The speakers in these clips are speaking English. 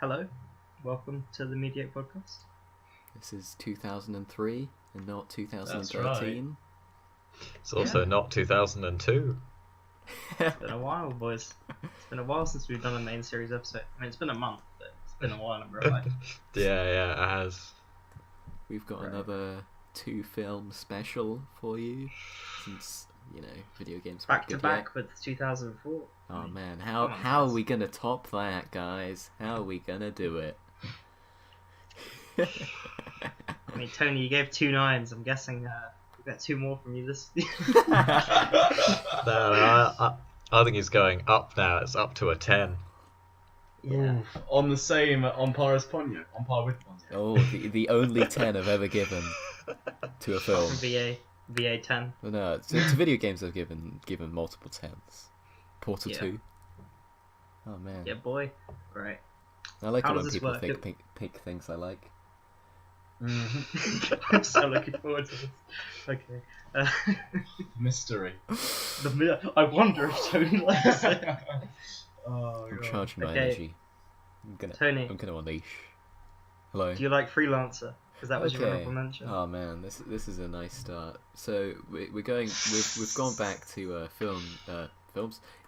Hello, welcome to the Mediate Podcast. This is 2003 and not That's 2013. It's also not 2002. It's been a while, boys. It's been a while since we've done a main series episode. I mean, it's been a month, but it's been a while in real life. Yeah, it has. We've got Right. another 2-film special for you, since, video games Back weren't to good back yet. with 2004. Oh man, come on, how are guys. we gonna top that, guys? How are we gonna do it? I mean, Tony, you gave 2 9s. I'm guessing we'll get 2 more from you this. I think he's going up now. It's up to a 10. Yeah. On the same, on par as Ponyo, on par with Ponyo. Oh, the only 10 I've ever given to a film. From VA 10. Well, no, to video games I've given multiple 10s. Portal Yeah. 2. Oh man. Yeah, boy. Right. I like How it when does this people work? pick things I like. I'm so looking forward to this. Okay. Mystery. I wonder if Tony likes it. Oh, I'm God. charging my Okay. energy. Tony, I'm gonna unleash. Hello. do you like Freelancer? Because that was your Okay. honorable mention. Oh man, this is a nice start. So we're going. We've gone back to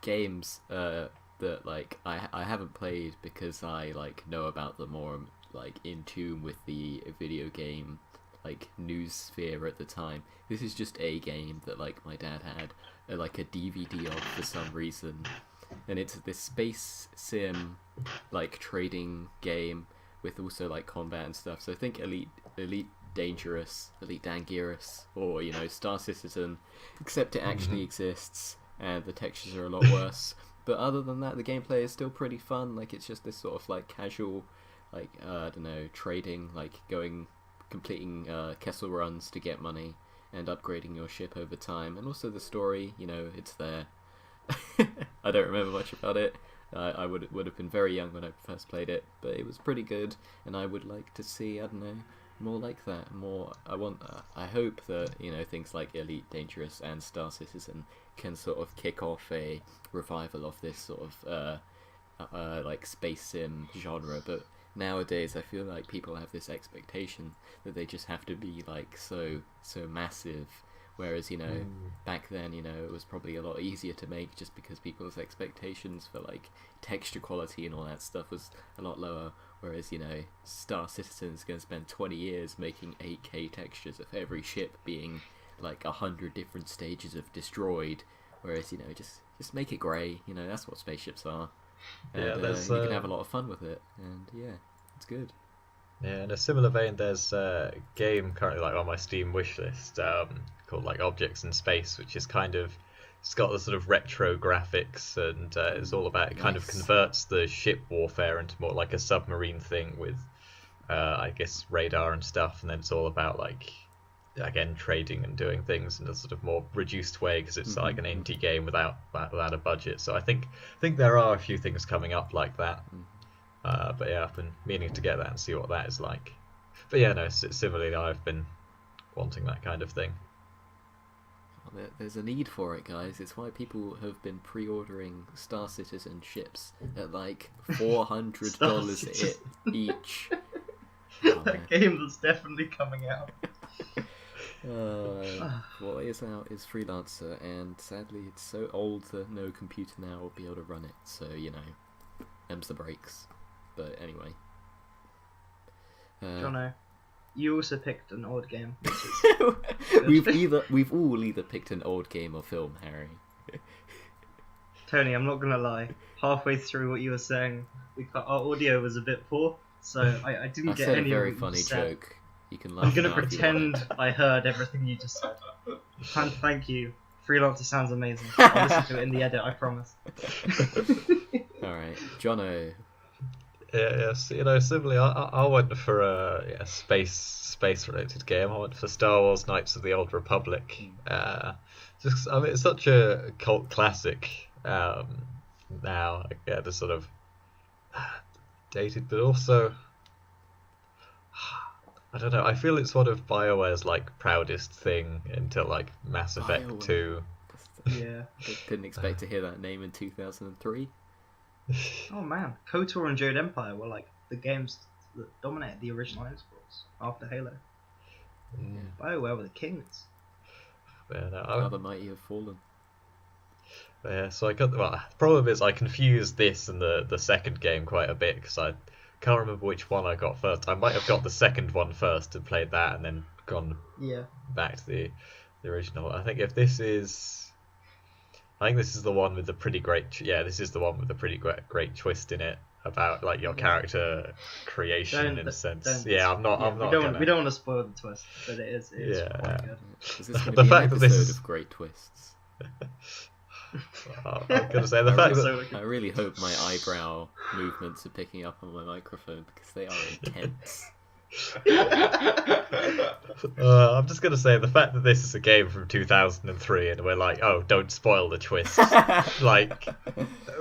games that like I haven't played because I like know about them or am like in tune with the video game like news sphere at the time. This is just a game that like my dad had like a DVD of for some reason, and it's this space sim like trading game with also like combat and stuff. So I think Elite Dangerous, Elite Dangerous, or Star Citizen, except it actually exists and the textures are a lot worse. But other than that, the gameplay is still pretty fun. Like it's just this sort of like casual, like I don't know, trading, like completing Kessel runs to get money and upgrading your ship over time. And also the story, it's there. I don't remember much about it. I would have been very young when I first played it, but it was pretty good, and I would like to see, I don't know, more like that. More, I hope that things like Elite Dangerous and Star Citizen can sort of kick off a revival of this sort of like space sim genre. But nowadays, I feel like people have this expectation that they just have to be like so massive. Whereas, back then, it was probably a lot easier to make just because people's expectations for, like, texture quality and all that stuff was a lot lower. Whereas, Star Citizen's going to spend 20 years making 8K textures of every ship being, like, 100 different stages of destroyed. Whereas, just make it grey. That's what spaceships are. And Yeah, you can have a lot of fun with it. And, yeah, it's good. Yeah, in a similar vein, there's a game currently like on my Steam wishlist called like Objects in Space, which is it's got the sort of retro graphics, and it's all about, it kind of Nice. converts the ship warfare into more like a submarine thing with I guess radar and stuff, and then it's all about like again trading and doing things in a sort of more reduced way because it's like an indie game without a budget. So I think there are a few things coming up like that. But yeah, I've been meaning to get that and see what that is like. But yeah, no, similarly, I've been wanting that kind of thing. Well, there's a need for it, guys. It's why people have been pre-ordering Star Citizen ships at like $400 each. Oh, man. That game that's definitely coming out. What is out is Freelancer, and sadly it's so old that no computer now will be able to run it. So them's the breaks. But anyway, Jono, you also picked an old game. Which is we've all either picked an old game or film, Harry. Tony, I'm not gonna lie. Halfway through what you were saying, our audio was a bit poor, so I didn't I get said any a very of what you funny said. joke. You can laugh. I'm gonna now if you want. pretend I heard everything you just said. And thank you. Freelancer sounds amazing. I'll listen to it in the edit, I promise. All right, Jono. Yes, similarly, I went for a space related game. I went for Star Wars: Knights of the Old Republic. It's such a cult classic now. Again, it's sort of dated, but also I don't know. I feel it's one of BioWare's like proudest thing until like Mass Effect BioWare. 2. Yeah. Didn't expect to hear that name in 2003. Oh man, KOTOR and Jade Empire were like the games that dominated the original Xbox after Halo. Mm. BioWare were the kings. Yeah, no, How the mighty have fallen. yeah, so I got well. The problem is I confused this and the second game quite a bit because I can't remember which one I got first. I might have got the second one first and played that, and then gone Yeah. back to the original. I think if this is, I think this is the one with the pretty great. Yeah, this is the one with the pretty great twist in it about like your character creation in a sense. Yeah, I'm not. We don't want to spoil the twist, but it is quite good. Is this going The to be an fact that this episode is- of great twists? I'm gonna say the fact that So I really hope my eyebrow movements are picking up on my microphone because they are intense. I'm just gonna say the fact that this is a game from 2003 and we're like, oh, don't spoil the twist, like,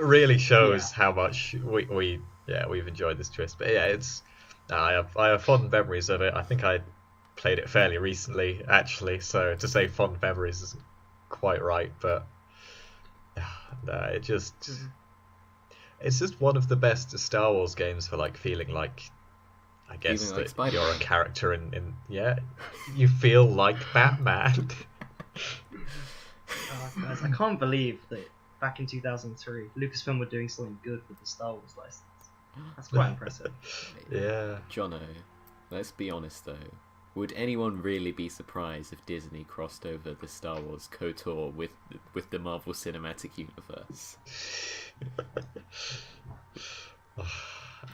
really shows how much we've enjoyed this twist. But yeah, it's I have fond memories of it. I think I played it fairly recently, actually. So to say fond memories isn't quite right, but it just it's just one of the best Star Wars games for like feeling like. I guess Feeling like that Spider-Man. you're a character in you feel like Batman. Guys, I can't believe that back in 2003, Lucasfilm were doing something good with the Star Wars license. That's quite impressive. Yeah. Jono, let's be honest though. Would anyone really be surprised if Disney crossed over the Star Wars KOTOR with the Marvel Cinematic Universe?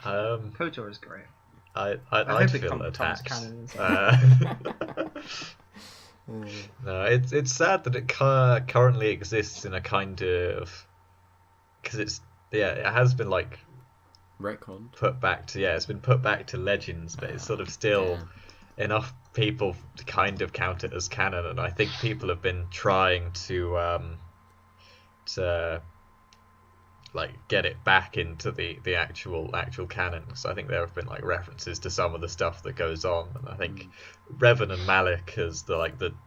KOTOR is great. I hope it feel comes attacked. canon. No, it's sad that it currently exists in a kind of because it has been like Retconned. it's been put back to Legends, but it's sort of still enough people to kind of count it as canon, and I think people have been trying to like get it back into the actual canon. So I think there have been like references to some of the stuff that goes on, and I think Revan and Malak as the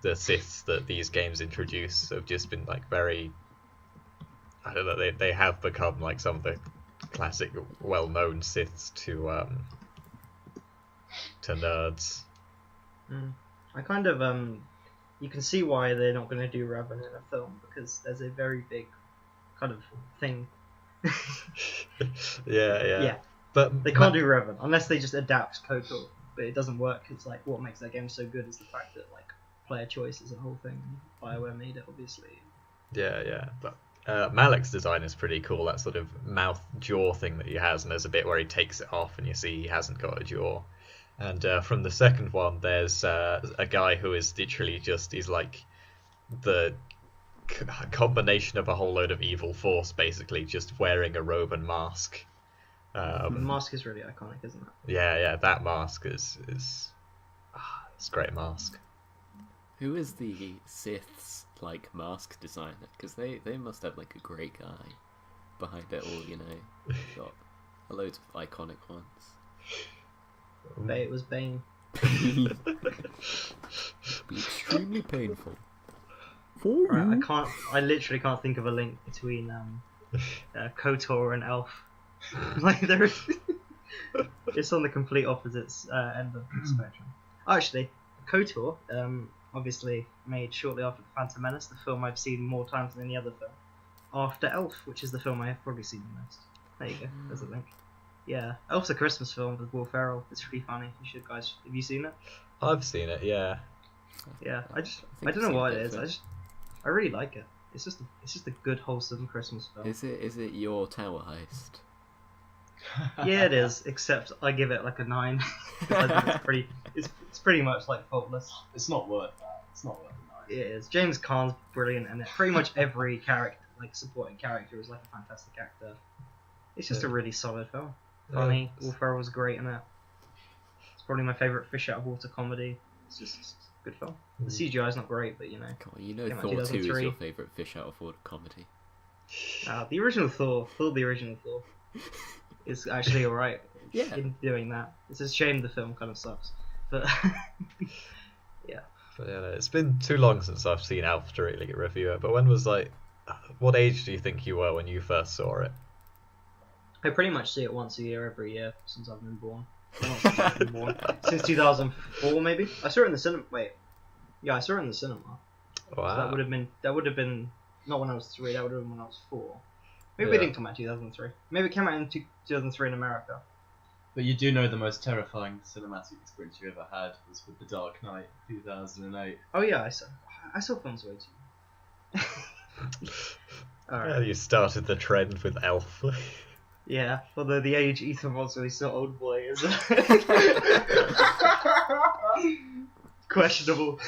Siths that these games introduce have just been like very, I don't know, they have become like some of the classic well-known Siths to nerds. I kind of you can see why they're not going to do Revan in a film, because there's a very big kind of thing. yeah. But They can't do Revan unless they just adapt KOTOR, but it doesn't work. It's like what makes that game so good is the fact that like player choice is a whole thing. BioWare made it, obviously. Yeah. But Malek's design is pretty cool. That sort of mouth jaw thing that he has, and there's a bit where he takes it off, and you see he hasn't got a jaw. And from the second one, there's a guy who is literally he's like the combination of a whole load of evil force, basically, just wearing a robe and mask. The mask is really iconic, isn't it? Yeah, that mask is it's a great mask. Who is the Sith's like mask designer? Because they must have like a great guy behind it all, you know. Got a load of iconic ones. It was Bane. Be extremely painful. For Right, I literally can't think of a link between KOTOR and Elf. Like there is, it's on the complete opposite end of the spectrum. Actually, KOTOR, obviously made shortly after The Phantom Menace, the film I've seen more times than any other film. After Elf, which is the film I have probably seen the most. There you go. There's a link. Yeah, Elf's a Christmas film with Will Ferrell. It's pretty funny. You should, guys. Have you seen it? I've seen it, yeah. Yeah, I think don't know I've what seen it it, is. I really like it. It's just a good wholesome Christmas film. Is it your tower heist? Yeah, it is. Except I give it like a 9. I think it's pretty much like faultless. It's not worth that. It's not worth it. It is. James Caan's brilliant, and pretty much every character, like supporting character, is like a fantastic actor. It's just a really solid film. Funny. Will Ferrell was great in it. It's probably my favourite fish out of water comedy. It's just a good film. The CGI is not great, but you know. Come on, you know Came out Thor 2 is 2003. your favourite fish out of water comedy. The original Thor, the original Thor, is actually alright. Yeah. In doing that, it's a shame the film kind of sucks, but But yeah, it's been too long since I've seen Alf to really review it. But when was what age do you think you were when you first saw it? I pretty much see it once a year, every year since I've been born. Well, not since I've been born. Since 2004, maybe. I saw it in the cinema. Wait, yeah, I saw it in the cinema. So Wow. that would have been not when I was 3. That would have been when I was 4. Maybe Yeah. it didn't come out in 2003. Maybe it came out in 2003 in America. But you do know the most terrifying cinematic experience you ever had was with The Dark Knight, 2008. Oh yeah, I saw films way too. Alright. Yeah, you started the trend with Elf. Yeah, although the age Ethan was when he saw Oldboy is questionable.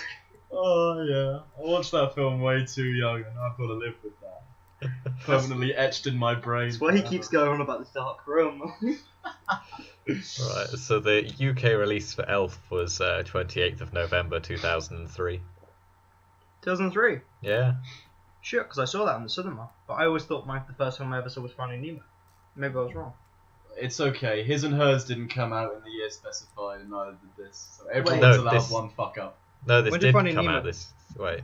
Oh yeah, I watched that film way too young, and I've got to live with that. Permanently etched in my brain. That's why he keeps going on about this dark room. Right, so the UK release for Elf was 28th of November 2003. 2003. Yeah. Sure, because I saw that in the cinema. But I always thought the first film I ever saw was Finding Nemo. Maybe I was wrong. It's okay. His and Hers didn't come out in the year specified, and neither did this. So everyone's No, allowed this- one fuck up. No, this When did did Finding come Nemo- out this... Wait.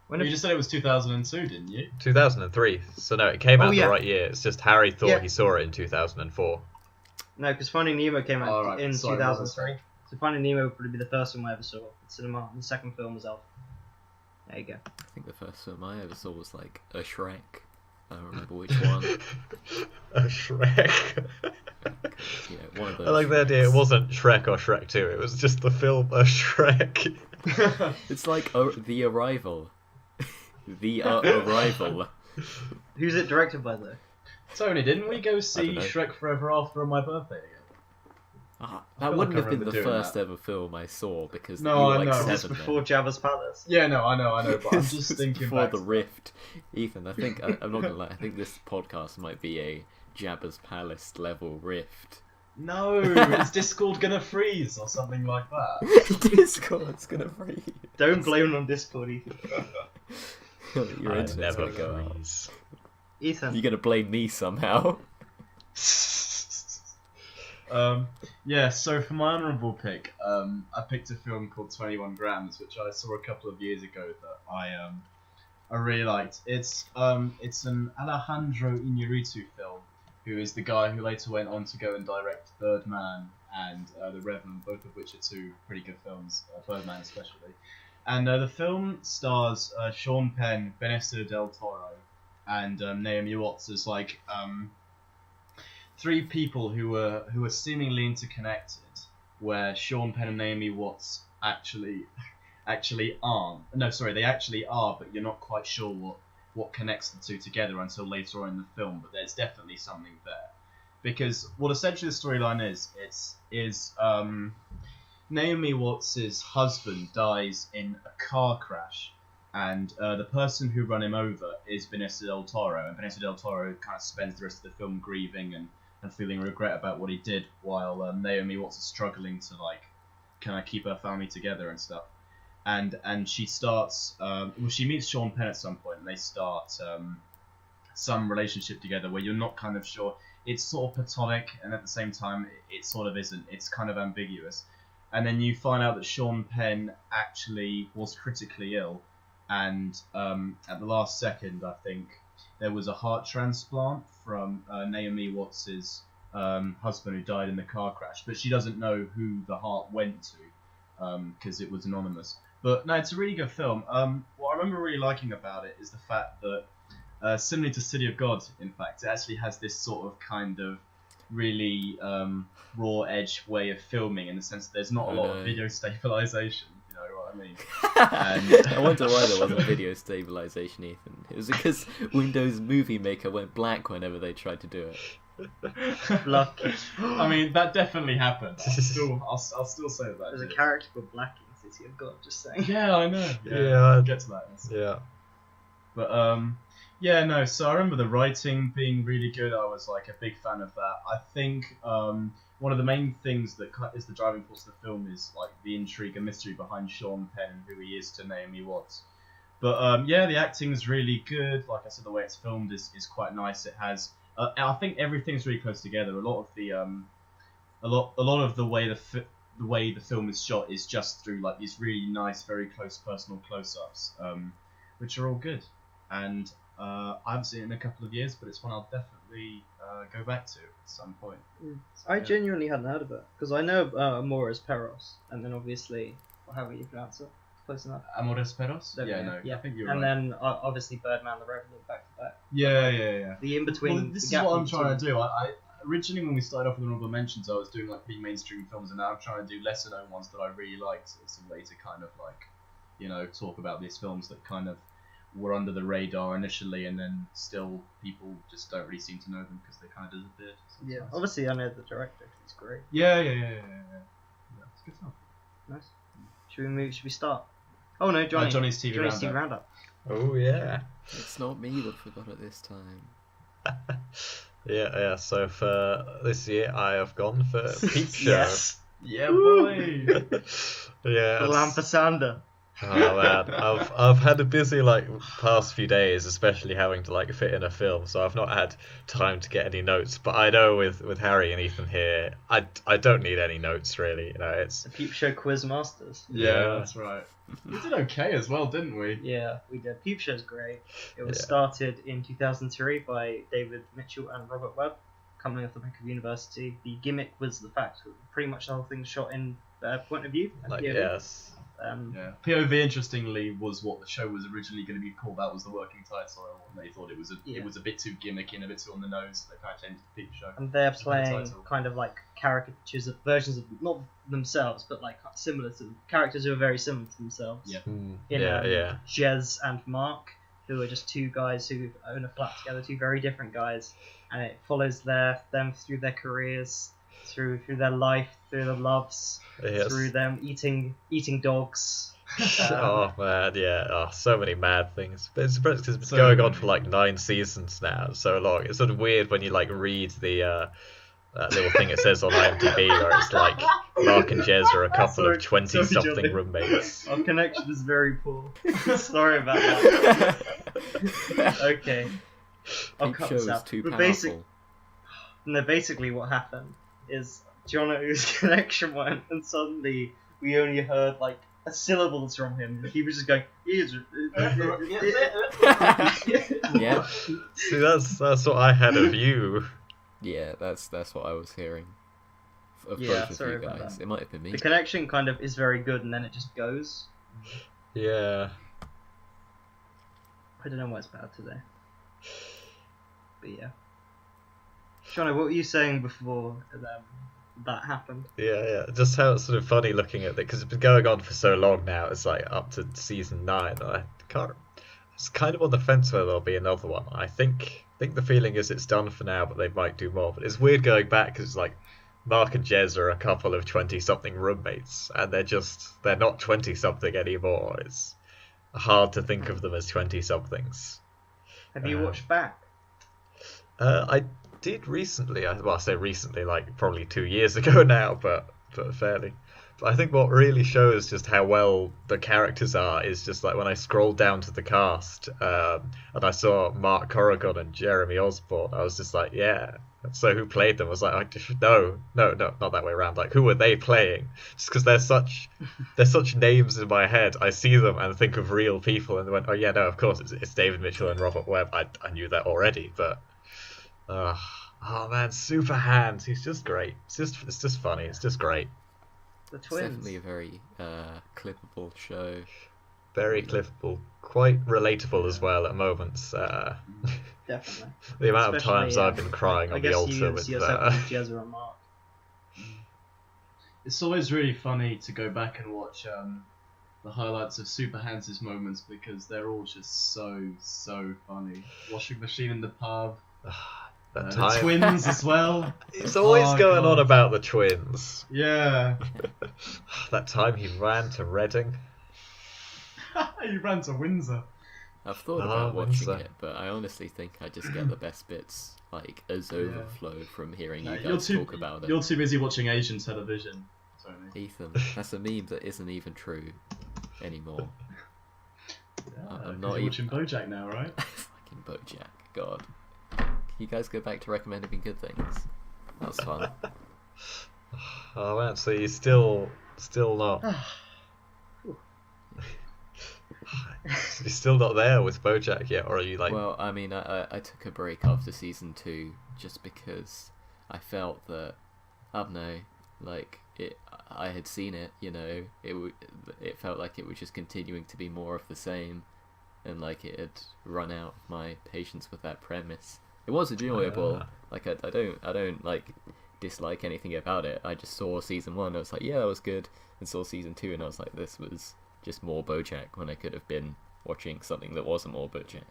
When You did just said it was 2002, didn't you? 2003. So no, it came Oh, out yeah. the right year. It's just Harry thought Yeah. he saw it in 2004. No, because Finding Nemo came out Alright, in sorry, 2003. So Finding Nemo would probably be the first film I ever saw at the cinema. And the second film was Elf. There you go. I think the first film I ever saw was like a Shrek. I don't remember which one. A Shrek. Yeah, one of those. I like the idea it Shreks. wasn't Shrek or Shrek 2, it was just the film A Shrek. It's like The Arrival. The Arrival. Who's it directed by though? Tony, didn't we go see don't know. Shrek Forever After on my birthday again? Ah, I that feel wouldn't like I have been remember the doing first that. ever film I saw because No, you were I like know. This seven before Jabba's Palace. Yeah, no, I know, but I'm This just is thinking before back the to that. Rift. Ethan, I think I'm not gonna lie. I think this podcast might be a Jabba's Palace level Rift. No, is Discord gonna freeze or something like that? Discord's gonna freeze. Don't blame it on Discord, Ethan. Your I internet's never gonna go out. freeze. Ethan. You're gonna blame me somehow. Yeah, so for my honourable pick, I picked a film called 21 Grams, which I saw a couple of years ago that I really liked. It's an Alejandro Iñárritu film, who is the guy who later went on to go and direct Birdman and The Revenant, both of which are two pretty good films, Birdman especially. And the film stars Sean Penn, Benicio del Toro, and Naomi Watts as like three people who are seemingly interconnected, where Sean Penn and Naomi Watts actually aren't. No, sorry, they actually are, but you're not quite sure what connects the two together until later on in the film. But there's definitely something there, because what essentially the storyline is Naomi Watts' husband dies in a car crash, and the person who ran him over is Benicio del Toro, and Benicio del Toro kind of spends the rest of the film grieving and feeling regret about what he did, while Naomi Watts is struggling to like kind of keep her family together and stuff. And she starts, she meets Sean Penn at some point, and they start some relationship together where you're not kind of sure. It's sort of platonic, and at the same time, it sort of isn't. It's kind of ambiguous. And then you find out that Sean Penn actually was critically ill, and at the last second, I think, there was a heart transplant from Naomi Watts' husband who died in the car crash, but she doesn't know who the heart went to because it was anonymous. But no, it's a really good film. What I remember really liking about it is the fact that, similar to City of God, in fact, it actually has this sort of kind of really raw edge way of filming, in the sense that there's not a lot of video stabilization. You know what I mean? And I wonder why there wasn't video stabilization, Ethan. It was because Windows Movie Maker went black whenever they tried to do it. Lucky. I mean, that definitely happened. I'll still say that. There's a did. character called Black in City of God, just saying. Yeah, I know. Yeah. I'll get to that. Yeah. But yeah, no. So I remember the writing being really good. I was like a big fan of that. I think one of the main things that is the driving force of the film is like the intrigue and mystery behind Sean Penn and who he is to Naomi Watts. But yeah, the acting's really good. Like I said, the way it's filmed is quite nice. It has, I think everything's really close together. A lot of the a lot of the way the film is shot is just through like these really nice, very close personal close-ups, which are all good. And I haven't seen it in a couple of years, but it's one I'll definitely definitely go back to at some point. So, I yeah. genuinely hadn't heard of it because I know Amores Perros, and then obviously, however you pronounce it, close enough. Amores Perros? There we Yeah, go, no, yeah. I think you're And right. then obviously Birdman, The Revenant, back to back. Yeah. The in between. Well, this is what I'm trying to do. I originally, when we started off with honorable mentions, I was doing like pretty mainstream films, and now I'm trying to do lesser known ones that I really liked. It's a way to kind of like, talk about these films that kind of were under the radar initially, and then still people just don't really seem to know them because they kind of disappeared. Yeah, sometimes. obviously I know the director 'cause he's great. Yeah. It's good stuff. Nice. Should we start? Oh no, Johnny. Johnny's TV Roundup. Roundup. Oh yeah. It's not me that forgot it this time. Yeah. So for this year, I have gone for Peep Show. Yes. Yeah, boy. Yeah. Lampasander. Oh man, I've had a busy past few days, especially having to fit in a film, so I've not had time to get any notes. But I know with Harry and Ethan here, I don't need any notes really. It's The Peep Show Quiz Masters. Yeah, that's right. We did okay as well, didn't we? Yeah, we did. Peep Show's great. It was Yeah. started in 2003 by David Mitchell and Robert Webb, coming off the back of university. The gimmick was the fact that pretty much the whole thing shot in their point of view. and POV. yes. Yeah. POV, interestingly, was what the show was originally going to be called. That was the working title, and they thought it was a bit too gimmicky and a bit too on the nose. So they kind of changed it to Peep Show. And they're Just the playing title. kind of like caricatures of versions of not themselves, but like similar to characters who are very similar to themselves. Yeah. Yeah. Jez and Mark, who are just two guys who own a flat together, two very different guys, and it follows them through their careers, through their life, through their loves, Yes. through them eating dogs. Oh man, yeah. Oh, so many mad things. But it's been So going on many. for 9 seasons now. It's so long. It's sort of weird when you read the that little thing it says on IMDb where it's Mark and Jez are a couple Sorry, of 20 Johnny. something roommates. Our connection is very poor. Sorry about that. Okay. I'll Peep cut Show this is out. too But powerful. basically what happened is Jono's connection went, and suddenly we only heard syllables from him. He was just going. Yeah. See, that's what I had of you. Yeah, that's what I was hearing. Of Yeah, both of sorry you about guys. that. It might have been me. The connection kind of is very good, and then it just goes. Yeah. I don't know why it's bad today. But yeah. Jono, what were you saying before that happened? Yeah. Just how it's sort of funny looking at it because it's been going on for so long now. It's up to season 9. And I can't. It's kind of on the fence whether there'll be another one. I think the feeling is it's done for now, but they might do more. But it's weird going back because it's Mark and Jez are a couple of 20-something roommates, and they're not 20-something anymore. It's hard to think of them as 20-somethings. Have you watched back? I did recently. I say recently, probably 2 years ago now, but fairly. But I think what really shows just how well the characters are is just when I scrolled down to the cast and I saw Mark Corrigan and Jeremy Osborne. I was just yeah. So who played them? I was no, not that way around. Who were they playing? Just because they're such names in my head. I see them and think of real people and went, oh yeah, no, of course it's David Mitchell and Robert Webb. I knew that already, but oh man, Super Hands. He's just great. It's just funny. It's just great. The It's twins. definitely a very clippable show. Very clippable, quite relatable as well at moments. Definitely. The amount of Especially, times I've been crying I on the guess altar you with see yourself in Jezza and Mark. It's always really funny to go back and watch the highlights of Super Hands' moments because they're all just so funny. Washing machine in the pub, that the time. twins as well. He's always Oh, going on God. about the twins. Yeah. That time he ran to Reading. You ran to Windsor. I've thought Ah, about watching Windsor. it, but I honestly think I just get the best bits, as overflow from hearing you You're guys too talk about it. You're too busy watching Asian television, Tony. Ethan, that's a meme that isn't even true anymore. Yeah, I'm 'cause not you're watching even- BoJack now, right? Fucking BoJack, God. Can you guys go back to recommending me good things? That was fun. Oh man, so you still not. You're still not there with BoJack yet, or are you like? Well, I mean, I took a break after season 2 just because I felt that, I don't know, like I had seen it, you know, it felt like it was just continuing to be more of the same, and like it had run out of my patience with that premise. It was enjoyable. Like I don't like dislike anything about it. I just saw season 1, I was like, yeah, that was good, and saw season 2, and I was like, this was just more BoJack when I could have been watching something that wasn't more BoJack.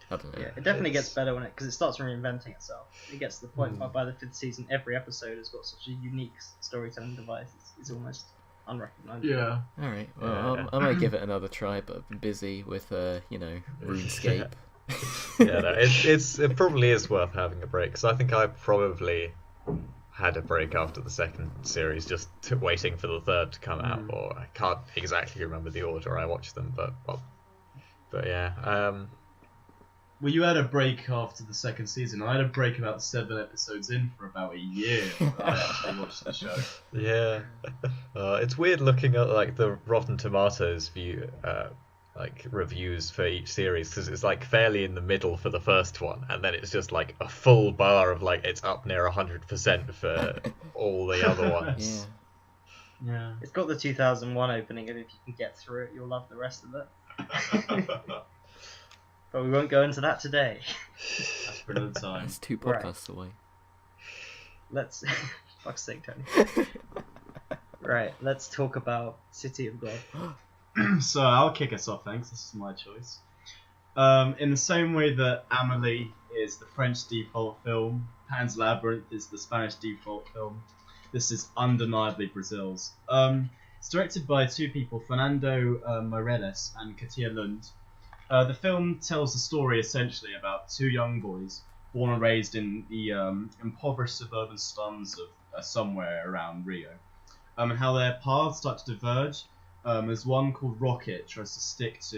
I don't know. Yeah, it definitely gets better because it starts reinventing itself. It gets to the point by the 5th season, every episode has got such a unique storytelling device. It's almost unrecognizable. Yeah. All right. Well, I might give it another try, but I'm busy with RuneScape. Yeah, no, it probably is worth having a break. Because I think I probably had a break after the 2nd series, just waiting for the 3rd to come out. Or I can't exactly remember the order I watched them, but yeah. Well, you had a break after the 2nd season. I had a break about 7 episodes in for about a year. I actually watched the show. Yeah, it's weird looking at like the Rotten Tomatoes reviews for each series, because it's like fairly in the middle for the first one, and then it's just like a full bar of like it's up near 100% for all the other ones. Yeah. It's got the 2001 opening, and if you can get through it, you'll love the rest of it. But we won't go into that today. That's for another time. It's 2 podcasts away. Let's... Fuck's sake, Tony. Right, let's talk about City of God. So I'll kick us off, thanks. This is my choice. In the same way that Amélie is the French default film, Pan's Labyrinth is the Spanish default film, this is undeniably Brazil's. It's directed by 2 people, Fernando Meirelles and Katia Lund. The film tells the story essentially about 2 young boys born and raised in the impoverished suburban slums of somewhere around Rio, and how their paths start to diverge. As one called Rocket tries to stick to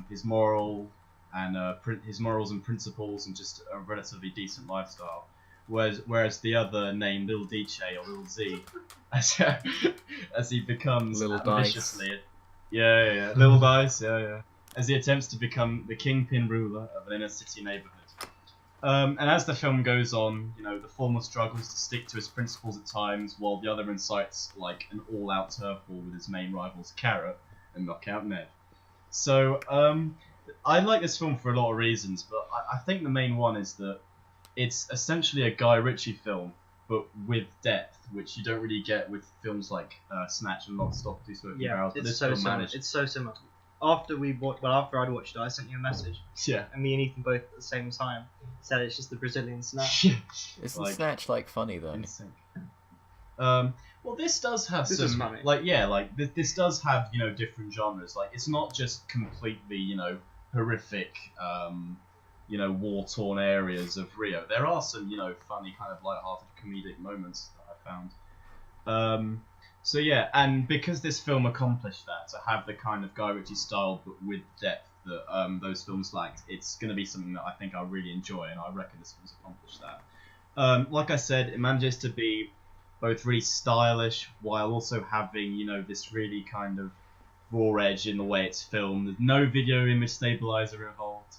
his morals and principles and just a relatively decent lifestyle, whereas the other, named Little Dice or Little Z, as he becomes Little ambitiously, Little Dice, as he attempts to become the kingpin ruler of an inner city neighborhood. And as the film goes on, the former struggles to stick to his principles at times, while the other incites like an all-out turf war with his main rivals Carrot and Knockout Ned. So I like this film for a lot of reasons, but I think the main one is that it's essentially a Guy Ritchie film, but with depth, which you don't really get with films like Snatch and Lock, Stock, Two Smoking Barrels. It's so similar. It's so similar. After I'd watched it, I sent you a message. Yeah. And me and Ethan both at the same time said it's just the Brazilian Snatch. Isn't Snatch funny though? Well, this does have this some is funny. This does have different genres. Like, it's not just completely horrific war torn areas of Rio. There are some funny kind of light-hearted comedic moments that I found. So yeah, and because this film accomplished that, to have the kind of Guy Ritchie style but with depth that those films lacked, it's going to be something that I think I really enjoy, and I reckon this film's accomplished that. Like I said, it manages to be both really stylish while also having this really kind of raw edge in the way it's filmed. There's no video image stabilizer involved.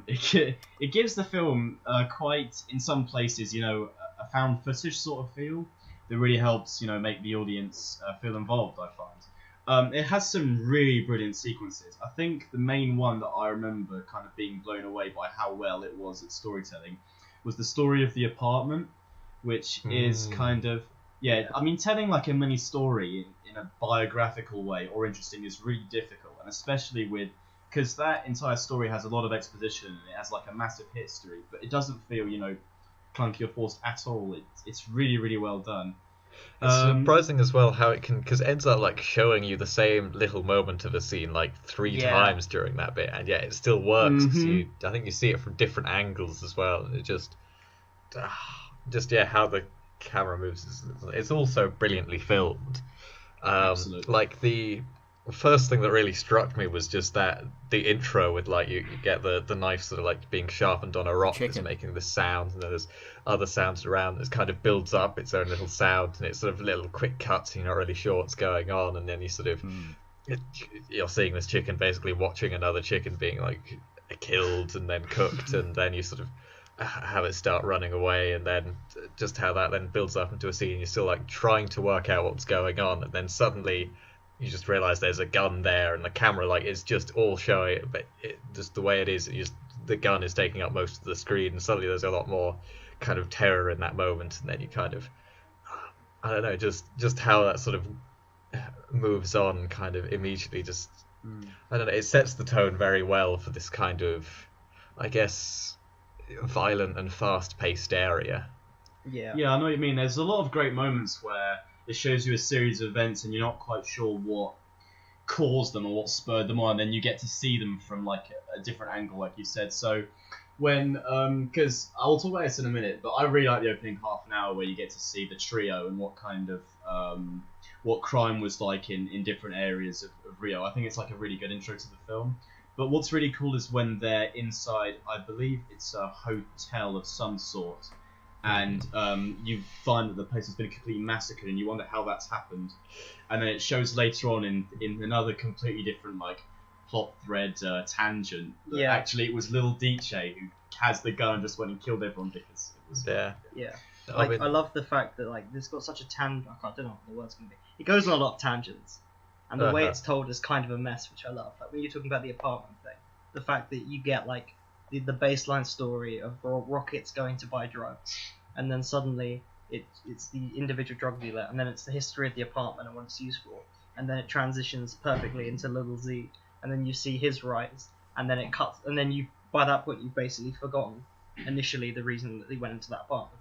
It gives the film quite, in some places, a found footage sort of feel that really helps, make the audience feel involved, I find. It has some really brilliant sequences. I think the main one that I remember kind of being blown away by how well it was at storytelling was the story of the apartment, which is kind of, telling like a mini story in a biographical way or interesting is really difficult, and especially because that entire story has a lot of exposition and it has like a massive history, but it doesn't feel, clunky or forced at all. It's really, really well done. It's surprising as well how it can, because it ends up like showing you the same little moment of a scene like 3 times during that bit, and yet it still works. Mm-hmm. I think you see it from different angles as well. It just how the camera moves. It's also brilliantly filmed. Absolutely. Like the first thing that really struck me was just that the intro with like you get the knife sort of like being sharpened on a rock that's making this sound, and then there's other sounds around that kind of builds up its own little sound, and it's sort of little quick cuts, you're not really sure what's going on, and then you sort of you're seeing this chicken basically watching another chicken being like killed and then cooked, and then you sort of have it start running away, and then just how that then builds up into a scene. You're still like trying to work out what's going on, and then suddenly you just realize there's a gun there, and the camera like is just all showing it, but just the way it is, the gun is taking up most of the screen, and suddenly there's a lot more kind of terror in that moment, and then you kind of, I don't know, just how that sort of moves on kind of immediately, just I don't know, it sets the tone very well for this kind of, I guess, violent and fast-paced area. Yeah. Yeah, I know what you mean. There's a lot of great moments where it shows you a series of events and you're not quite sure what caused them or what spurred them on, and then you get to see them from like a different angle, like you said. So when, because I'll talk about this in a minute, but I really like the opening half an hour where you get to see the trio and what kind of, what crime was like in different areas of Rio. I think it's like a really good intro to the film. But what's really cool is when they're inside, I believe it's a hotel of some sort, and you find that the place has been completely massacred, and you wonder how that's happened. And then it shows later on in another completely different like plot thread tangent that actually it was Lil Dice who has the gun and just went and killed everyone because it was... Yeah. Like, I love the fact that like it's got such a I don't know what the word's gonna be. It goes on a lot of tangents, and the way it's told is kind of a mess, which I love. Like when you're talking about the apartment thing, the fact that you get like the baseline story of Rocket's going to buy drugs, and then suddenly it's the individual drug dealer, and then it's the history of the apartment and what it's used for, and then it transitions perfectly into Little Z, and then you see his rise, and then it cuts, and then you by that point you've basically forgotten initially the reason that he went into that apartment.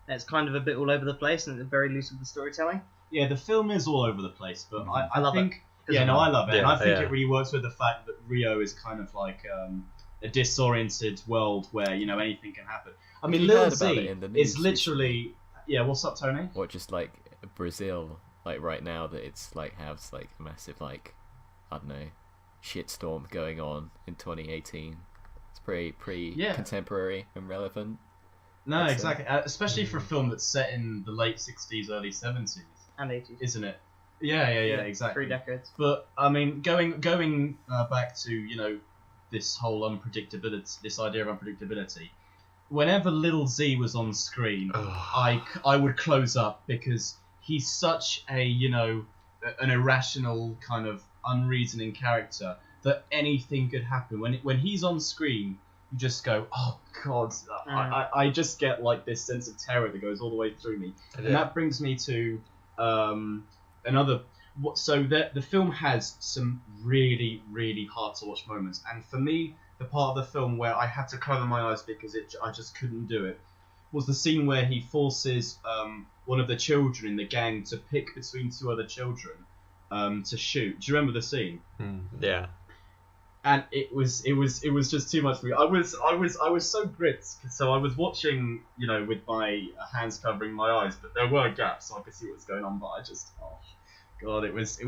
And it's kind of a bit all over the place and very loose with the storytelling. Yeah, the film is all over the place, but I love think... it. Yeah, no, I love it. Yeah, and I think yeah. it really works with the fact that Rio is kind of like a disoriented world where, you know, anything can happen. I mean, you Lil heard about Z it in the news is literally... Yeah, what's up, Tony? Or just like Brazil, like right now that it's like has like a massive like, I don't know, shitstorm going on in 2018. It's pretty Yeah. contemporary and relevant. No, That's exactly. Especially for a film that's set in the late 60s, early 70s, And 80s. isn't it? Yeah, exactly. 3 decades. But I mean, going back to, you know, this whole unpredictability, this idea of unpredictability. Whenever Little Z was on screen, I would close up because he's such a, you know, an irrational kind of unreasoning character that anything could happen. When he's on screen, you just go, oh god, I just get like this sense of terror that goes all the way through me. Yeah. And that brings me to another. So the film has some really, really hard to watch moments, and for me, the part of the film where I had to cover my eyes because I just couldn't do it was the scene where he forces one of the children in the gang to pick between 2 other children to shoot. Do you remember the scene? Yeah. And it was just too much for me. I was so gripped. So I was watching, you know, with my hands covering my eyes, but there were gaps so I could see what was going on. But I just, oh god, it was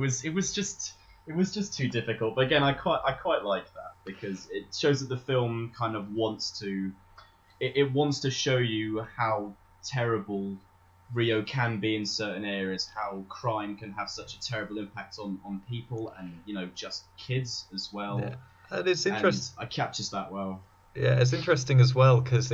just too difficult. But again, I quite like that because it shows that the film kind of wants to, it wants to show you how terrible Rio can be in certain areas, how crime can have such a terrible impact on people and, you know, just kids as well. Yeah. And it's interesting. It captures that well. Yeah, it's interesting as well because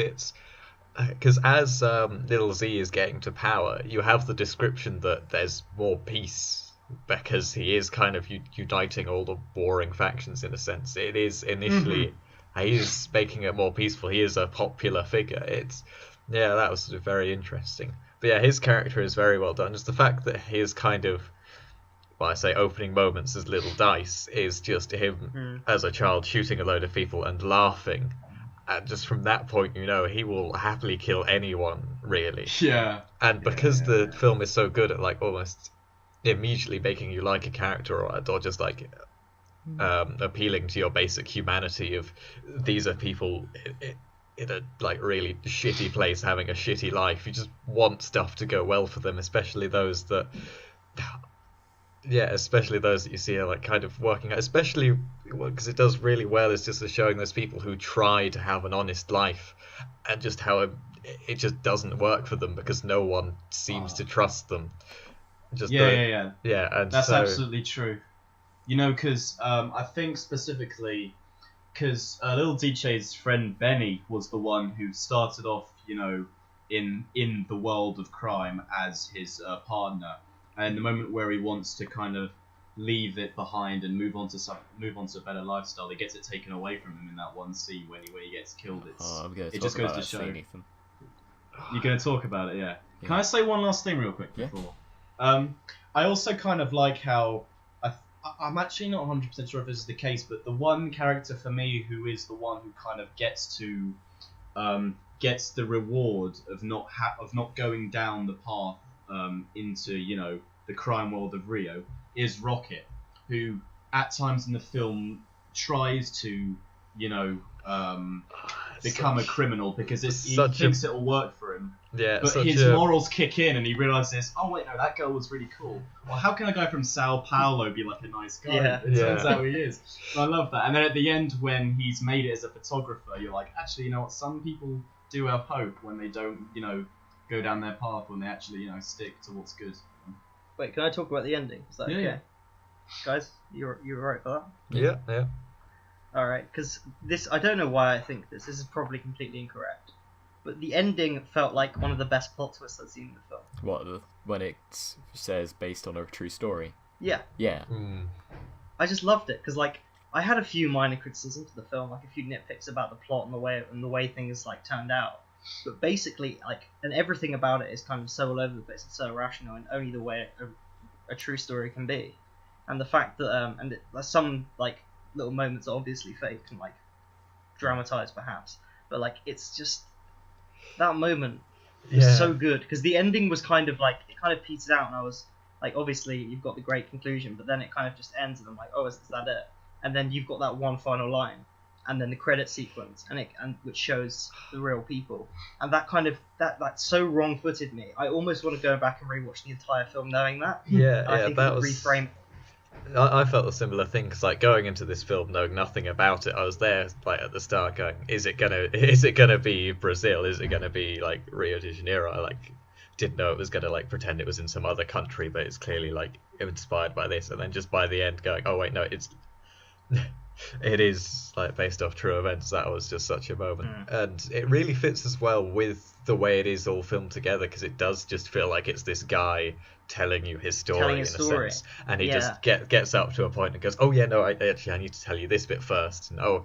as Little Z is getting to power, you have the description that there's more peace because he is kind of uniting all the warring factions in a sense. It is initially he is making it more peaceful. He is a popular figure. That was sort of very interesting. But yeah, his character is very well done. Just the fact that his kind of, well, I say opening moments as Little Dice is just him as a child shooting a load of people and laughing. And just from that point, you know, he will happily kill anyone, really. Yeah. And because the film is so good at like almost immediately making you like a character or just like appealing to your basic humanity of these are people in a like really shitty place having a shitty life. You just want stuff to go well for them, especially those that you see are like kind of working out, especially because it does really well is just showing those people who try to have an honest life and just how it just doesn't work for them because no one seems to trust them. Just yeah, and that's absolutely true. You know, because I think specifically because Little DJ's friend Benny was the one who started off, you know, in the world of crime as his partner, and the moment where he wants to kind of leave it behind and move on to a better lifestyle, he gets it taken away from him in that one scene when he gets killed. It just goes to show. Ethan. You're going to talk about it, yeah. Can I say one last thing real quick before? I also kind of like how I'm actually not 100% sure if this is the case, but the one character for me who is the one who kind of gets the reward of not going down the path into, you know, the crime world of Rio is Rocket, who at times in the film tries to, you know, become a criminal because he thinks it'll work for him. Yeah, but his morals kick in and he realizes, oh wait, no, that girl was really cool. Well, how can a guy from Sao Paulo be like a nice guy? Yeah. It turns out he is. I love that. And then at the end, when he's made it as a photographer, you're like, actually, you know what? Some people do have hope when they don't, you know, go down their path, when they actually, you know, stick to what's good. Wait, can I talk about the ending? Is that okay? Yeah. Guys, you're right for that? Yeah. Alright, because I don't know why I think this is probably completely incorrect, but the ending felt like one of the best plot twists I've seen in the film. What, when it says based on a true story? Yeah. Yeah. I just loved it, because, like, I had a few minor criticisms of the film, like a few nitpicks about the plot and the way things, like, turned out. But basically, like, and everything about it is kind of so all over the place and so irrational, and only the way a true story can be. And the fact that, some, like, little moments are obviously fake and, like, dramatized perhaps, but, like, it's just, that moment was so good, because the ending was kind of, like, it kind of petered out, and I was, like, obviously, you've got the great conclusion, but then it kind of just ends, and I'm like, oh, is that it? And then you've got that one final line, and then the credit sequence, and which shows the real people, and that kind of that so wrong-footed me. I almost want to go back and rewatch the entire film knowing that. I think that was reframe. I felt a similar thing, because like going into this film knowing nothing about it, I was there like at the start going, is it gonna be Brazil? Is it gonna be like Rio de Janeiro? I like didn't know it was gonna like pretend it was in some other country, but it's clearly like inspired by this, and then just by the end going, oh wait, no, it is like based off true events. That was just such a moment, and it really fits as well with the way it is all filmed together, because it does just feel like it's this guy telling you his story in a sense, and he just gets up to a point and goes, oh yeah, no, I need to tell you this bit first, and I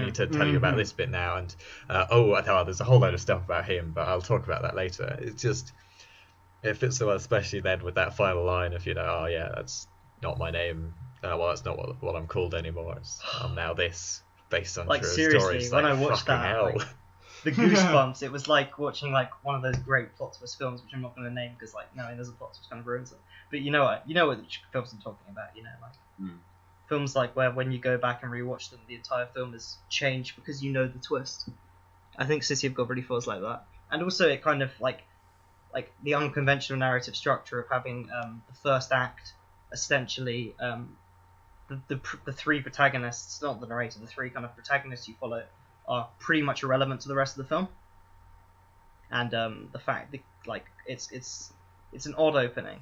need to tell you about this bit now, and there's a whole load of stuff about him, but I'll talk about that later. It fits so well, especially then with that final line of, you know, oh yeah, that's not my name. Well, that's not what I'm called anymore. I'm now this, based on like, true seriously, stories. when like, I watched that, like, the goosebumps, it was like watching like one of those great plot twist films, which I'm not going to name because like knowing there's a plot twist kind of ruins it. But you know what films I'm talking about. You know, like films like where when you go back and rewatch them, the entire film has changed because you know the twist. I think City of God really feels like that, and also it kind of like the unconventional narrative structure of having the first act essentially the three protagonists, not the narrator, the three kind of protagonists you follow are pretty much irrelevant to the rest of the film, and the fact that like it's an odd opening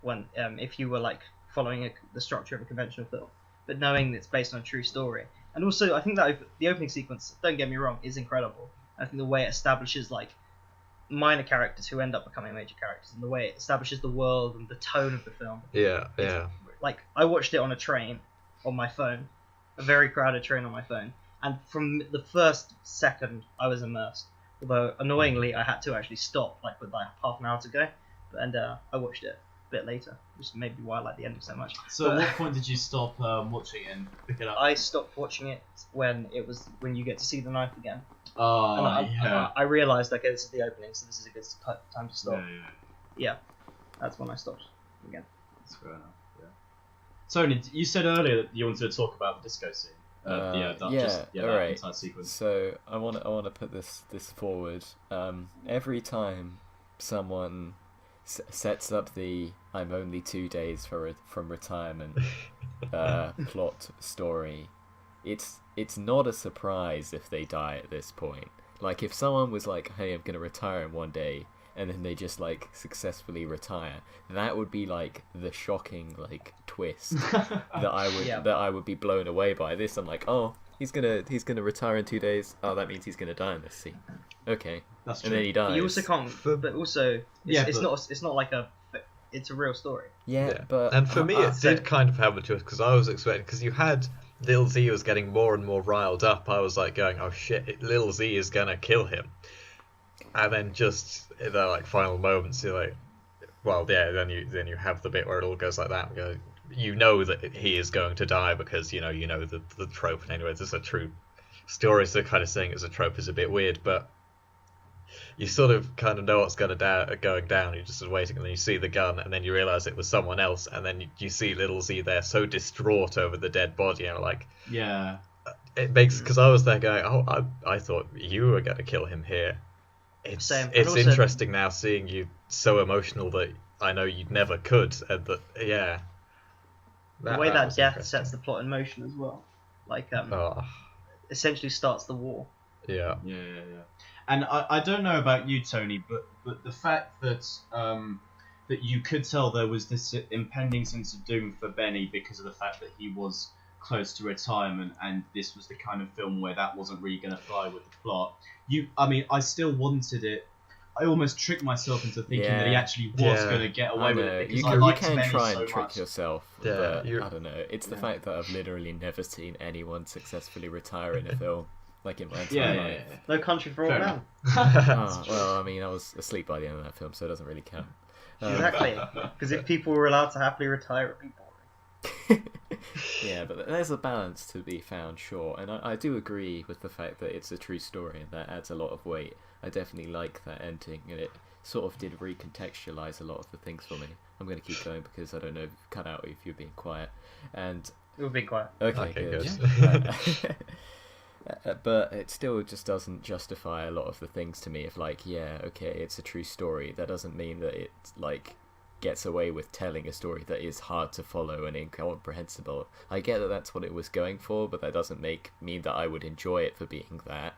when if you were like following the structure of a conventional film, but knowing that it's based on a true story. And also I think that the opening sequence, don't get me wrong, is incredible. I think the way it establishes like minor characters who end up becoming major characters, and the way it establishes the world and the tone of the film. Like I watched it on a train on my phone, a very crowded train on my phone. And from the first second, I was immersed. Although, annoyingly, I had to actually stop, like, with like half an hour to go. And I watched it a bit later, which is maybe why I like the ending so much. So, at what point did you stop watching it and pick it up? I stopped watching it when you get to see the knife again. Oh, and I realised, okay, this is the opening, so this is a good time to stop. Yeah, that's when I stopped again. That's fair enough. Yeah. Tony, you said earlier that you wanted to talk about the disco scene. That entire sequence. So I want to put this forward. Every time someone sets up the "I'm only 2 days from retirement" plot story, it's not a surprise if they die at this point. Like if someone was like, "Hey, I'm gonna retire in 1 day," and then they just like successfully retire. That would be like the shocking like twist that I would be blown away by. This I'm like, oh, he's gonna retire in 2 days. Oh, that means he's gonna die in this scene. Okay, That's and true. then he dies. You also can't, but also it's not like it's a real story. Yeah, but and for me, it so- did kind of have a twist because I was expecting, because you had Lil Z was getting more and more riled up. I was like going, oh shit, Lil Z is gonna kill him, and then just in the like final moments, you're like, well, yeah, then you have the bit where it all goes like that. And you know that he is going to die because you know the trope. And anyway, it's a true story, so kind of saying it's a trope is a bit weird, but you sort of kind of know what's going down. You're just waiting, and then you see the gun, and then you realise it was someone else, and then you see Little Z there, so distraught over the dead body, and like, Yeah. it makes, because I was there going, oh, I thought you were going to kill him here. It's Same. And it's also- interesting now seeing you so emotional that I know you never could, and that The way that was death interesting. sets the plot in motion as well, like Oh, essentially starts the war. yeah. Yeah. And I don't know about you, Tony, but the fact that that you could tell there was this impending sense of doom for Benny because of the fact that he was close to retirement, and this was the kind of film where that wasn't really going to fly with the plot. I still wanted it. I almost tricked myself into thinking that he actually was going to get away with it because I you liked can Benny try so and trick much. yourself, Yeah, but you're- I don't know. It's the fact that I've literally never seen anyone successfully retire in a film, like in my entire life. No Country for Old Fair Men. Oh, well, I mean, I was asleep by the end of that film, so it doesn't really count. Exactly, because if people were allowed to happily retire, it'd be boring. Yeah, but there's a balance to be found, sure, and I do agree with the fact that it's a true story, and that adds a lot of weight. I definitely like that ending, and it sort of did recontextualize a lot of the things for me. I'm going to keep going because I don't know if you cut out if you're being quiet. And It would be quiet. okay, Okay, good. But it still just doesn't justify a lot of the things to me. If like, yeah, okay, it's a true story, that doesn't mean that it like gets away with telling a story that is hard to follow and incomprehensible. I get that that's what it was going for, but that doesn't mean that I would enjoy it for being that.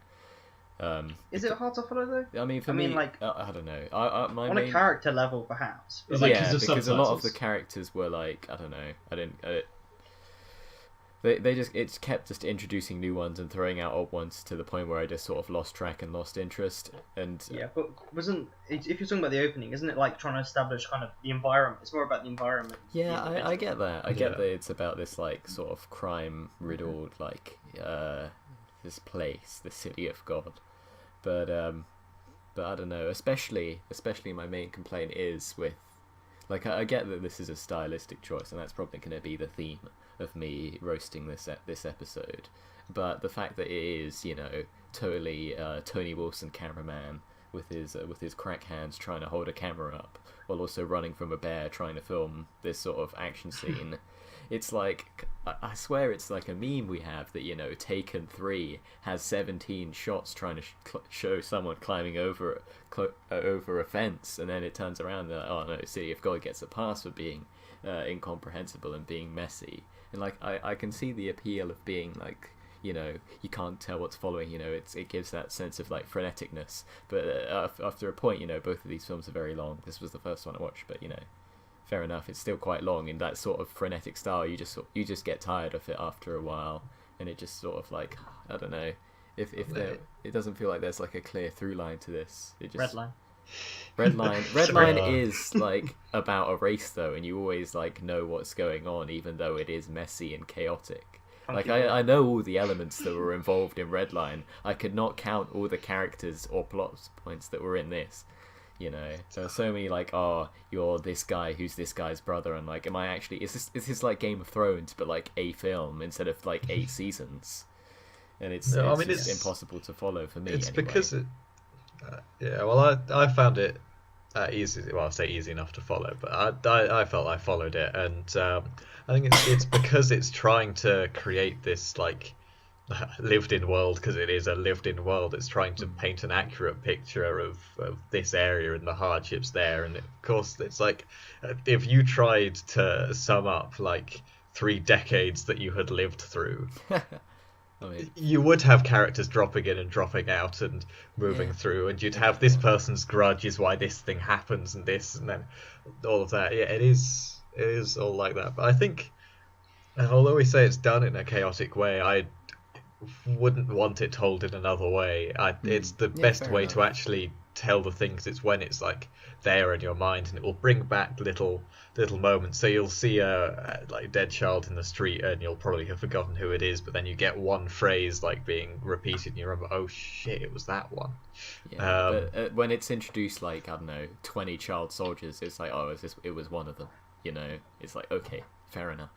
Is it hard to follow though? I mean, for me, like, I don't know. My On main... a character level, perhaps. It's like, yeah, 'cause of because a lot of the subtitles. characters were like, I don't know, They just it's kept just introducing new ones and throwing out old ones to the point where I just sort of lost track and lost interest. And Yeah, but if you're talking about the opening, isn't it like trying to establish kind of the environment? It's more about the environment. yeah, I get that. I get Yeah. that it's about this like sort of crime riddled like this place, the city of God. But I don't know. Especially my main complaint is with like I get that this is a stylistic choice, and that's probably going to be the theme of me roasting this episode. But the fact that it is, you know, totally Tony Wilson cameraman with his crack hands trying to hold a camera up while also running from a bear trying to film this sort of action scene. It's like, I swear it's like a meme we have that, you know, Taken 3 has 17 shots trying to show someone climbing over a fence, and then it turns around and like, oh no, City of God gets a pass for being incomprehensible and being messy. And like, I can see the appeal of being like, you know, you can't tell what's following, you know, it gives that sense of like freneticness. But after a point, you know, both of these films are very long. This was the first one I watched, but you know, fair enough, it's still quite long in that sort of frenetic style. You just get tired of it after a while, and it just sort of like, I don't know, if there, it doesn't feel like there's like a clear through line to this. It just Red Line is like about a race though, and you always like know what's going on, even though it is messy and chaotic. Like I know all the elements that were involved in Red Line. I could not count all the characters or plot points that were in this. You know, there are so many like, oh, you're this guy who's this guy's brother, and like, am I actually? Is this like Game of Thrones, but like a film instead of like 8 seasons? And it's just impossible to follow for me. It's anyway. because it. Yeah, well, I found it easy. Well, I say easy enough to follow, but I felt I followed it, and I think it's because it's trying to create this like lived-in world, because it is a lived-in world. It's trying to paint an accurate picture of this area and the hardships there, and of course it's like if you tried to sum up like 3 decades that you had lived through, I mean, you would have characters dropping in and dropping out and moving Yeah. through, and you'd have this person's grudge is why this thing happens, and this, and then all of that. Yeah, it is all like that. But I think, although we say it's done in a chaotic way, I wouldn't want it told in another way. It's the Yeah, best fair way enough. to actually tell the things. It's when it's like there in your mind, and it will bring back little moments. So you'll see a like dead child in the street, and you'll probably have forgotten who it is, but then you get one phrase like being repeated, and you remember, oh shit, it was that one. Yeah, but when it's introduced, like, I don't know, 20 child soldiers, it's like, oh, it was one of them, you know? It's like, okay, fair enough.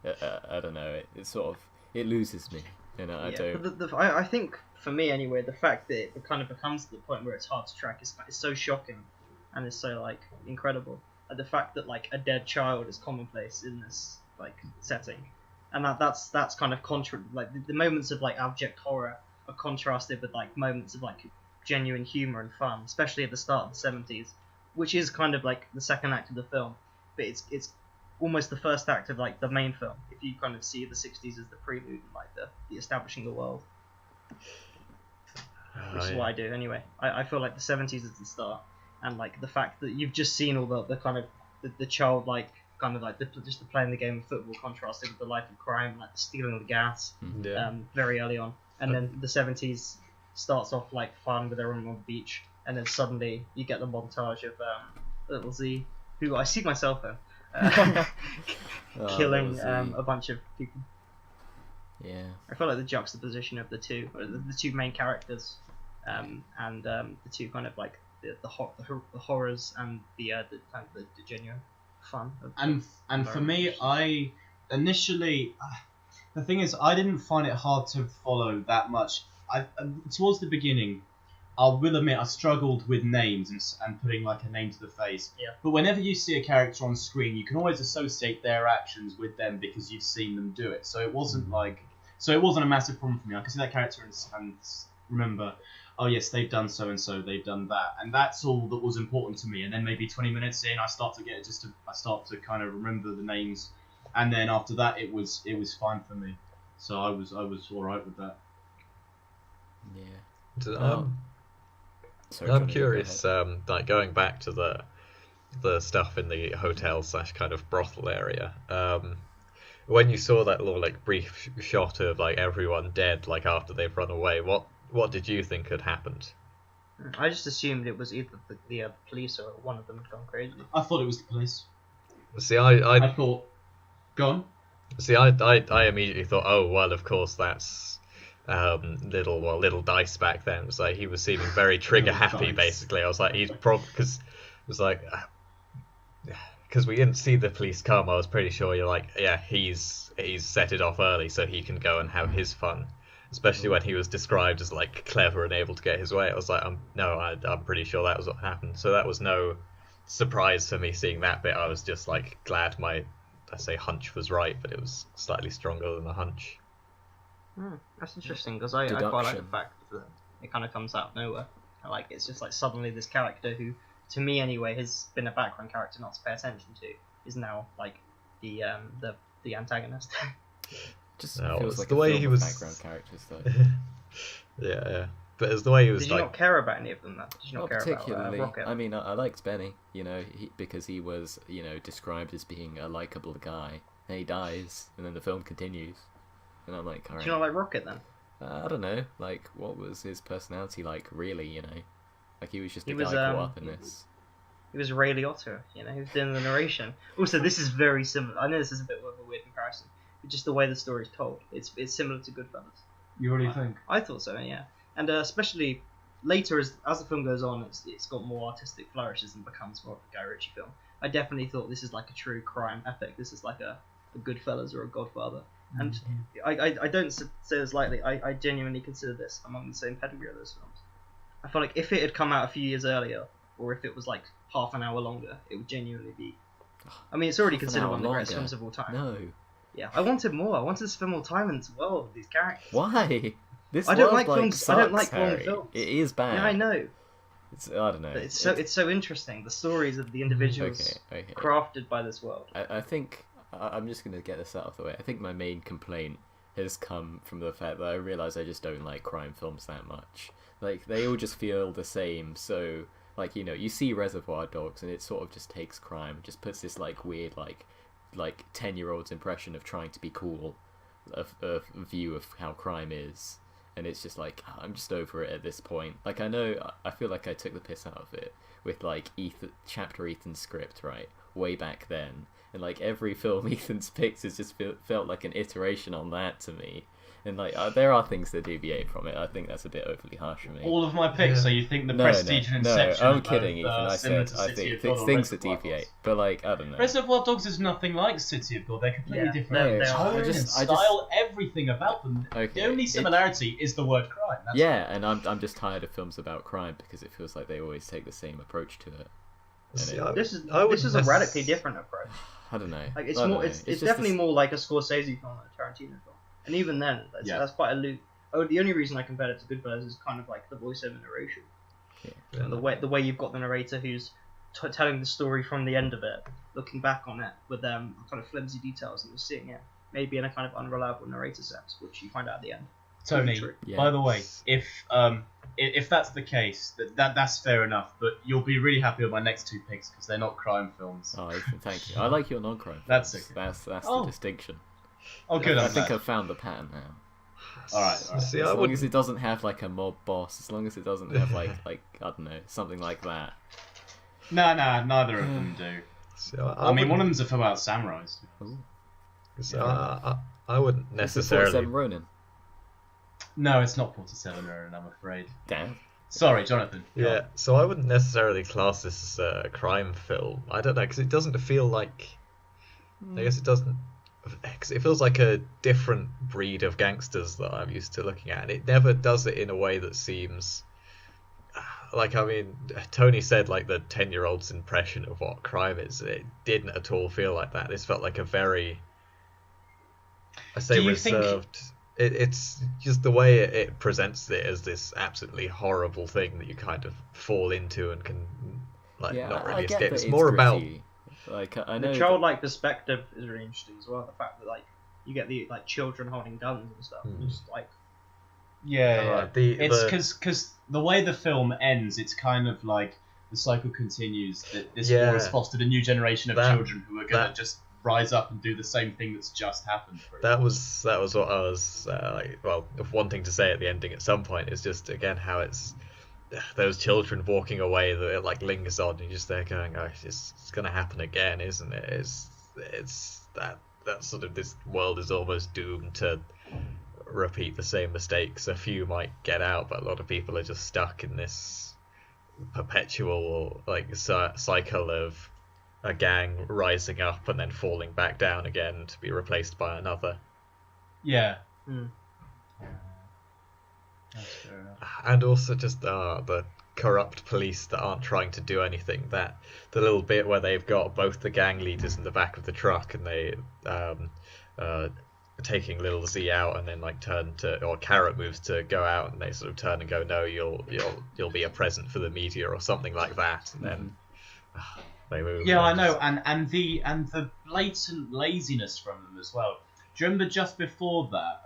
I don't know, it sort of, it loses me, you know, I don't... But I think, for me anyway, the fact that it kind of becomes to the point where it's hard to track is so shocking, and it's so, like, incredible. And the fact that, like, a dead child is commonplace in this, like, setting. And that's kind of like, the moments of, like, abject horror are contrasted with, like, moments of, like, genuine humour and fun, especially at the start of the 70s, which is kind of, like, the second act of the film. But it's almost the first act of, like, the main film, if you kind of see the 60s as the prelude and, like, the establishing the world. Which is what I do, anyway. I feel like the 70s is the start, and, like, the fact that you've just seen all the kind of, the childlike, kind of, like, just the playing the game of football contrasted with the life of crime, like, the stealing of the gas, very early on. And then the 70s starts off, like, fun with everyone on the beach, and then suddenly you get the montage of Little Z, who I see myself in, killing a bunch of people. Yeah. I feel like the juxtaposition of the two main characters, and the two kind of like the horrors and the genuine fun. And for me, I initially, the thing is, I didn't find it hard to follow that much. Towards the beginning, I will admit I struggled with names and putting like a name to the face. Yeah. But whenever you see a character on screen, you can always associate their actions with them because you've seen them do it. So it wasn't a massive problem for me. I could see that character and remember, oh yes, they've done so and so, they've done that, and that's all that was important to me. And then maybe 20 minutes in, I start to kind of remember the names, and then after that, it was fine for me. So I was all right with that. Yeah. Sorry, I'm Johnny, curious, go ahead. like going back to the stuff in the hotel / kind of brothel area. When you saw that little like brief shot of like everyone dead, like after they've run away, what did you think had happened? I just assumed it was either the police or one of them had gone crazy. I thought it was the police. See, I thought, go on. See, I immediately thought, oh well, of course that's little Dice back then. It was like he was seeming very trigger happy. Basically, I was like, he's probably because it was like because we didn't see the police come. I was pretty sure you're like, yeah, he's set it off early so he can go and have his fun. Especially when he was described as like clever and able to get his way. I was like, I'm pretty sure that was what happened. So that was no surprise for me seeing that bit. I was just like glad my hunch was right, but it was slightly stronger than a hunch. That's interesting because I quite like the fact that it kind of comes out of nowhere. Like it's just like suddenly this character who, to me anyway, has been a background character not to pay attention to, is now like the antagonist. Just No, feels it's like the a way film he with was- background characters though. Yeah. But it's the way he was Did you like. not care about any of them? Then? Did you not care particularly. about Rocket? I mean, I liked Benny, because he was, described as being a likable guy. And he dies, and then the film continues, and I'm like, all right. Did you not like Rocket then? I don't know, like, what was his personality like, really, Like, he was just He a was, guy caught up in this. It was Ray Liotta, he was doing the narration. Also, this is very similar. I know this is a bit of a weird comparison, but just the way the story's told, it's similar to Goodfellas. You already think? I thought so, yeah. And especially later, as the film goes on, it's got more artistic flourishes and becomes more of a Guy Ritchie film. I definitely thought this is like a true crime epic. This is like a Goodfellas or a Godfather. And I don't say this lightly. I genuinely consider this among the same pedigree of those films. I feel like if it had come out a few years earlier, or if it was like half an hour longer, it would genuinely be. I mean, it's already considered one of the greatest films of all time. No. Yeah, I wanted more. I wanted to spend more time in this world with these characters. Why? This I don't world, like films. I don't like sucks, long Harry. films. It is bad. Yeah, I know. I don't know. But it's so interesting. The stories of the individuals Okay. crafted by this world. I think I'm just gonna get this out of the way. I think my main complaint has come from the fact that I realise I just don't like crime films that much. Like, they all just feel the same, so, like, you see Reservoir Dogs, and it sort of just takes crime, just puts this, like, weird, like 10-year-old's impression of trying to be cool, a view of how crime is, and it's just like, I'm just over it at this point. Like, I feel like I took the piss out of it with, like, Ethan's script, right, way back then, and, like, every film Ethan's picked has just felt like an iteration on that to me. And, like, there are things that deviate from it. I think that's a bit overly harsh for me. All of my picks, so you think the Prestige and Inception... No, I'm kidding, Ethan. I said, I think things that deviate. But, like, I don't know. Reservoir Dogs is nothing like City of God. They're completely different. No, Tone and style, everything about them. Okay, the only similarity is the word crime. That's and I'm just tired of films about crime because it feels like they always take the same approach to it. This is a radically different approach. I don't know. Like, it's definitely more like a Scorsese film than a Tarantino film. And even then, that's quite a loop. Oh, the only reason I compared it to Goodfellas is kind of like the voiceover narration. Yeah. And the way you've got the narrator who's telling the story from the end of it, looking back on it with kind of flimsy details, and you're seeing it maybe in a kind of unreliable narrator sense, which you find out at the end. Tony, by the way, if that's the case, that's fair enough. But you'll be really happy with my next two picks because they're not crime films. Oh, Ethan, thank you. I like your non-crime films. That's okay. That's the distinction. Oh, good. I think I've found the pattern now. All right. See, as long as it doesn't have like a mob boss, as long as it doesn't have like I don't know, something like that. Nah, neither of them do. So I mean, one of them's a film about samurais. So I wouldn't necessarily. 47 Ronin. No, it's not 47 Ronin, I'm afraid. Damn. Sorry, Jonathan. Yeah, so I wouldn't necessarily class this as a crime film. I don't know, because it doesn't feel like. I guess it doesn't. Because it feels like a different breed of gangsters that I'm used to looking at, and it never does it in a way that seems. Like, I mean, Tony said, like, the 10-year-old's impression of what crime is. It didn't at all feel like that. This felt like a very. I say reserved. It's just the way it presents it as this absolutely horrible thing that you kind of fall into and can not really escape. It's more about like I know the childlike perspective is really interesting as well. The fact that you get the children holding guns and stuff. Just like it's because the way the film ends, it's kind of like the cycle continues. That this war has fostered a new generation of children who are gonna just rise up and do the same thing that's just happened. That was what I was wanting to say at the ending at some point. Is just again how it's those children walking away that it lingers on, and you're just there going, oh, it's gonna happen again, isn't it? It's that sort of, this world is almost doomed to repeat the same mistakes. A few might get out, but a lot of people are just stuck in this perpetual cycle of a gang rising up and then falling back down again to be replaced by another. Yeah. That's fair enough. And also just the corrupt police that aren't trying to do anything. That the little bit where they've got both the gang leaders in the back of the truck and they taking little Z out, and then Carrot moves to go out, and they sort of turn and go, no, you'll be a present for the media or something like that, and then they move. Yeah, I know, and the blatant laziness from them as well. Do you remember just before that,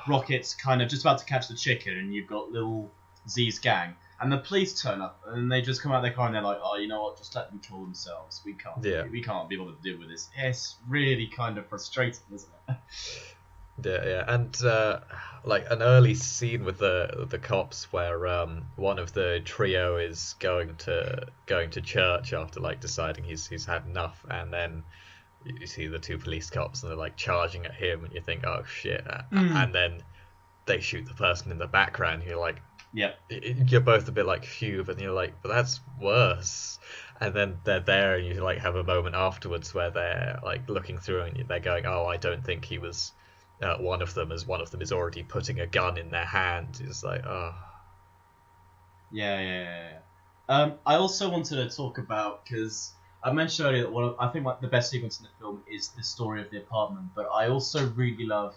Rocket's kind of just about to catch the chicken, and you've got little Z's gang, and the police turn up, and they just come out of their car, and they're like, oh, you know what, just let them kill themselves. We can't be able to deal with this. It's really kind of frustrating, isn't it? Yeah, and an early scene with the cops where one of the trio is going to church after deciding he's had enough, and then you see the two police cops and they're charging at him, and you think, oh shit, and then they shoot the person in the background. You're like, yeah, you're both a bit like, phew, but you're like, but that's worse. And then they're there, and you have a moment afterwards where they're looking through, and they're going, oh, I don't think he was one of them, as one of them is already putting a gun in their hand. It's like, oh. Yeah. I also wanted to talk about, because I mentioned earlier that I think the best sequence in the film is the story of the apartment, but I also really love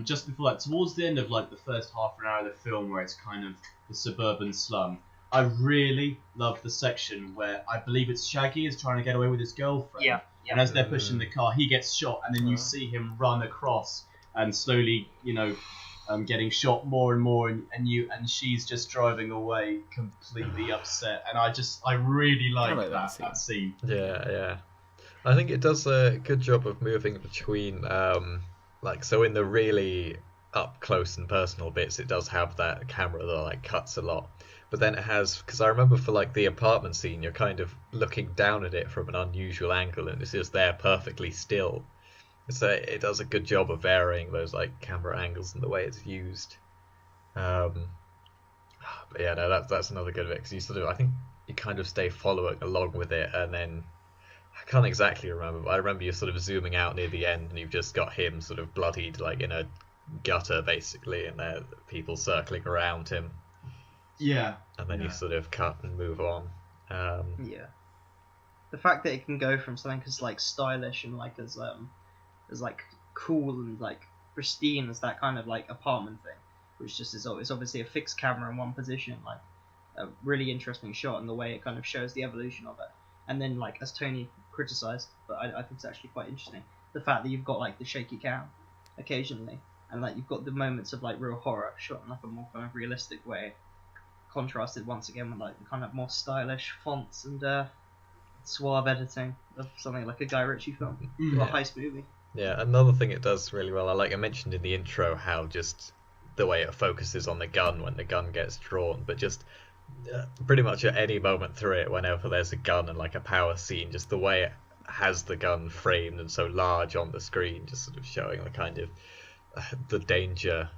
just before towards the end of the first half an hour of the film, where it's kind of the suburban slum. I really love the section where I believe it's Shaggy is trying to get away with his girlfriend. Yeah. And as they're pushing the car, he gets shot, and then you see him run across, and slowly, getting shot more and more, and she's just driving away completely upset. And I really like that scene. Yeah. I think it does a good job of moving between, so in the really up close and personal bits, it does have that camera that like cuts a lot. But then it has, because I remember for like the apartment scene, you're kind of looking down at it from an unusual angle, and it's just there perfectly still. So it does a good job of varying those like camera angles and the way it's used. But yeah, no, that's another good bit, because I think you kind of stay following along with it, and then I can't exactly remember, but I remember you sort of zooming out near the end, and you've just got him sort of bloodied, like in a gutter basically, and there are people circling around him. Yeah. And then you sort of cut and move on. Yeah. The fact that it can go from something as like stylish and like as like cool and like pristine as that kind of like apartment thing, which just is obviously a fixed camera in one position, like a really interesting shot, and the way it kind of shows the evolution of it. And then like, as Tony criticised, but I think it's actually quite interesting, the fact that you've got like the shaky cam occasionally, and like you've got the moments of like real horror shot in like a more kind of realistic way, contrasted once again with like the kind of more stylish fonts and suave editing of something like a Guy Ritchie film or a heist movie. Yeah, another thing it does really well, I mentioned in the intro how just the way it focuses on the gun when the gun gets drawn, but just pretty much at any moment through it, whenever there's a gun and like a power scene, just the way it has the gun framed and so large on the screen, just sort of showing the kind of the danger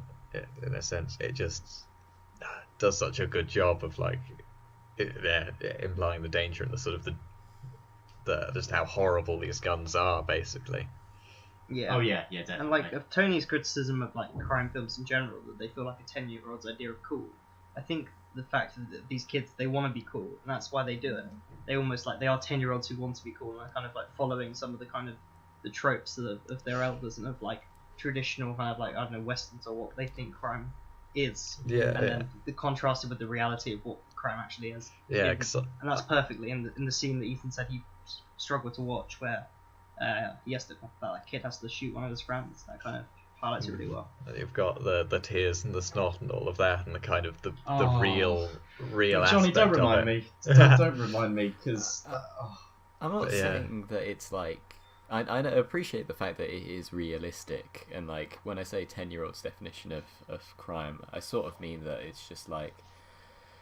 in a sense. It just does such a good job of like implying the danger and the sort of the just how horrible these guns are basically. Yeah. Oh yeah, definitely. And like of Tony's criticism of like crime films in general, that they feel like a 10-year-old's idea of cool. I think the fact that these kids, they want to be cool, and that's why they do it. They almost like, they are 10-year-olds who want to be cool, and are kind of like following some of the kind of the tropes of their elders and of like traditional kind of like, I don't know, westerns or what they think crime is. Yeah. And then the contrasted with the reality of what crime actually is. Yeah. And that's perfectly in the scene that Ethan said he struggled to watch, where that kid has to shoot one of his friends. That kind of highlights it really well. And you've got the tears and the snot and all of that, and the kind of the real Johnny, aspect don't remind of it. me. Don't remind me, because I'm not saying that it's like, I appreciate the fact that it is realistic, and like when I say 10-year-old's definition of crime, I sort of mean that it's just like,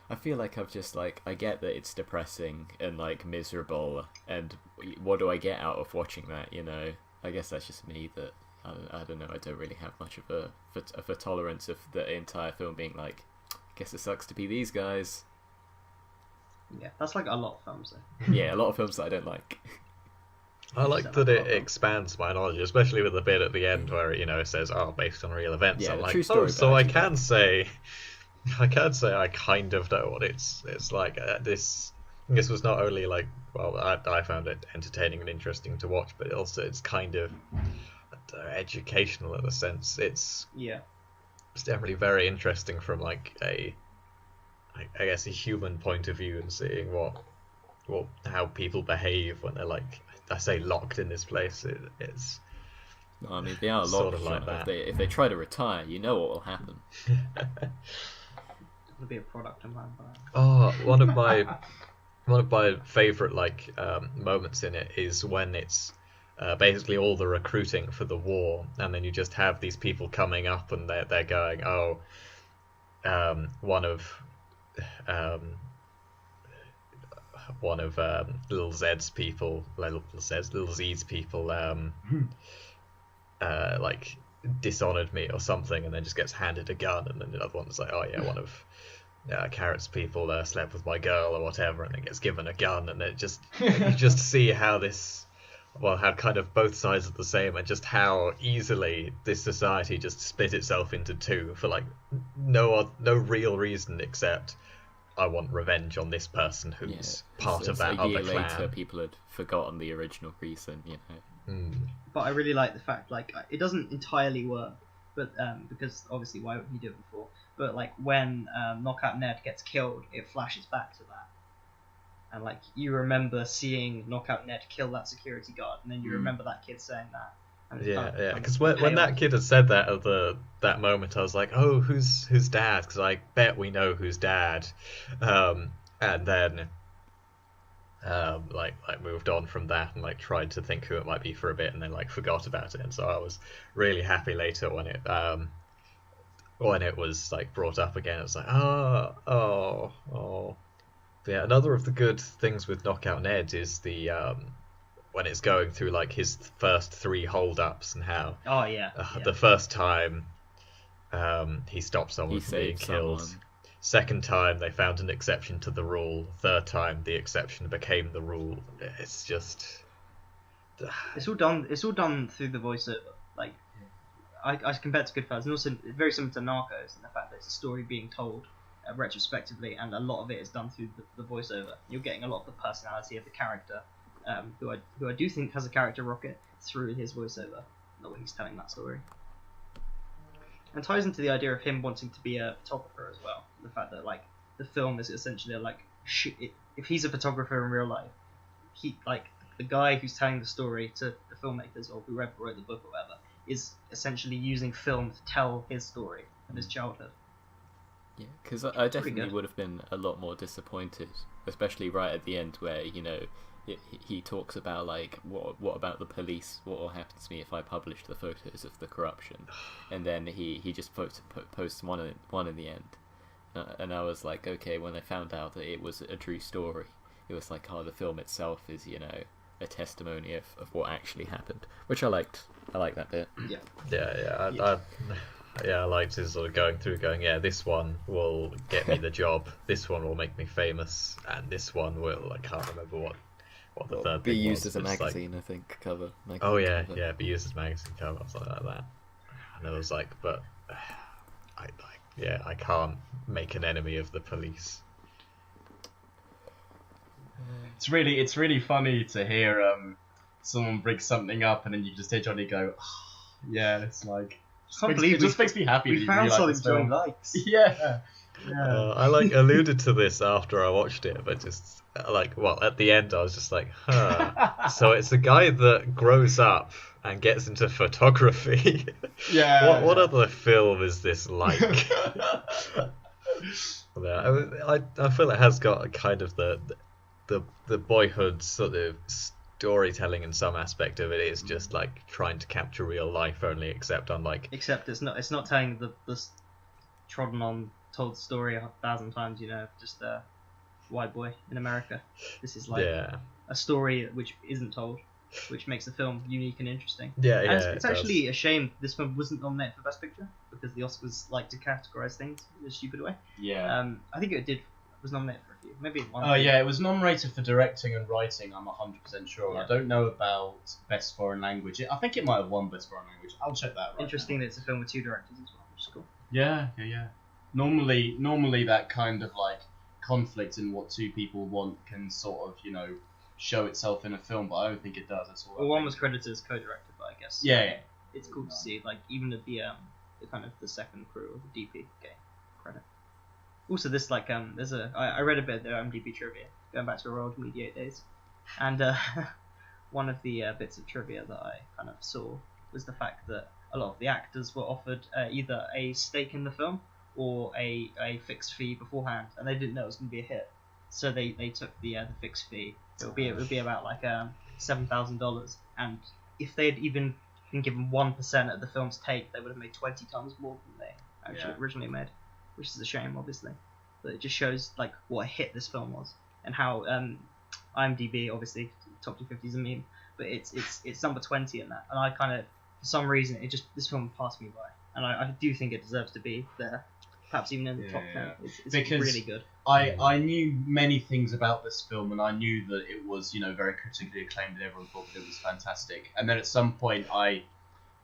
I feel like I've just like, I get that it's depressing and like miserable, and what do I get out of watching that, you know? I guess that's just me, that I don't know, I don't really have much of a tolerance of the entire film being like, I guess it sucks to be these guys. Yeah, that's like a lot of films though. Yeah, a lot of films that I don't like. I like that it expands my knowledge, especially with the bit at the end where it says, "Oh, based on real events." Yeah, I'm like, true story, so I can say I kind of know what it's like. This was not only like, well, I found it entertaining and interesting to watch, but also it's kind of educational in a sense. It's definitely very interesting from like I guess a human point of view, and seeing how people behave when they're like, I say, locked in this place. It's I mean, they are locked, sort of like that. If they try to retire, you know what will happen. It'll be a product of mine. Oh, one of my favorite like moments in it is when it's basically all the recruiting for the war, and then you just have these people coming up, and they're going, one of little Z's people, like dishonored me or something, and then just gets handed a gun, and then the other one's like, oh yeah, one of Carrot's people slept with my girl or whatever, and then gets given a gun, and it just you just see how how kind of both sides are the same, and just how easily this society just split itself into two for like no real reason except I want revenge on this person who's part of that other clan. Later, people had forgotten the original reason, But I really like the fact, like, it doesn't entirely work, but because obviously why would he do it before? But like when Knockout Ned gets killed, it flashes back to that, and like you remember seeing Knockout Ned kill that security guard, and then you remember that kid saying that, Yeah. Because when that kid had said that at that moment, I was like, oh, who's dad? Because I bet we know who's dad. And then like moved on from that and like tried to think who it might be for a bit, and then like forgot about it. And so I was really happy later when it was like brought up again. It was like, oh. But yeah, another of the good things with Knockout Ned is the when it's going through like his first 3 hold-ups and how the first time he stopped someone from being killed. Second time they found an exception to the rule. Third time the exception became the rule. It's just it's all done through the voiceover. Like I compared to Goodfellas, and also very similar to Narcos in the fact that it's a story being told retrospectively, and a lot of it is done through the voiceover. You're getting a lot of the personality of the character, who I do think has a character rocket through his voiceover, the way he's telling that story. And ties into the idea of him wanting to be a photographer as well. The fact that like the film is essentially like if he's a photographer in real life, he like the guy who's telling the story to the filmmakers or whoever wrote the book or whatever is essentially using film to tell his story of his childhood. Yeah, because I definitely would have been a lot more disappointed, especially right at the end where, you know, he talks about like what about the police? What will happen to me if I publish the photos of the corruption? And then he just posts one in the end, and I was like, okay. When I found out that it was a true story, it was like, oh, the film itself is, you know, a testimony of what actually happened, which I liked. I like that bit. I liked his sort of going through, yeah, this one will get me the job, this one will make me famous, and this one will, I can't remember what the third be thing used was, as a magazine, like, I think, cover. Cover. Be used as a magazine cover, something like that. And it was like, but I can't make an enemy of the police. It's really funny to hear someone bring something up and then you just hear Johnny go, oh, yeah, it's like. It just makes me happy. We found something Johnny likes. Yeah. I like alluded to this after I watched it, but just at the end I was just like, huh. So it's a guy that grows up and gets into photography. Yeah. What other film is this like? I feel it has got a kind of the boyhood sort of storytelling in some aspect of it. Is just like trying to capture real life only, except it's not telling the trodden on told story 1,000 times, you know, just a white boy in America. This is like a story which isn't told, which makes the film unique and interesting. It's actually a shame this film wasn't nominated for Best Picture, because the Oscars like to categorize things in a stupid way. I think it was nominated for a few, maybe one. It was nominated for directing and writing, I'm 100% sure. I don't know about Best Foreign Language. I think it might have won Best Foreign Language. I'll check that. Interesting that it's a film with 2 directors as well, which is cool. Yeah. Normally that kind of like conflict in what 2 people want can sort of, you know, show itself in a film, but I don't think it does at all. Well, one was credited as co-directed, but I guess it's cool to see, like, even at the kind of the second crew of the DP getting credit. Also, this like I read a bit of the IMDb trivia going back to our old Mediate days, and one of the bits of trivia that I kind of saw was the fact that a lot of the actors were offered either a stake in the film or a fixed fee beforehand, and they didn't know it was going to be a hit, so they took the fixed fee. It would be about like $7,000, and if they had even been given 1% of the film's take, they would have made 20 times more than they actually originally made, which is a shame, obviously. But it just shows like what a hit this film was, and how IMDb, obviously top 250 is a meme, but it's number 20 in that, and I kind of, for some reason, this film passed me by, and I do think it deserves to be there. Perhaps even in the top 10. It's really good. I knew many things about this film, and I knew that it was, you know, very critically acclaimed, and everyone thought that it was fantastic. And then at some point, I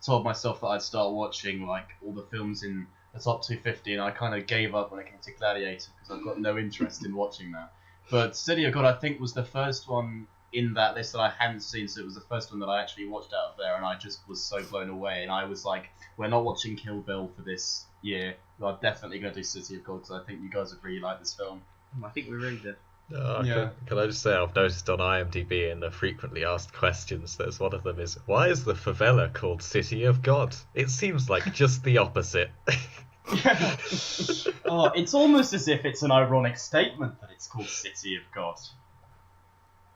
told myself that I'd start watching like all the films in the top 250, and I kind of gave up when it came to Gladiator because I've got no interest in watching that. But City of God, I think, was the first one in that list that I hadn't seen, so it was the first one that I actually watched out of there, and I just was so blown away. And I was like, we're not watching Kill Bill for this year. I'm definitely going to do City of God because I think you guys would really like this film. I think we really did. Yeah. Can I just say I've noticed on IMDb in the frequently asked questions, there's one of them is, why is the favela called City of God? It seems like just the opposite. Oh, it's almost as if it's an ironic statement that it's called City of God.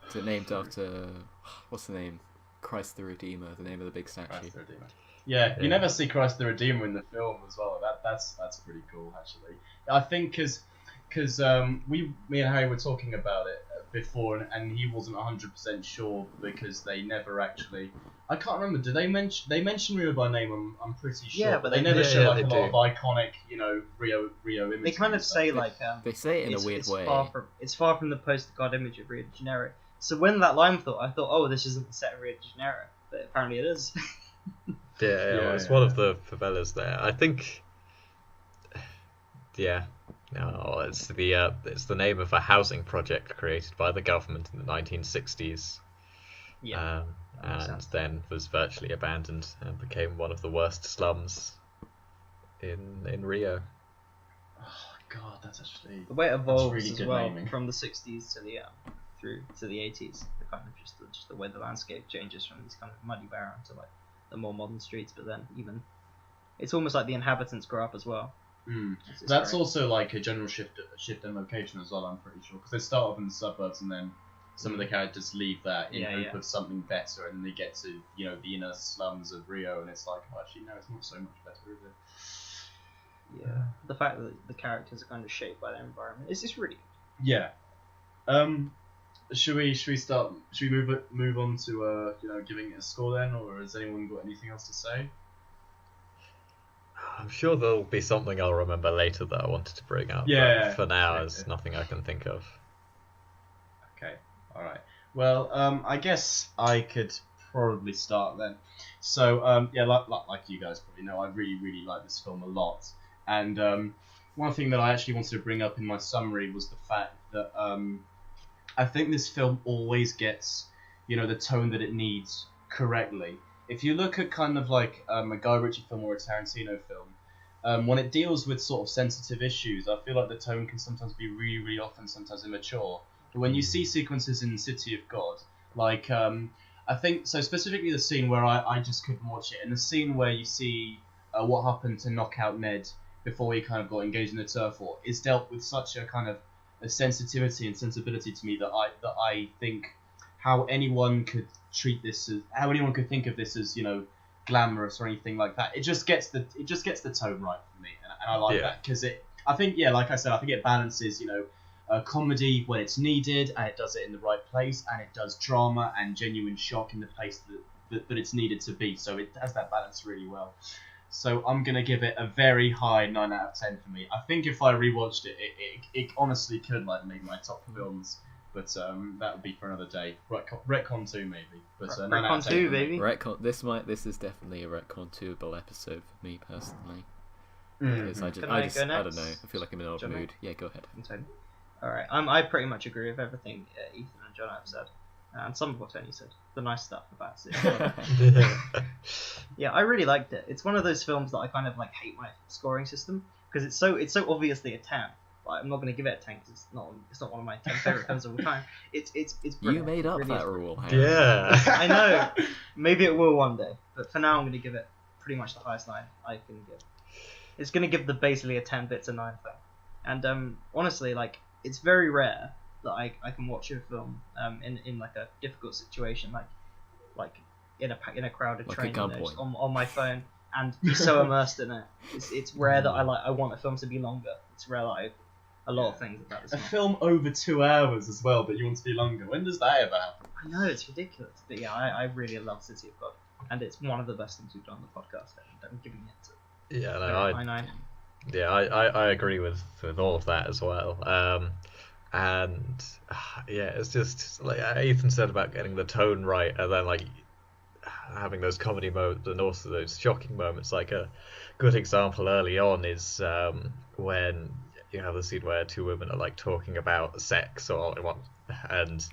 Is it named after what's the name? Christ the Redeemer, the name of the big statue. Christ the Redeemer. Yeah, you never see Christ the Redeemer in the film as well. That's pretty cool, actually. I think because me and Harry were talking about it before, and he wasn't 100% sure because they never actually. I can't remember. Did they mention Rio by name? I'm pretty sure. Yeah, but they never show like a they lot of iconic, Rio images. They kind of say like They say it in a weird way. It's far from the post-God image of Rio de Janeiro. So when that line I thought, oh, this isn't the set of Rio de Janeiro, but apparently it is. Yeah, it's one of the favelas there. I think. Yeah, no, it's the name of a housing project created by the government in the 1960s. Yeah. And then was virtually abandoned and became one of the worst slums in Rio. Oh God, that's actually The way it evolves really as good well naming. from the 60s to the through to the 80s, the kind of just the way the landscape changes from these kind of muddy barren to like the more modern streets. But then even it's almost like the inhabitants grow up as well. It's That's great. also like a general shift in location as well. I'm pretty sure because they start off in the suburbs and then some of the characters leave that in hope of something better, and they get to the inner slums of Rio, and it's like, oh, actually no, it's not so much better, is it? Yeah, the fact that the characters are kind of shaped by their environment is just really good. Yeah. Should we start? Should we move on to giving it a score then, or has anyone got anything else to say? I'm sure there'll be something I'll remember later that I wanted to bring up. Yeah. But for now, there's nothing I can think of. Okay. All right. Well, I guess I could probably start then. So, like you guys probably know, I really, really like this film a lot. And one thing that I actually wanted to bring up in my summary was the fact that I think this film always gets, the tone that it needs correctly. If you look at kind of like a Guy Ritchie film or a Tarantino film, when it deals with sort of sensitive issues, I feel like the tone can sometimes be really, really often sometimes immature. But when you see sequences in City of God, like I think so specifically the scene where I just couldn't watch it, and the scene where you see what happened to knock out Ned before he kind of got engaged in the turf war, is dealt with such a kind of a sensitivity and sensibility to me that I think how anyone could treat this as, how anyone could think of this as glamorous or anything like that. It just gets the tone right for me, and I like that because I think like I said, I think it balances comedy when it's needed, and it does it in the right place, and it does drama and genuine shock in the place that it's needed to be. So it has that balance really well. So I'm gonna give it a very high 9 out of 10 for me. I think if I rewatched it honestly could make my top films, but that would be for another day. Retcon 2 maybe, but 9 out of 10 Retcon 2 for me. baby. Retcon. This is definitely a retcon 2able episode for me personally. Because I Can I go don't next? know. I feel like I'm in an odd Jump in. mood. Yeah, go ahead. Alright, I pretty much agree with everything Ethan and John have said, and some of what Tony said. The nice stuff about it. Yeah, I really liked it. It's one of those films that I kind of like hate my scoring system because it's so obviously a 10. Like, I'm not going to give it a 10 because it's not one of my 10 favorite films of all time. It's You brilliant. made up Really that is. rule, Harry. Yeah. I know. Maybe it will one day, but for now I'm going to give it pretty much the highest 9 I can give. It's going to give basically a 10 bits a 9 thing. And honestly, like, it's very rare that I can watch a film in like a difficult situation, like in a crowded Like a train, gunpoint. just on my phone, and be so immersed in it. It's rare that I want a film to be longer. It's rare that a lot of things about this A film. film over 2 hours as well that you want to be longer. When does that ever happen? I know, it's ridiculous, but yeah, I really love City of God, and it's one of the best things we've done on the podcast. And I'm giving it Yeah, a 9. Yeah, I agree with all of that as well. And yeah, it's just like Ethan said about getting the tone right, and then like having those comedy moments and also those shocking moments. Like a good example early on is when you have the scene where 2 women are like talking about sex or and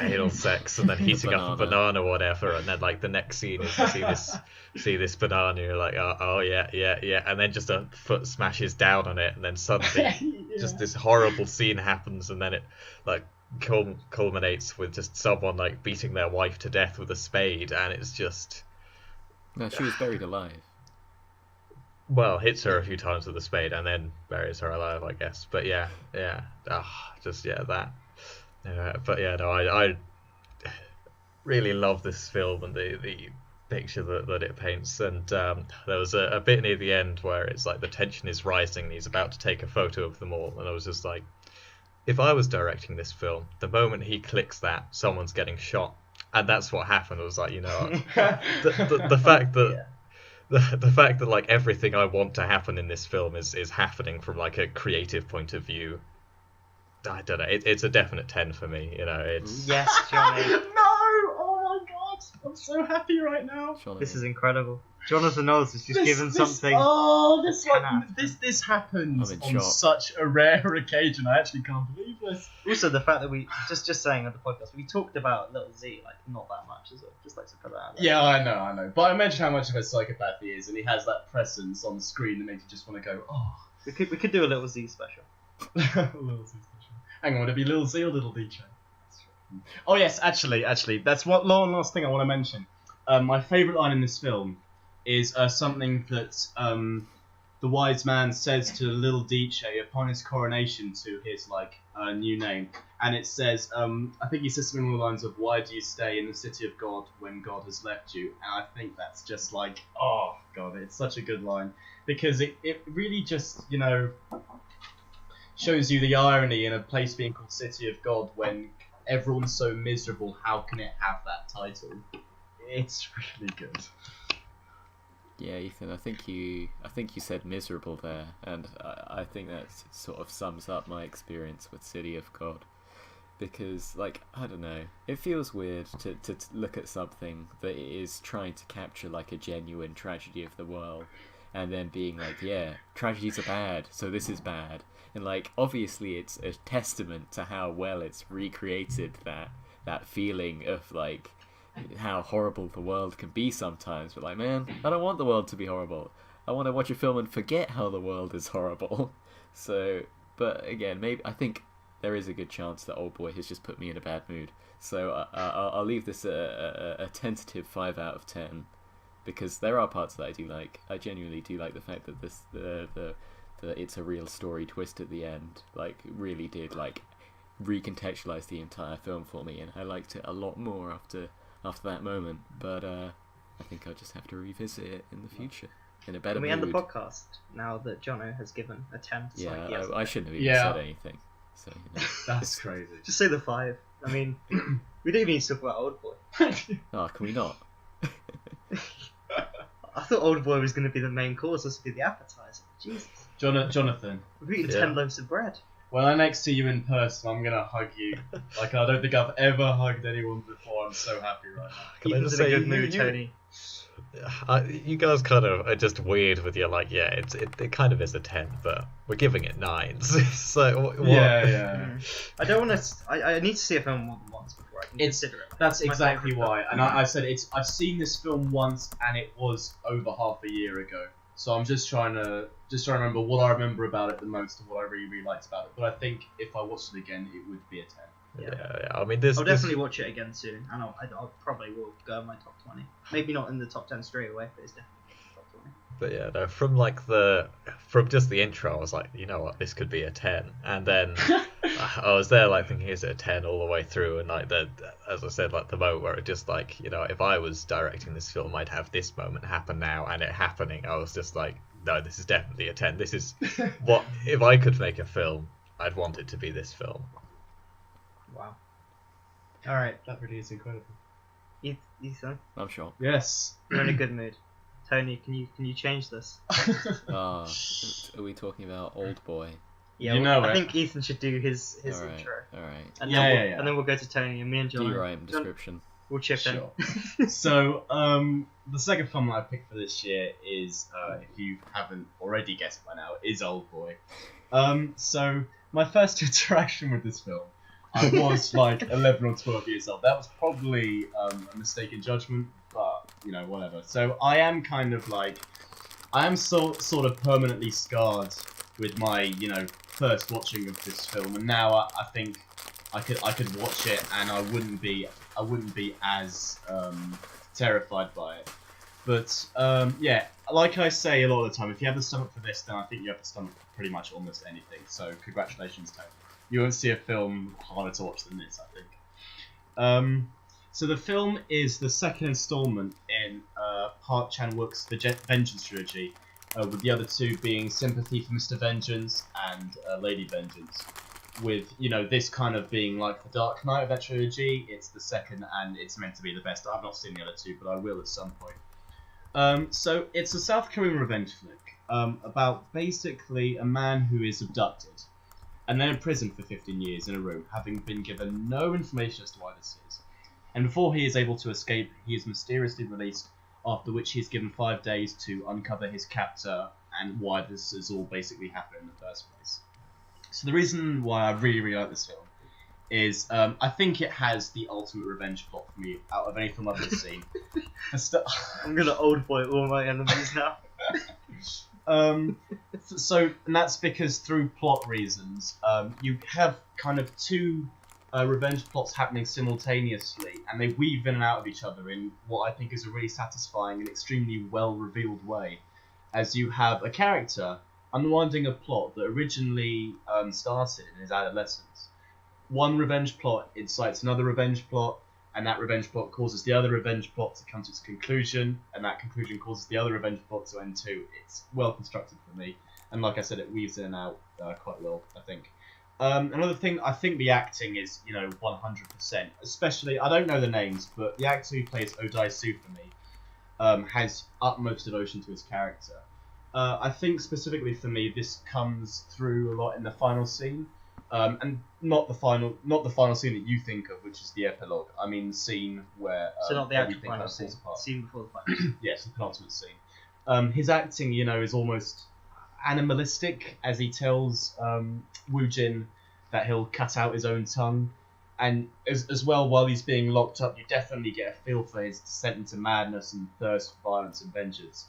anal sex, and then heating up a banana or whatever, and then like the next scene is you see this banana, you're like, oh yeah, and then just a foot smashes down on it, and then suddenly just this horrible scene happens, and then it like culminates with just someone like beating their wife to death with a spade, and it's just... No, she was buried alive. Well, hits her a few times with a spade and then buries her alive, I guess. But yeah, that. But yeah, no, I really love this film and the picture that it paints. And there was a bit near the end where it's like the tension is rising and he's about to take a photo of them all, and I was just like, if I was directing this film, the moment he clicks that, someone's getting shot. And that's what happened. I was like, the fact that the fact that like everything I want to happen in this film is happening from like a creative point of view. I don't know. It's a definite 10 for me. It's... Yes, Johnny. No! Oh my god! I'm so happy right now. Johnny. This is incredible. Jonathan Knowles has just given something. Oh, this happens I'm in on shock. such a rare occasion. I actually can't believe this. Also, the fact that we just saying on the podcast, we talked about Little Z like not that much as well. Just like to put that out there. Yeah, I know. But I mentioned how much of a psychopath he is, and he has that presence on the screen that makes you just want to go, oh. We could do a Little Z special. Little Z special. Hang on, would it be Little Z or Little DJ? Oh yes, actually, that's one last thing I want to mention. My favourite line in this film is something that the wise man says to Little Dice upon his coronation to his new name, and it says, I think he says something along the lines of, "Why do you stay in the city of God when God has left you?" And I think that's just like, oh god, it's such a good line, because it really just shows you the irony in a place being called City of God when everyone's so miserable. How can it have that title? It's really good. Yeah, Ethan, I think you said miserable there, and I think that sort of sums up my experience with City of God, because I don't know, it feels weird to look at something that is trying to capture like a genuine tragedy of the world, and then being like, yeah, tragedies are bad, so this is bad, and obviously it's a testament to how well it's recreated that feeling of how horrible the world can be sometimes, but man, I don't want the world to be horrible. I want to watch a film and forget how the world is horrible. So, but again, maybe I think there is a good chance that Oldboy has just put me in a bad mood. So I'll leave this a tentative 5 out of 10, because there are parts that I do like. I genuinely do like the fact that the it's a real story twist at the end really did recontextualize the entire film for me, and I liked it a lot more after that moment, but I think I'll just have to revisit it in the future in a better Can we mood. end the podcast now that Jono has given a 10? Yeah, I shouldn't have even said anything. So That's crazy. Just say the 5. I mean, we don't even need to talk about Oldboy. Oh, can we not? I thought Oldboy was going to be the main course. This would be the appetizer. Jesus. Jonathan, We've eaten 10 loaves of bread. when I next see you in person, I'm gonna hug you. I don't think I've ever hugged anyone before. I'm so happy right now. Can I just Ethan's in say, a good mood, Tony. You guys kind of are just weird with your it kind of is a 10, but we're giving it 9s. So what? Yeah. I don't want to. I need to see a film more than once before I can consider it. That's my exactly favourite why. film. And I said I've seen this film once, and it was over half a year ago. So I'm just trying to remember what I remember about it the most and what I really liked about it. But I think if I watched it again, it would be a 10. Yeah. I mean, I'll definitely watch it again soon, and I'll probably will go in my top 20. Maybe not in the top 10 straight away, but it's definitely in the top 20. But yeah, no, from just the intro, I was like, you know what, this could be a 10. And then I was there thinking, is it a 10 all the way through? And as I said, the moment where it just if I was directing this film, I'd have this moment happen now, and it happening. I was just like, no, this is definitely a 10. This is what, if I could make a film, I'd want it to be this film. Wow. All right, That really is incredible. Ethan, I'm sure. Yes. you're in a good mood. Tony, can you change this? Are we talking about Oldboy? Yeah, You know I it. think Ethan should do his Alright, intro. alright. And Yeah, then yeah, we'll, yeah. And then we'll go to Tony and me and John. D-rhyme description. We'll chip Sure. in. So, the second film that I picked for this year is, if you haven't already guessed by now, is Oldboy. So my first interaction with this film, I was like 11 or 12 years old. That was probably a mistaken judgment, but whatever. So I am kind of like, I am sort of permanently scarred with my first watching of this film, and now I think I could watch it and I wouldn't be as terrified by it. But yeah, like I say a lot of the time, if you have the stomach for this, then I think you have the stomach for pretty much almost anything. So congratulations, Tony. You won't see a film harder to watch than this, I think. So the film is the second installment in Park Chan-wook's Vengeance trilogy, with the other two being Sympathy for Mr. Vengeance and Lady Vengeance. With this kind of being like the Dark Knight of that trilogy, it's the second and it's meant to be the best. I've not seen the other two, but I will at some point. So it's a South Korean revenge flick about basically a man who is abducted and then imprisoned for 15 years in a room, having been given no information as to why this is. And before he is able to escape, he is mysteriously released, after which he is given 5 days to uncover his captor and why this has all basically happened in the first place. So the reason why I really, really like this film is I think it has the ultimate revenge plot for me out of any film I've ever seen. I'm gonna Oldboy all my enemies now. And that's because through plot reasons, you have kind of two revenge plots happening simultaneously, and they weave in and out of each other in what I think is a really satisfying and extremely well-revealed way, as you have a character unwinding a plot that originally started in his adolescence. One revenge plot incites another revenge plot, and that revenge plot causes the other revenge plot to come to its conclusion, and that conclusion causes the other revenge plot to end too. It's well constructed for me, and like I said, it weaves in and out quite well, I think. Another thing, I think the acting is, 100%. Especially, I don't know the names, but the actor who plays Odai Soo for me has utmost devotion to his character. I think specifically for me, this comes through a lot in the final scene, and not the final scene that you think of, which is the epilogue. I mean the scene where so not the actual everything final kind of falls apart. Scene before the final. Yes, the penultimate scene. His acting, is almost animalistic as he tells Woo Jin that he'll cut out his own tongue, and as well, while he's being locked up, you definitely get a feel for his descent into madness and thirst for violence and vengeance.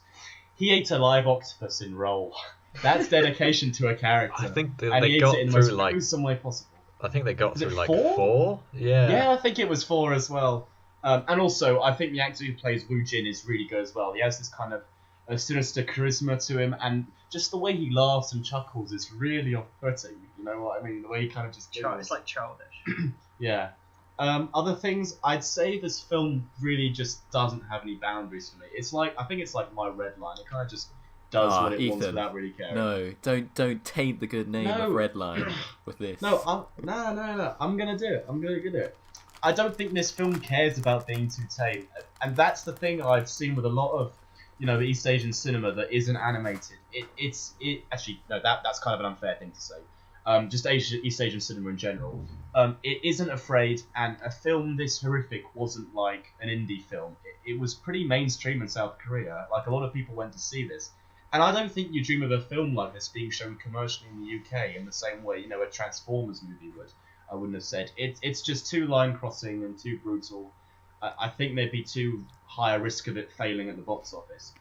He ate a live octopus in Roll. That's dedication to a character. I think and they he got ate it in the through most like gruesome way possible. I think they got Was it through like 4? 4. Yeah. Yeah, I think it was 4 as well. And also, I think the actor who plays Woo Jin is really good as well. He has this kind of a sinister charisma to him, and just the way he laughs and chuckles is really off-putting. You know what I mean? The way he kind of just giggles. It's like childish. Yeah. Other things, I'd say this film really just doesn't have any boundaries for me. I think it's like My Red Line. It kind of just does what it wants without really caring. No, don't taint the good name of Red Line with this. No. I'm gonna do it. I'm gonna do it. I don't think this film cares about being too tame, and that's the thing I've seen with a lot of, East Asian cinema that isn't animated. Actually, no, that's kind of an unfair thing to say. Just East Asian cinema in general. It isn't afraid, and a film this horrific wasn't like an indie film. It was pretty mainstream in South Korea. Like, a lot of people went to see this. And I don't think you dream of a film like this being shown commercially in the UK in the same way, a Transformers movie would. I wouldn't have said. It's just too line crossing and too brutal. I think there'd be too high a risk of it failing at the box office.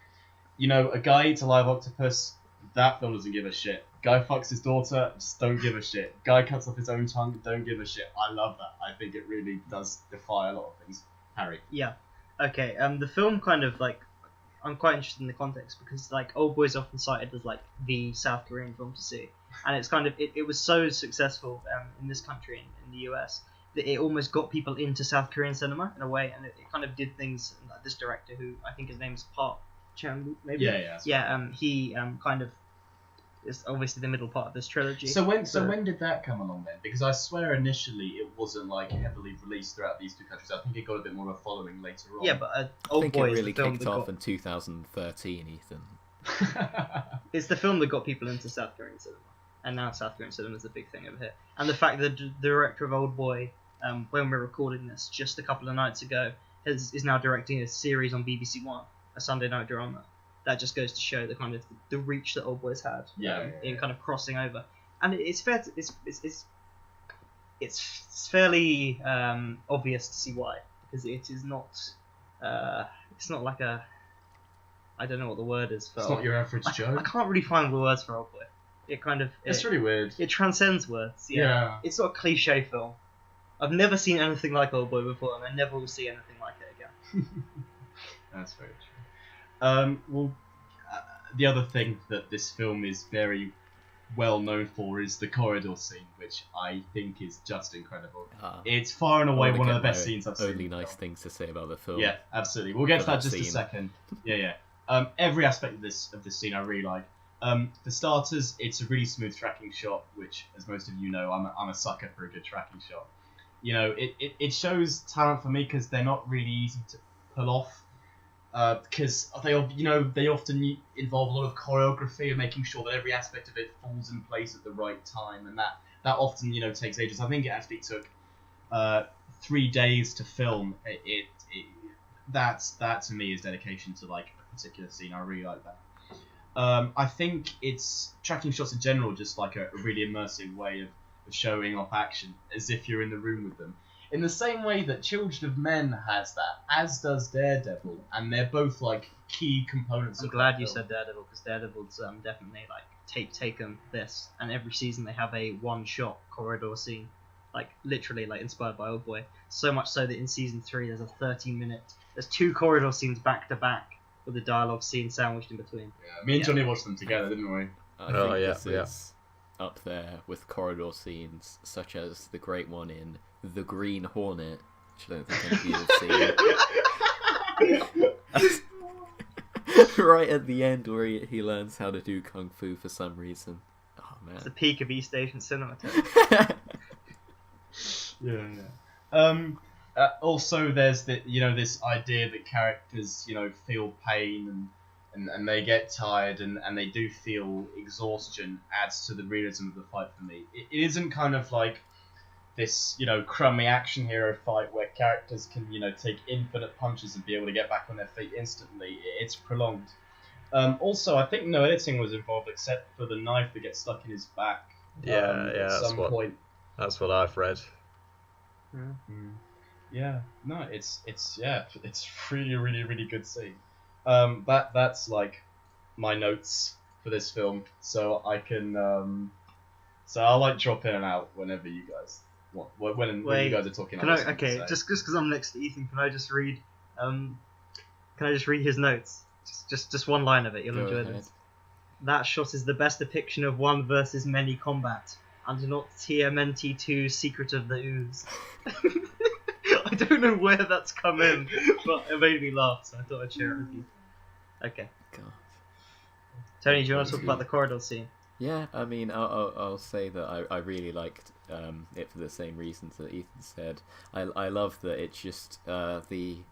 A guy eats a live octopus, that film doesn't give a shit. Guy fucks his daughter, just don't give a shit. Guy cuts off his own tongue, don't give a shit. I love that. I think it really does defy a lot of things. Harry. Yeah. Okay. The film kind of like, I'm quite interested in the context because like Oldboy is often cited as like the South Korean film to see, and it's kind of it was so successful in this country in the US that it almost got people into South Korean cinema in a way, and it kind of did things. Like this director, who I think his name's Park Chan-wook, maybe. Yeah. He kind of is obviously the middle part of this trilogy. So when did that come along then? Because I swear initially it wasn't like heavily released throughout these two countries. I think it got a bit more of a following later on. Yeah, but I think it Oldboy really kicked off in 2013, Ethan. It's the film that got people into South Korean cinema, and now South Korean cinema is a big thing over here. And the fact that the director of Oldboy, when we're recording this just a couple of nights ago, is now directing a series on BBC One, a Sunday night drama. That just goes to show the kind of the reach that Oldboys had in kind of crossing over. And it's fair to, it's it's fairly obvious to see why, because it is not it's not like a, I don't know what the word is for. It's not your average Joe. I can't really find the words for Oldboy. It kind of It's really weird. it transcends words. Yeah. It's not a cliche film. I've never seen anything like Oldboy before, and I never will see anything like it again. That's very true. The other thing that this film is very well known for is the corridor scene, which I think is just incredible. It's far and away one of the best scenes I've seen. Only nice things to say about the film. Yeah, absolutely. We'll get to that just scene. a second. Yeah. Every aspect of this scene I really like. For starters, it's a really smooth tracking shot, which, as most of you know, I'm a sucker for a good tracking shot. You know, it shows talent for me because they're not really easy to pull off. Because they often involve a lot of choreography and making sure that every aspect of it falls in place at the right time, and that often takes ages. I think it actually took 3 days to film. That to me is dedication to like a particular scene. I really like that. I think it's tracking shots in general, just like a really immersive way of showing off action, as if you're in the room with them. In the same way that Children of Men has that, as does Daredevil, and they're both like key components. I'm glad you said Daredevil, because Daredevil's definitely like taken this, and every season they have a one-shot corridor scene, like literally like inspired by Oldboy. So much so that in season 3 there's a 13-minute, there's 2 corridor scenes back to back with a dialogue scene sandwiched in between. Yeah, me and Johnny watched them together, didn't we? I think this is up there with corridor scenes such as the great one in The Green Hornet, which I don't think any of you have seen. Right at the end where he learns how to do kung fu for some reason. Oh man. It's the peak of East Asian cinema. Also, there's this idea that characters feel pain and they get tired and they do feel exhaustion adds to the realism of the fight for me. It isn't kind of like this crummy action hero fight where characters can take infinite punches and be able to get back on their feet instantly. It's prolonged. Also, I think no editing was involved except for the knife that gets stuck in his back. At some point. That's what I've read. Yeah, no, it's really, really, really good scene. That's like my notes for this film, so I can so I'll like drop in and out whenever you guys want. When you guys are talking. Okay, just because I'm next to Ethan, can I just read his notes? Just one line of it. You'll enjoy this. That shot is the best depiction of one versus many combat, and not TMNT2 Secret of the Ooze. I don't know where that's come in, but it made me laugh, so I thought I'd share it with you. Okay. God. Tony, do you want to talk about the corridor scene? Yeah, I mean, I'll say that I really liked it for the same reasons that Ethan said. I love that it's just the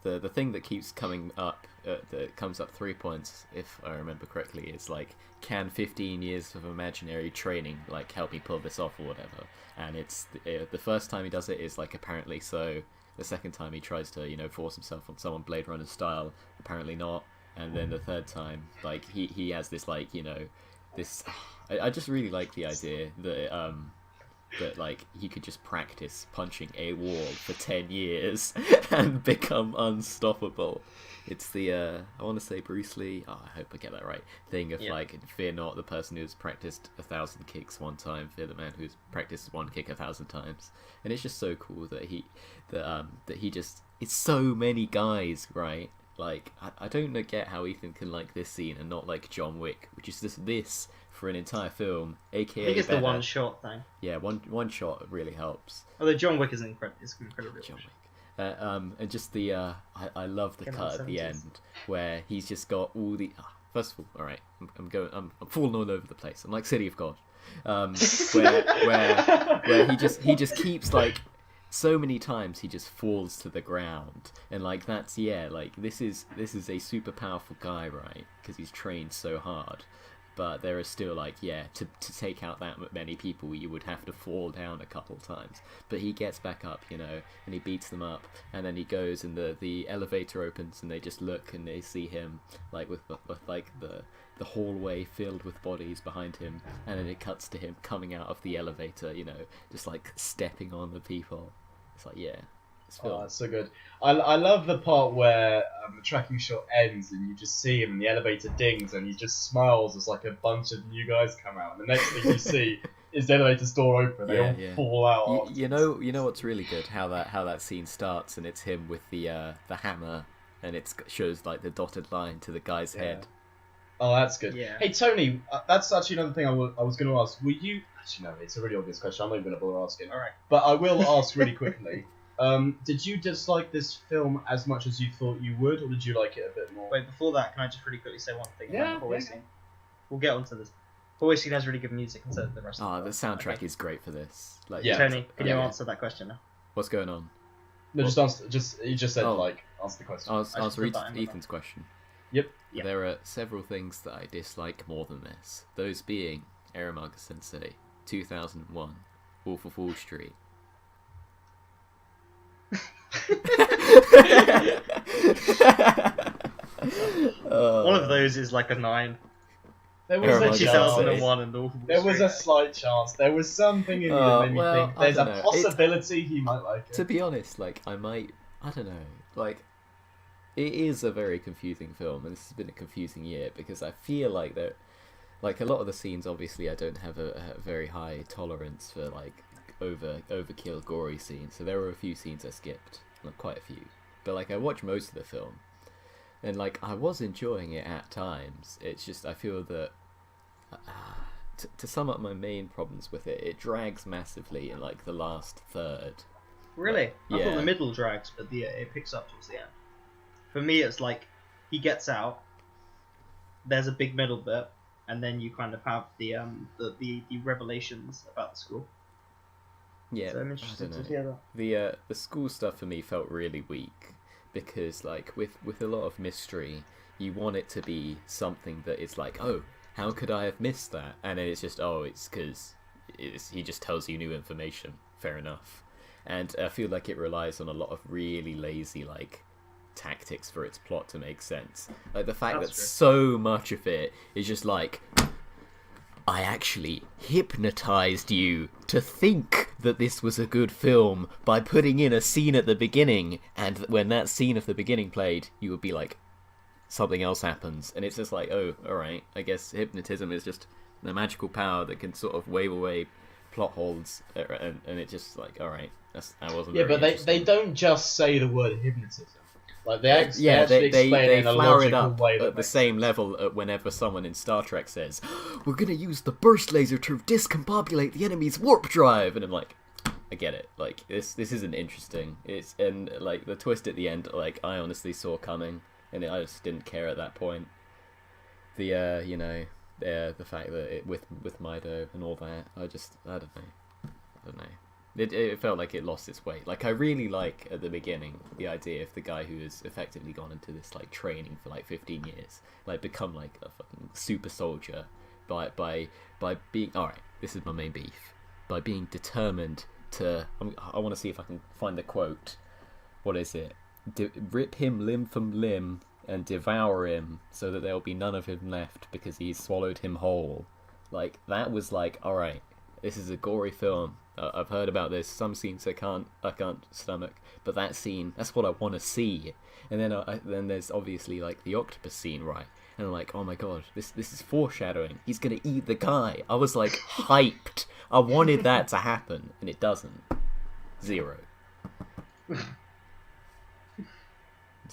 thing that keeps coming up, that comes up 3 points, if I remember correctly, is like, can 15 years of imaginary training like help me pull this off or whatever? And it's the first time he does it is like apparently so. The second time he tries to force himself on someone Blade Runner style, apparently not. And then the third time, like he has this like this. I just really like the idea that that like he could just practice punching a wall for 10 years and become unstoppable. It's the I want to say Bruce Lee, I hope I get that right, thing of like, fear not the person who's practiced 1,000 kicks one time, fear the man who's practiced one kick 1,000 times. And it's just so cool that he just, it's so many guys, right? Like I don't get how Ethan can like this scene and not like John Wick, which is just this for an entire film, aka I think it's the one shot thing. Yeah, one shot really helps. Although John Wick is incredibly John Wick. And just the I love the cut at the end where he's just got all the first of all, all right, I'm falling all over the place. I'm like City of God, where he just keeps like so many times he just falls to the ground, and like this is a super powerful guy, right? Because he's trained so hard. but there is still like, yeah, to take out that many people, you would have to fall down a couple times. But he gets back up, you know, and he beats them up, and then he goes, and the elevator opens, and they just look, and they see him like with like the hallway filled with bodies behind him, and then it cuts to him coming out of the elevator, you know, just like stepping on the people. It's like, yeah. Oh, that's so good. I love the part where the tracking shot ends and you just see him and the elevator dings and he just smiles as like a bunch of new guys come out. And the next thing you see is the elevator's door open. They all fall out. You know what's really good? How that scene starts, and it's him with the hammer, and it shows like the dotted line to the guy's head. Oh, that's good. Yeah. Hey, Tony, that's actually another thing I was going to ask. Were you... Actually, no, it's a really obvious question. I'm not even going to bother asking. All right. But I will ask really quickly. Did you dislike this film as much as you thought you would, or did you like it a bit more? Wait, before that, can I just really quickly say one thing about the hallway yeah. scene? We'll get onto this. Hallway scene has really good music instead of the rest of the soundtrack is great for this. Like, Tony, can you answer that question now? What's going on? No, just answer. You just said answer the question. Answer Ethan's question. Yep. There are several things that I dislike more than this. Those being Eramaga Sensei, 2001, Wolf of Wall Street. One of those is like a 9. There was a 2001 and Wolf of Wall There was Street. a slight chance. There was something in you that made me think there's a I don't know. possibility he might like it. To be honest, like, I don't know, like, it is a very confusing film, and this has been a confusing year, because I feel like that, like, a lot of the scenes, obviously, I don't have a very high tolerance for, like, overkill, gory scenes, so there were a few scenes I skipped, like, quite a few, but, like, I watched most of the film, and, like, I was enjoying it at times. It's just, I feel that, to sum up my main problems with it, it drags massively in, like, the last third. Really? I Yeah. thought the middle drags, but it picks up towards the end. For me, it's like, he gets out, there's a big middle bit, and then you kind of have the revelations about the school. Yeah, So I'm interested to hear that. The school stuff for me felt really weak, because like with a lot of mystery, you want it to be something that is like, oh, how could I have missed that? And then it's just, oh, it's because he just tells you new information. Fair enough. And I feel like it relies on a lot of really lazy like tactics for its plot to make sense. Like the fact that so much of it is just like, I actually hypnotized you to think that this was a good film by putting in a scene at the beginning, and when that scene of the beginning played, you would be like, something else happens, and it's just like, oh, alright, I guess hypnotism is just a magical power that can sort of wave away plot holes, and it's just like, alright, that wasn't Yeah, very but they don't just say the word hypnotism. Like they actually explain they it in a flower it logical up way that at the makes same sense. level whenever someone in Star Trek says, we're gonna use the burst laser to discombobulate the enemy's warp drive, and I'm like, I get it, like this isn't interesting. And like the twist at the end, like I honestly saw coming, and I just didn't care at that point. The fact that with Mido and all that, I don't know. It felt like it lost its weight. Like, I really like, at the beginning, the idea of the guy who has effectively gone into this, like, training for, like, 15 years. Like, become, like, a fucking super soldier by being... Alright, this is my main beef. By being determined to... I want to see if I can find the quote. What is it? Rip him limb from limb and devour him so that there will be none of him left because he's swallowed him whole. Like, that was like, alright, this is a gory film. I've heard about this. Some scenes I can't stomach, but that scene, that's what I want to see. And then there's obviously like the octopus scene, right? And I'm like, oh my god, this is foreshadowing. He's gonna eat the guy. I was like hyped. I wanted that to happen, and it doesn't. 0. Does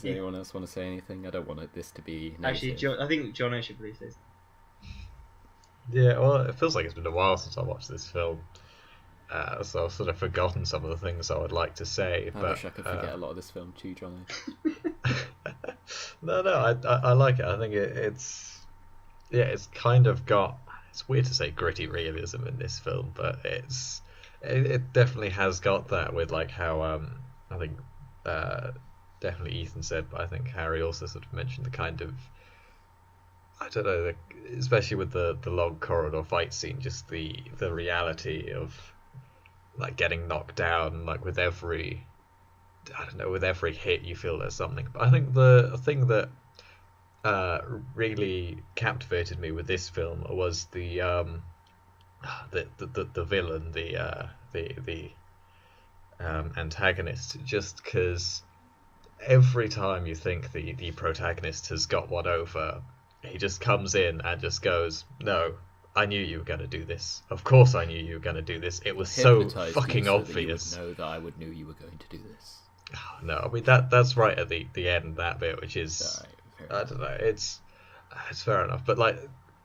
anyone else want to say anything? I don't want this to be negative. Actually, I think Jono should release this. Yeah, well, it feels like it's been a while since I watched this film. So I've sort of forgotten some of the things I would like to say. I wish I could forget a lot of this film too, Johnny. No, I like it. I think it's kind of got... It's weird to say gritty realism in this film, but it definitely has got that with like how I think definitely Ethan said, but I think Harry also sort of mentioned the kind of I don't know, especially with the long corridor fight scene, just the reality of like getting knocked down, like with every, I don't know, with every hit you feel there's something. But I think the thing that really captivated me with this film was the villain, the antagonist, just because every time you think the protagonist has got one over, he just comes in and just goes, "No, I knew you were going to do this. Of course I knew you were going to do this. It was so Hypnotise fucking you so obvious." That you would know that I would knew you were going to do this. No, I mean that's right at the end, that bit, which is, I don't know, it's fair enough, but like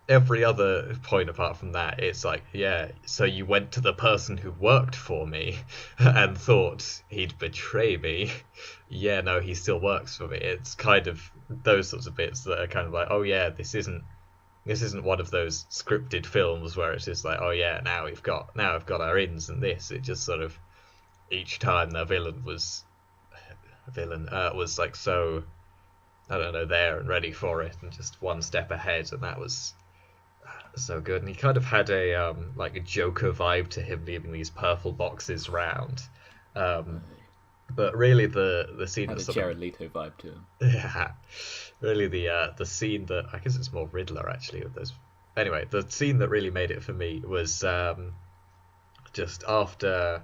every other point apart from that, it's like, yeah, so you went to the person who worked for me and thought he'd betray me. Yeah, no, he still works for me. It's kind of those sorts of bits that are kind of like, oh yeah, this isn't one of those scripted films where it's just like, oh yeah, now I've got our ins and this. It just sort of, each time the villain was like so, I don't know, there and ready for it and just one step ahead, and that was so good. And he kind of had a like a Joker vibe to him, leaving these purple boxes round. But really the scene had that a Jared Leto vibe to him. Yeah, really the scene that, I guess it's more Riddler actually with those. Anyway, the scene that really made it for me was just after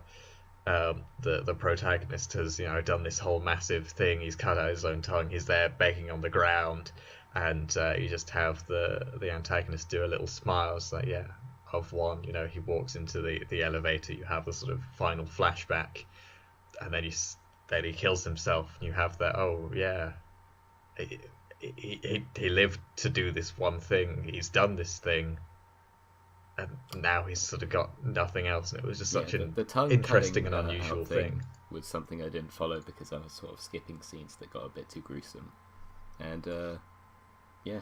the protagonist has, you know, done this whole massive thing. He's cut out his own tongue. He's there begging on the ground, and you just have the antagonist do a little smile. It's like, yeah, I've won. You know, he walks into the elevator. You have the sort of final flashback, and then he kills himself. And you have that. Oh yeah, he lived to do this one thing. He's done this thing, and now he's sort of got nothing else. And it was just such an interesting and unusual thing. Was something I didn't follow because I was sort of skipping scenes that got a bit too gruesome. And yeah,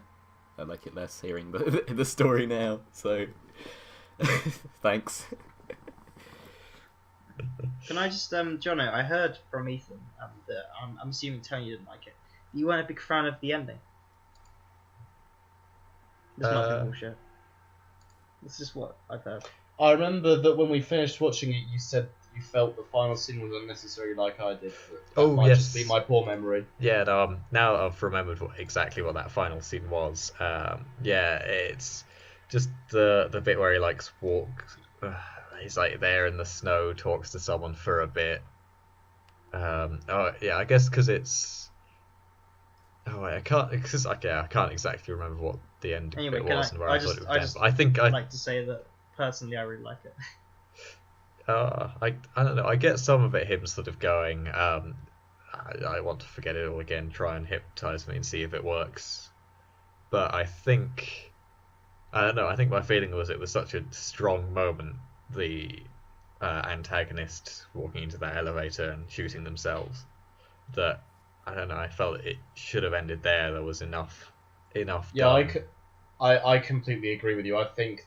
I like it less hearing the story now. So thanks. Can I just, Jono, I heard from Ethan that I'm assuming Tony didn't like it. You weren't a big fan of the ending. This might be bullshit. This is what I've heard. I remember that when we finished watching it, you said you felt the final scene was unnecessary, like I did. That might just be my poor memory. Yeah, no, now I've remembered exactly what that final scene was. Yeah, it's just the bit where he likes walks. He's like there in the snow, talks to someone for a bit. Oh yeah, I guess because it's. Oh wait, I can't exactly remember what the ending anyway, bit was and where I thought it would end. I think I'd like to say that personally I really like it. I don't know. I get some of it him sort of going, I want to forget it all again, try and hypnotise me and see if it works. But I don't know, I think my feeling was it was such a strong moment, the antagonist walking into that elevator and shooting themselves, that, I don't know, I felt it should have ended there. There was enough Yeah, done. I completely agree with you. I think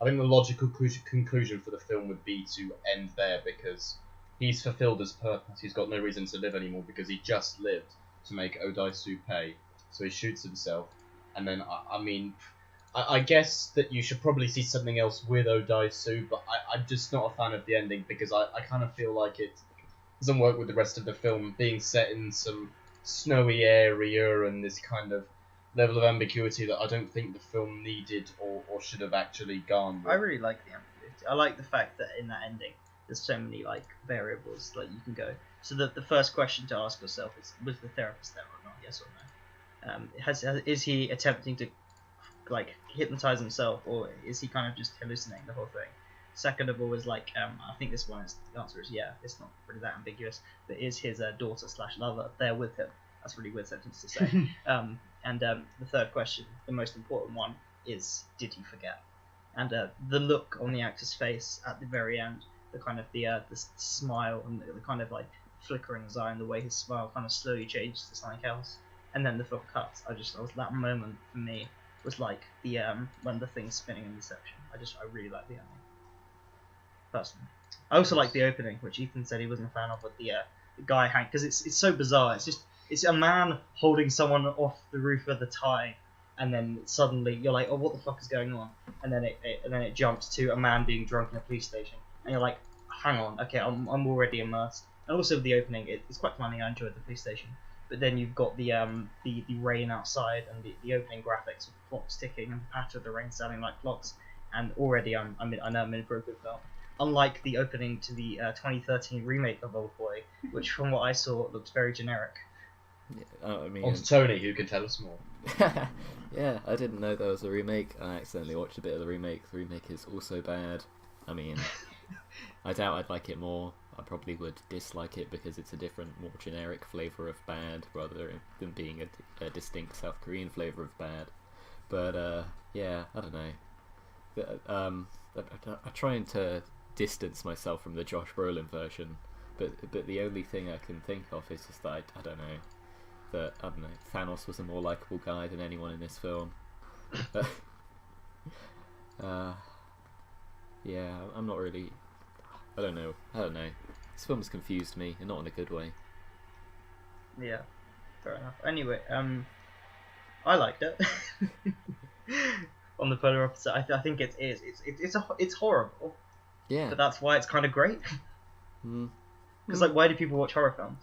the logical conclusion for the film would be to end there, because he's fulfilled his purpose. He's got no reason to live anymore because he just lived to make Odaisu pay. So he shoots himself, and then I guess that you should probably see something else with Odaisu, but I'm just not a fan of the ending because I kind of feel like it doesn't work with the rest of the film, being set in some snowy area and this kind of level of ambiguity that I don't think the film needed or should have actually gone with. I really like the ambiguity. I like the fact that in that ending there's so many like variables like you can go. So the first question to ask yourself is, was the therapist there or not? Yes or no? Is he attempting to like hypnotize himself, or is he kind of just hallucinating the whole thing? Second of all is like, I think this one the answer is yeah, it's not really that ambiguous, but is his daughter / lover there with him? That's a really weird sentence to say. And the third question, the most important one, is did he forget? And the look on the actor's face at the very end, the kind of the smile and the kind of like flickering his eye and the way his smile kind of slowly changes to something else, and then the film cuts. That moment for me was like the when the thing's spinning in Inception. I really like the ending. Personally, I also like the opening, which Ethan said he wasn't a fan of, with the guy hang, because it's so bizarre. It's a man holding someone off the roof of the tie, and then suddenly you're like, oh, what the fuck is going on? And then it jumps to a man being drunk in a police station, and you're like, hang on, okay, I'm already immersed. And also the opening, it's quite funny. I enjoyed the police station, but then you've got the rain outside and the opening graphics with the clocks ticking and the patter of the rain sounding like clocks, and already I know I'm in for a good film. Unlike the opening to the 2013 remake of Oldboy, which from what I saw looked very generic. Yeah, I mean, On to Tony, who can tell us more. yeah, I didn't know there was a remake. I accidentally watched a bit of the remake. The remake is also bad. I mean, I doubt I'd like it more. I probably would dislike it because it's a different, more generic flavour of bad rather than being a distinct South Korean flavour of bad. But yeah, I don't know. I'm trying to distance myself from the Josh Brolin version, but the only thing I can think of is just that I don't know. That, I don't know, Thanos was a more likeable guy than anyone in this film. Yeah, I'm not really... I don't know. This film's confused me, and not in a good way. Yeah, fair enough. Anyway, I liked it. On the polar opposite, I think it's horrible. Yeah. But that's why it's kind of great. Because like, why do people watch horror films?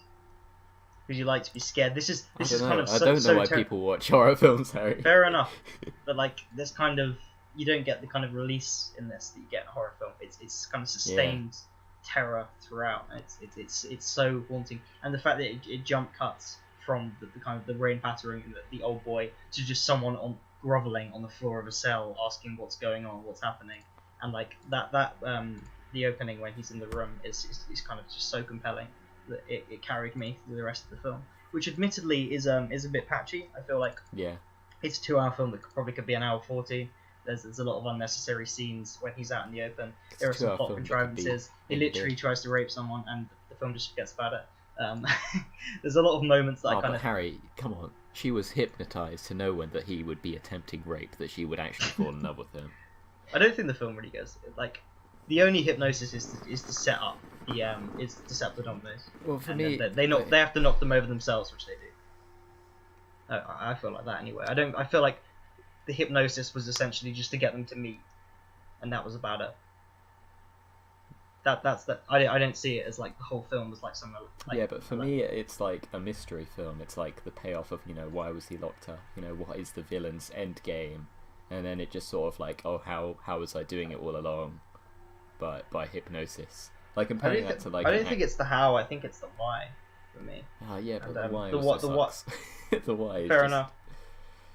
Because you like to be scared. This is kind of I don't know why people watch horror films, Harry. Fair enough, but like this kind of, you don't get the kind of release in this that you get in a horror film. It's kind of sustained terror throughout. It's so haunting, and the fact that it jump cuts from the kind of the rain pattering and the old boy to just someone groveling on the floor of a cell asking what's going on, what's happening, and like that the opening when he's in the room is kind of just so compelling that it carried me through the rest of the film, which admittedly is a bit patchy. I feel like it's a 2-hour film that probably could be an hour 40. There's a lot of unnecessary scenes when he's out in the open. There are some plot contrivances. He literally tries to rape someone and the film just forgets about it. There's a lot of moments that but Harry, come on. She was hypnotised to know that he would be attempting rape, that she would actually fall in love with him. I don't think the film really goes like, the only hypnosis is to set up the dominoes. Well, for me, they have to knock them over themselves, which they do. I feel like that anyway. I feel like the hypnosis was essentially just to get them to meet, and that was about it. I don't see it as like the whole film was like something like... Yeah, but for me it's like a mystery film. It's like the payoff of, why was he locked up, what is the villain's end game, and then it just sort of like, oh, how was I doing it all along by hypnosis. Like comparing that to like... I don't think it's the how, I think it's the why for me. Yeah, but the why the what the why is fair just... enough.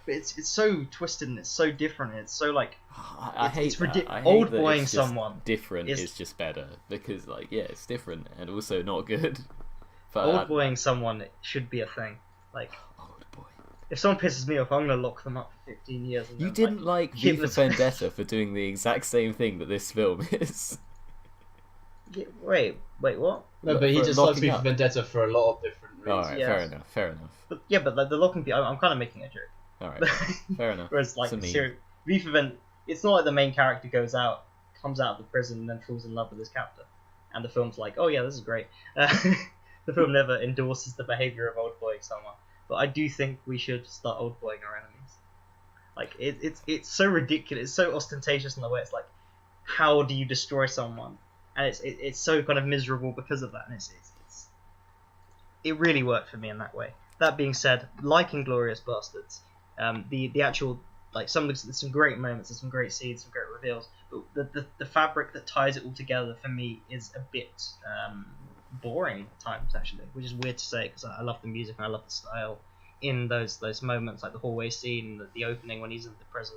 But it's so twisted and it's so different. It's so like I hate Oldboying someone different is just better because like it's different and also not good. But Oldboying someone should be a thing. Like Oldboy. If someone pisses me off, I'm gonna lock them up for 15 years. And you didn't like V for Vendetta for doing the exact same thing that this film is. Yeah, wait, what? No, but he just likes V for Vendetta for a lot of different reasons. Alright, yes. Fair enough. But, yeah, but like, the locking people, I'm kind of making a joke. Alright, fair enough. Whereas like V for Vendetta, it's not like the main character comes out of the prison and then falls in love with his captor, and the film's like, oh yeah, this is great. The film never endorses the behaviour of oldboying someone, but I do think we should start oldboying our enemies. Like it's so ridiculous, it's so ostentatious in the way it's like, how do you destroy someone? And it's so kind of miserable because of that, and it really worked for me in that way. That being said, like Inglourious Bastards, the actual, like, there's some great moments, there's some great scenes, some great reveals, but the fabric that ties it all together for me is a bit boring at times, actually, which is weird to say because I love the music and I love the style in those moments, like the hallway scene, the opening when he's in the prison,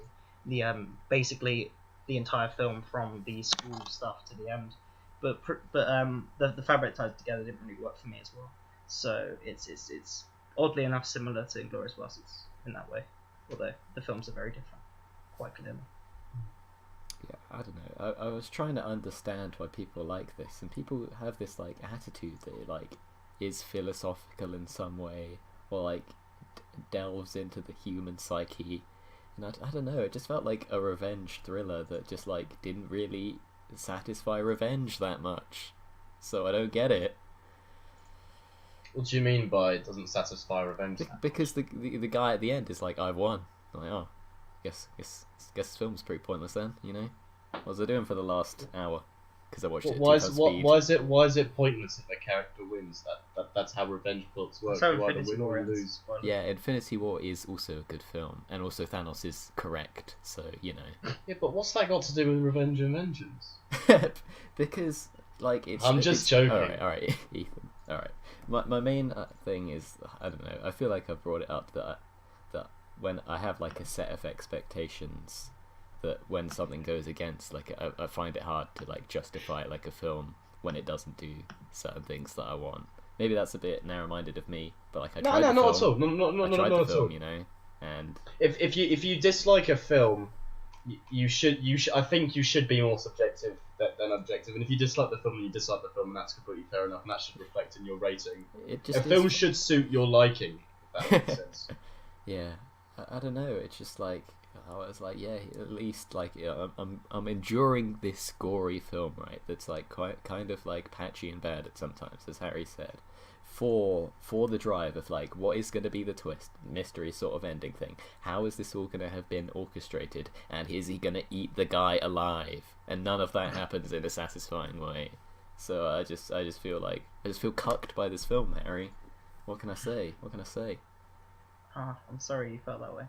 basically the entire film from the school stuff to the end. But the fabric tied together didn't really work for me as well. So it's oddly enough similar to Inglourious Basterds in that way, although the films are very different, quite clearly. Yeah, I don't know. I was trying to understand why people like this, and people have this like attitude that it like is philosophical in some way, or like delves into the human psyche. And I don't know. It just felt like a revenge thriller that just like didn't really satisfy revenge that much. So I don't get it. What do you mean by it doesn't satisfy revenge? Because the guy at the end is like, I've won. I'm like, oh, guess this film's pretty pointless then. You know, what was I doing for the last hour? Because I watched it at 2 times speed. Why is it pointless if a character wins? That's how revenge plots work. So You either Infinity win or War you ends. lose. Yeah, Infinity War is also a good film, and also Thanos is correct. So you know. Yeah, but what's that got to do with Revenge and Vengeance? Because like it's. I'm just joking. All right, Ethan. All right. My main thing is, I don't know. I feel like I've brought it up that when I have like a set of expectations, that when something goes against, like I find it hard to like justify like a film when it doesn't do certain things that I want. Maybe that's a bit narrow-minded of me, but like I tried the film. Not at all. No, at all. You know, and if you dislike a film, you should I think you should be more subjective than objective. And if you dislike the film, and you dislike the film, and that's completely fair enough, and that should reflect in your rating. A film should suit your liking. If that makes sense. Yeah, I don't know. It's just like I was like, yeah, at least like I'm enduring this gory film, right? That's like quite kind of like patchy and bad at sometimes, as Harry said. For the drive of like what is going to be the twist, mystery sort of ending thing. How is this all going to have been orchestrated? And is he going to eat the guy alive? And none of that happens in a satisfying way. So I just feel cucked by this film, Harry. What can I say? I'm sorry you felt that way.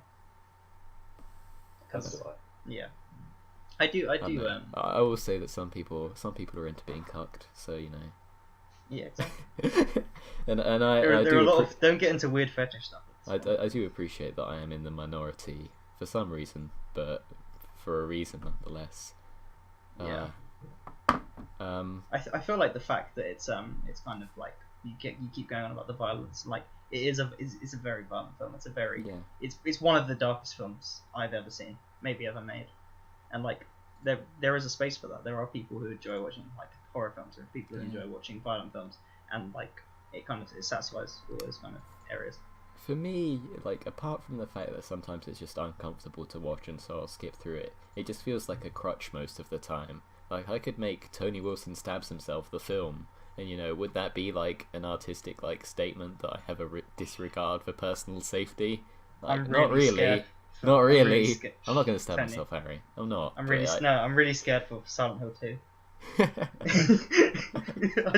That's right. Yeah, I do. I will say that some people are into being cucked, so you know. Yeah, exactly. and there are a lot of don't get into weird fetish stuff. I do appreciate that I am in the minority for some reason, but for a reason nonetheless. Yeah. I feel like the fact that it's kind of like you keep going on about the violence, like it's a very violent film. It's a very it's one of the darkest films I've ever seen, maybe ever made, and like there is a space for that. There are people who enjoy watching like horror films, there are people who enjoy watching violent films, and like it satisfies all those kind of areas. For me, like apart from the fact that sometimes it's just uncomfortable to watch and so I'll skip through it, it just feels like a crutch most of the time. Like I could make Tony Wilson Stabs Himself the film, and you know, would that be like an artistic like statement that I have a disregard for personal safety? Like, not really. Not really. I'm not going to stab myself, Harry. I'm not. I'm really scared for Silent Hill 2. I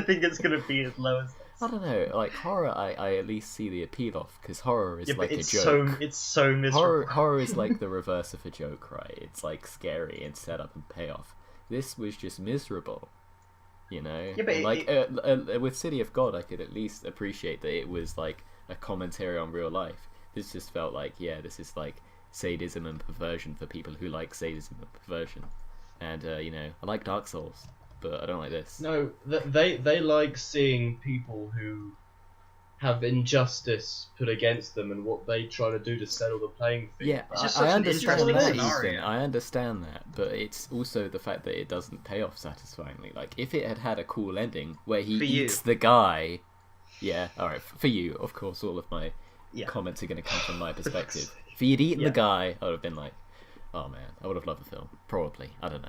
think it's going to be as low as this. I don't know. Like horror, I at least see the appeal of, because horror is like a joke. It's so miserable. Horror is like the reverse of a joke, right? It's like scary and setup and payoff. This was just miserable. You know, with City of God, I could at least appreciate that it was like a commentary on real life. This just felt like, this is like sadism and perversion for people who like sadism and perversion. And you know, I like Dark Souls, but I don't like this. No, they like seeing people who have injustice put against them and what they try to do to settle the playing field. Yeah, I understand that, Ethan. I understand that, but it's also the fact that it doesn't pay off satisfyingly. Like, if it had a cool ending where he eats the guy, alright, for you, of course, all of my comments are going to come from my perspective. If he'd eaten the guy, I would have been like, oh man, I would have loved the film. Probably, I don't know.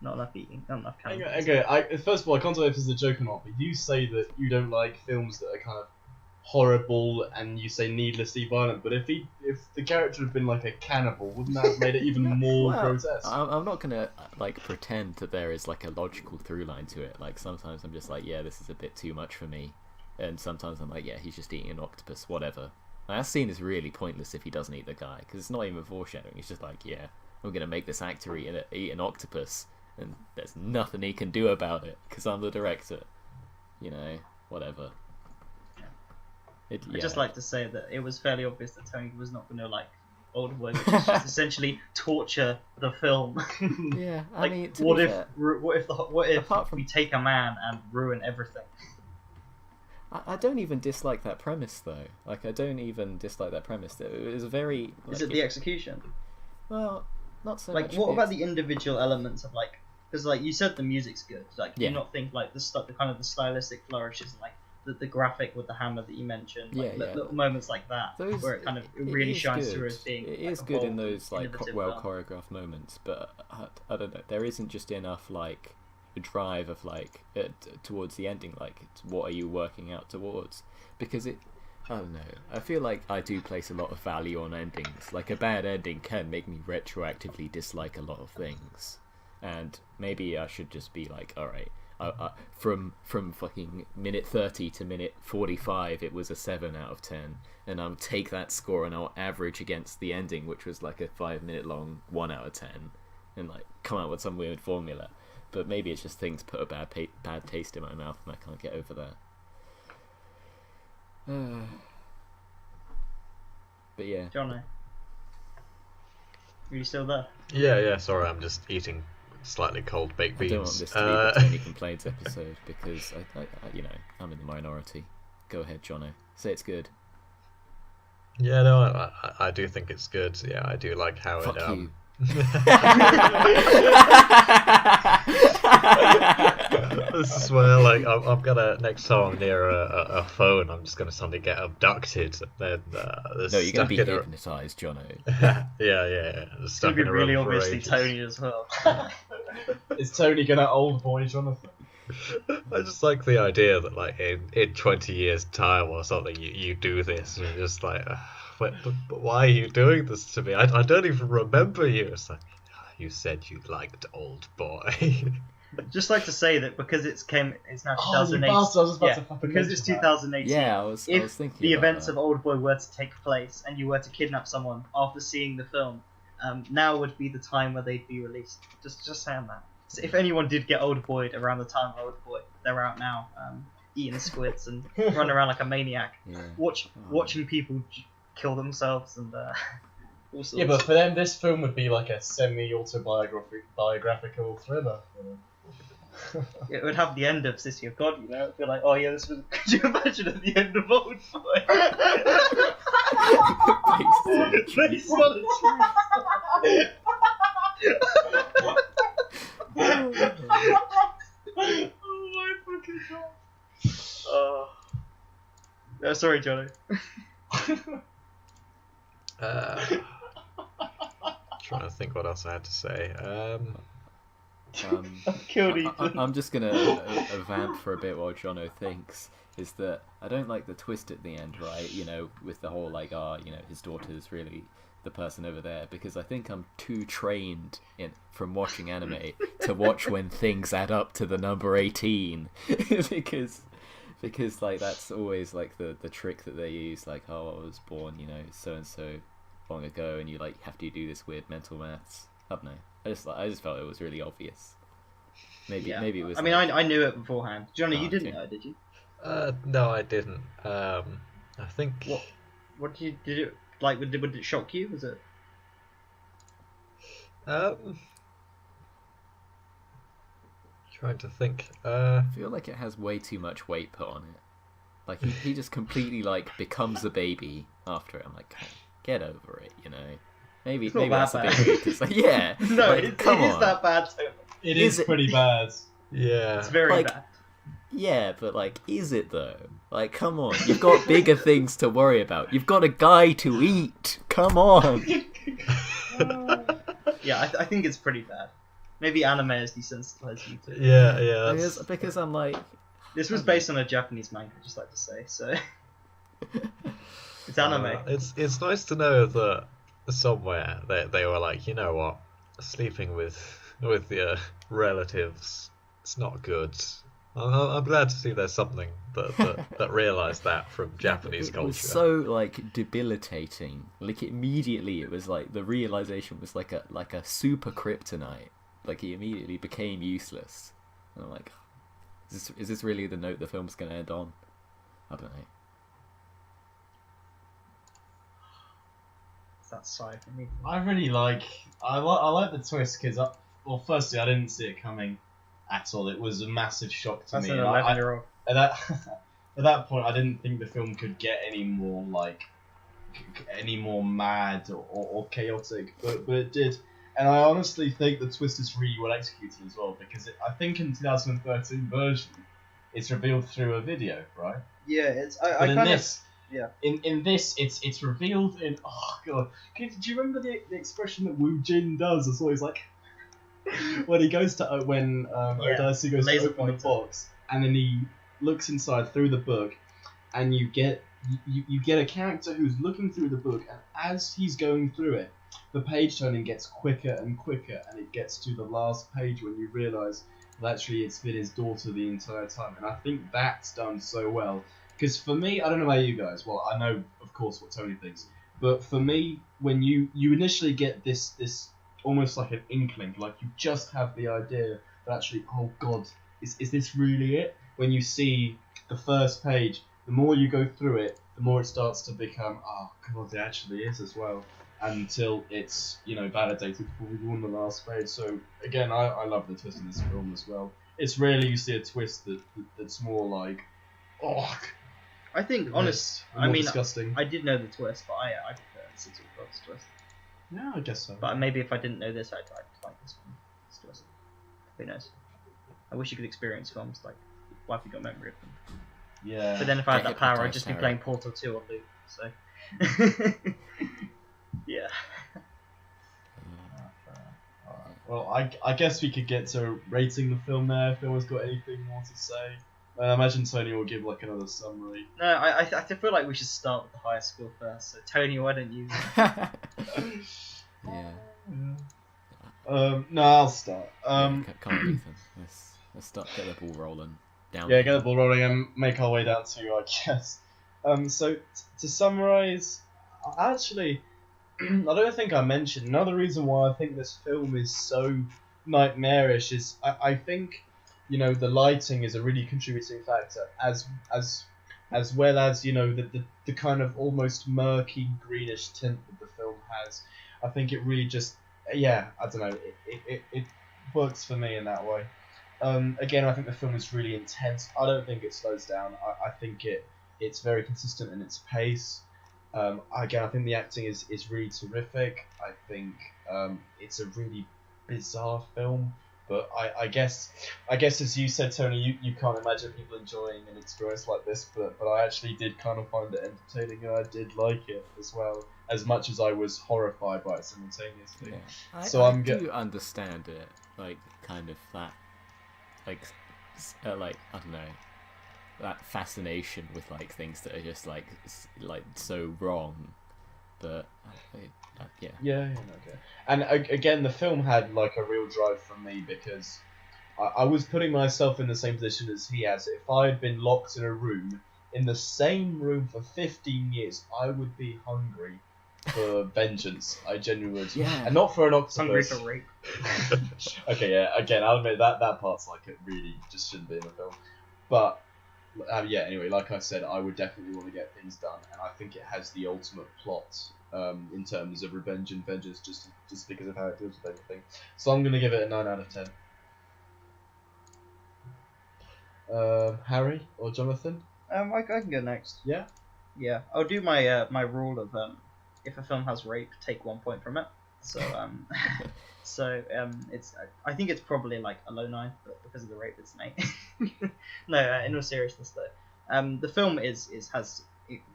Not enough eating, not enough calories. Okay, first of all, I can't tell if this is a joke or not, but you say that you don't like films that are kind of horrible and you say needlessly violent, but if the character had been like a cannibal, wouldn't that have made it even more grotesque? I'm not going to like pretend that there is like a logical through line to it. Like sometimes I'm just like, this is a bit too much for me. And sometimes I'm like, he's just eating an octopus, whatever. Now, that scene is really pointless if he doesn't eat the guy, because it's not even foreshadowing. He's just like, I'm going to make this actor eat an octopus, and there's nothing he can do about it, because I'm the director. You know, whatever. I'd just like to say that it was fairly obvious that Tony was not going to like Oldboy, which is just essentially torture the film. Yeah, I like, mean, what if we take a man and ruin everything? I don't even dislike that premise, though. Like, I don't even dislike that premise. It was very... Like, is it the execution? Well, not so much. Like, what about the individual elements of, like... Because, like, you said the music's good. Like, do you not think, like, the kind of the stylistic flourishes, like, the graphic with the hammer that you mentioned, like, little moments like that, where it kind of really shines through as being... It is good in those, like, well-choreographed moments, but I don't know. There isn't just enough, like... drive of like towards the ending, like what are you working out towards, because I don't know. I feel like I do place a lot of value on endings. Like, a bad ending can make me retroactively dislike a lot of things. And maybe I should just be like, alright, from fucking minute 30 to minute 45, it was a 7 out of 10. And I'll take that score and I'll average against the ending, which was like a 5-minute long 1 out of 10. And like, come out with some weird formula. But maybe it's just things put a bad taste in my mouth and I can't get over that. But yeah. Johnny, are you still there? Yeah. Sorry, I'm just eating slightly cold baked beans. I don't want this to be the Tony Complains episode because I I'm in the minority. Go ahead, Jono. Say it's good. Yeah, no, I do think it's good. Yeah, I do like how Fuck it. you. This is where, like, I'm gonna next time I'm near a phone, I'm just gonna suddenly get abducted. Then no, you're gonna be hypnotized, Jono. yeah. It's gonna be really obviously Tony as well. Is Tony gonna Oldboy Jonathan? I just like the idea that, like, in 20 years' time or something, you do this, and you're just like, but why are you doing this to me? I don't even remember you. It's like, you said you liked Oldboy. Just like to say that because it's now 2008. I was about to fucking because it's 2018. Yeah, I was thinking. The about events that. of Oldboy were to take place, and you were to kidnap someone after seeing the film, now would be the time where they'd be released. Just saying that. So if anyone did get Oldboyed around the time of Oldboy, they're out now, eating squids and running around like a maniac, Yeah. watching people kill themselves and all sorts. Yeah, but for them, this film would be like a semi-autobiographical thriller. It would have the end of City of God, you know? It'd be like, oh yeah, this was. Could you imagine at the end of Oldboy? Based on a true oh my fucking god. No, sorry, Johnny. Trying to think what else I had to say. I've killed Ethan. I'm just gonna vamp for a bit while Jono thinks. Is that I don't like the twist at the end, right? You know, with the whole like, his daughter's really the person over there, because I think I'm too trained from watching anime to watch when things add up to the number 18, because like that's always like the trick that they use, like, oh, I was born, so and so long ago, and you like have to do this weird mental maths. I don't know. I just felt it was really obvious. Maybe it was. I mean, I knew it beforehand. Johnny, you didn't okay. know, did you? No, I didn't. I think. What did it like? Would it shock you? Was it? Trying to think. I feel like it has way too much weight put on it. Like he just completely like becomes a baby after it. I'm like, get over it, Maybe that's a bit weird. It's like, yeah. No, like, it is that bad. It is pretty bad. Yeah. It's very bad. Yeah, but like, is it though? Like, come on, you've got bigger things to worry about. You've got a guy to eat. Come on. Yeah, I think it's pretty bad. Maybe anime has desensitized you to it. Yeah. Because I'm like, this was based on a Japanese manga, just like to say. So it's anime. It's nice to know that somewhere they were like, you know what, sleeping with your relatives, it's not good. I'm glad to see there's something that realised that from Japanese culture. It was so like debilitating. Like immediately, it was like the realization was like a super kryptonite. Like he immediately became useless. And I'm like, is this really the note the film's gonna end on? I don't know. That's sorry for me. I really like the twist because, firstly, I didn't see it coming at all. It was a massive shock to me. An 11-year-old. At that point, I didn't think the film could get any more mad or chaotic, but it did. And I honestly think the twist is really well executed as well, because I think in 2013 version, it's revealed through a video, right? Yeah, it's. Yeah. In this, it's revealed in. Oh god! Do you remember the expression that Wu Jin does? It's always like when he goes to Odasu goes to open the box, and then he looks inside through the book, and you get you get a character who's looking through the book, and as he's going through it, the page turning gets quicker and quicker, and it gets to the last page when you realise that actually it's been his daughter the entire time. And I think that's done so well. Because for me, I don't know about you guys, well, I know, of course, what Tony thinks, but for me, when you initially get this almost like an inkling, like you just have the idea that actually, oh god, is this really it? When you see the first page, the more you go through it, the more it starts to become, oh god, it actually is as well. Until it's, validated for you on the last page. So again, I love the twist in this film as well. It's rarely you see a twist that's more like, oh, I think, honest. more I mean, disgusting. I did know the twist, but I prefer the City of God's twist. Yeah, I guess so. But maybe if I didn't know this, I'd like this one. This twist. Who knows? I wish you could experience films like Life We Got Memory of them. Yeah. But then if I had Don't that power, I'd hypnotise just be Harry. playing Portal 2 on loop. So. Yeah. Alright. Well, I guess we could get to rating the film there if anyone's got anything more to say. I imagine Tony will give like another summary. No, I feel like we should start with the high school first. So Tony, why don't you? Yeah. No, I'll start. Come on, Ethan. Let's start. Get the ball rolling. Down. Yeah, get the ball rolling and make our way down to, I guess. So to summarise, actually, I don't think I mentioned another reason why I think this film is so nightmarish is I think the lighting is a really contributing factor as well as the kind of almost murky greenish tint that the film has. I think it really just I don't know, it works for me in that way. Again, I think the film is really intense. I don't think it slows down. I think it's very consistent in its pace. Again, I think the acting is really terrific. I think it's a really bizarre film, but I guess as you said, Tony, you can't imagine people enjoying an experience like this, but I actually did kind of find it entertaining, and I did like it as well, as much as I was horrified by it simultaneously. Yeah. So I I'm do understand it, like kind of that, like I don't know, that fascination with like things that are just like so wrong, but yeah. Yeah, okay. And again, the film had like a real drive from me because I was putting myself in the same position as he has. If I had been locked in a room, in the same room for 15 years, I would be hungry for vengeance. I genuinely would. Yeah. And not for an Hungry octopus. for rape. Okay, yeah, again, I'll admit that part's like it really just shouldn't be in the film. But anyway, like I said, I would definitely want to get things done, and I think it has the ultimate plot in terms of revenge and vengeance, just because of how it deals with everything. So I'm going to give it a 9 out of 10. Harry or Jonathan? I can go next. Yeah? Yeah, I'll do my my rule of if a film has rape, take 1 point from it. So it's I think it's probably like a low 9, but because of the rape, it's an 8. No, in all seriousness though, the film has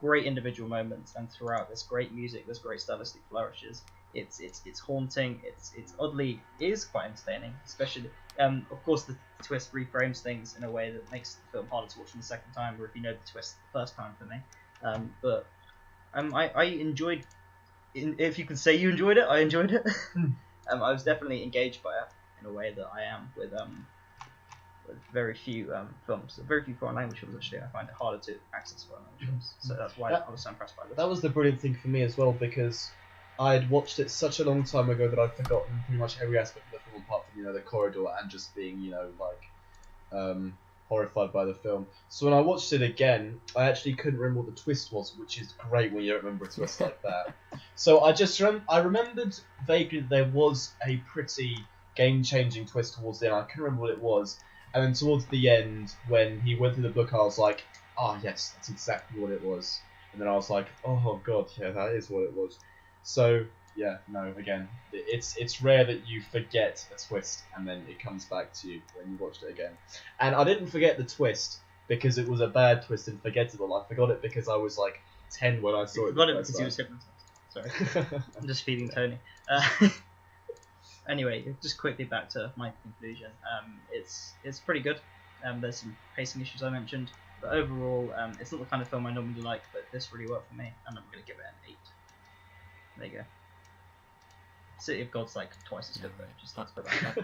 great individual moments, and throughout there's great music, there's great stylistic flourishes. It's haunting. It's oddly is quite entertaining, especially of course the twist reframes things in a way that makes the film harder to watch the second time, or if you know the twist the first time for me. But I enjoyed. If you could say you enjoyed it, I enjoyed it. I was definitely engaged by it in a way that I am with very few films, very few foreign language films. Actually, I find it harder to access foreign language films, so that's why I was so impressed by this. That was the brilliant thing for me as well, because I'd watched it such a long time ago that I'd forgotten pretty much every aspect of the film apart from the corridor and just being horrified by the film. So when I watched it again, I actually couldn't remember what the twist was, which is great when you don't remember a twist like that. So I remembered vaguely that there was a pretty game-changing twist towards the end. I couldn't remember what it was, and then towards the end, when he went through the book, I was like, "Oh yes, that's exactly what it was." And then I was like, "Oh god, yeah, that is what it was." So yeah, no, again, it's rare that you forget a twist and then it comes back to you when you watched it again. And I didn't forget the twist because it was a bad twist and forgettable. I forgot it because I was like 10 when I saw it. Forgot it because he was hypnotized. Sorry, I'm just feeding Tony. Anyway, just quickly back to my conclusion. It's pretty good. There's some pacing issues I mentioned. But overall, it's not the kind of film I normally like, but this really worked for me, and I'm gonna give it an 8. There you go. City of God's like twice as good though. Just let's put that.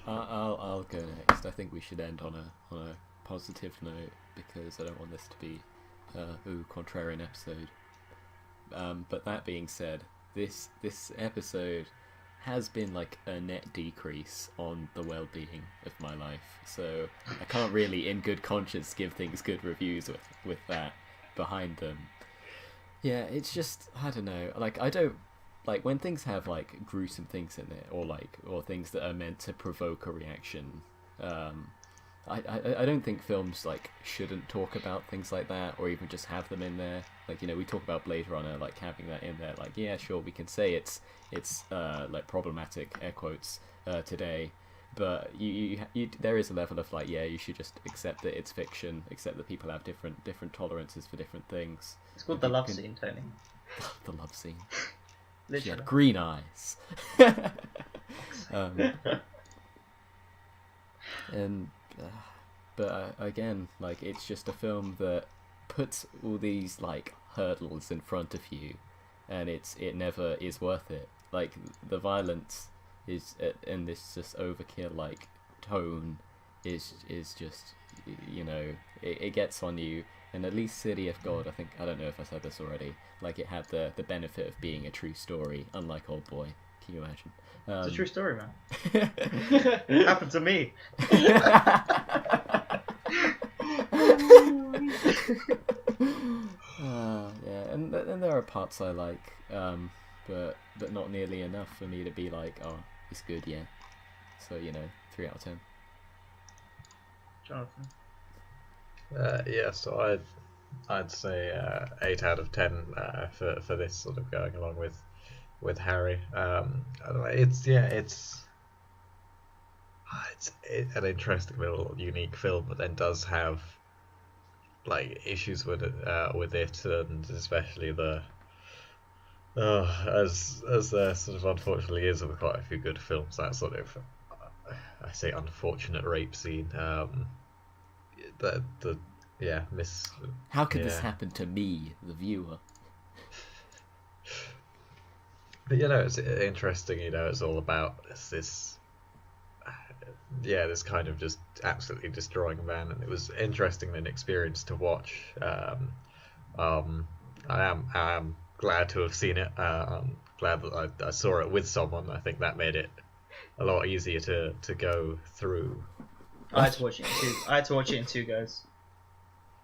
I'll go next. I think we should end on a positive note because I don't want this to be contrarian episode. But that being said, this episode has been like a net decrease on the well-being of my life, so I can't really in good conscience give things good reviews with that behind them. Yeah, it's just, I don't know, like I don't like when things have like gruesome things in it, or things that are meant to provoke a reaction. I don't think films like shouldn't talk about things like that, or even just have them in there. Like, you know, we talk about Blade Runner, like having that in there. Like, yeah, sure, we can say it's like problematic, air quotes, today, but you there is a level of like, yeah, you should just accept that it's fiction, accept that people have different tolerances for different things. It's called the love scene, Tony. The love scene. Literally. She had green eyes. And but again, like, it's just a film that puts all these like hurdles in front of you, and it never is worth it. Like, the violence is, and this just overkill like tone is just, you know, it gets on you. And at least City of God, I don't know if I said this already, like, it had the benefit of being a true story, unlike Oldboy. Can you imagine? It's a true story, man. It happened to me. Yeah, and there are parts I like, but not nearly enough for me to be like, oh, it's good, yeah. So, you know, 3 out of 10. Jonathan. Yeah, so I'd say 8 out of 10 for this sort of going along with Harry. I don't know, it's an interesting little unique film, but then does have like issues with it, and especially as there sort of unfortunately is with quite a few good films, that sort of, I say, unfortunate rape scene. How could this happen to me, the viewer? But, you know, it's interesting. You know, it's all about this kind of just absolutely destroying a man, and it was interesting an experience to watch. I am glad to have seen it. I'm glad that I saw it with someone. I think that made it a lot easier to go through. I had to watch it in two goes.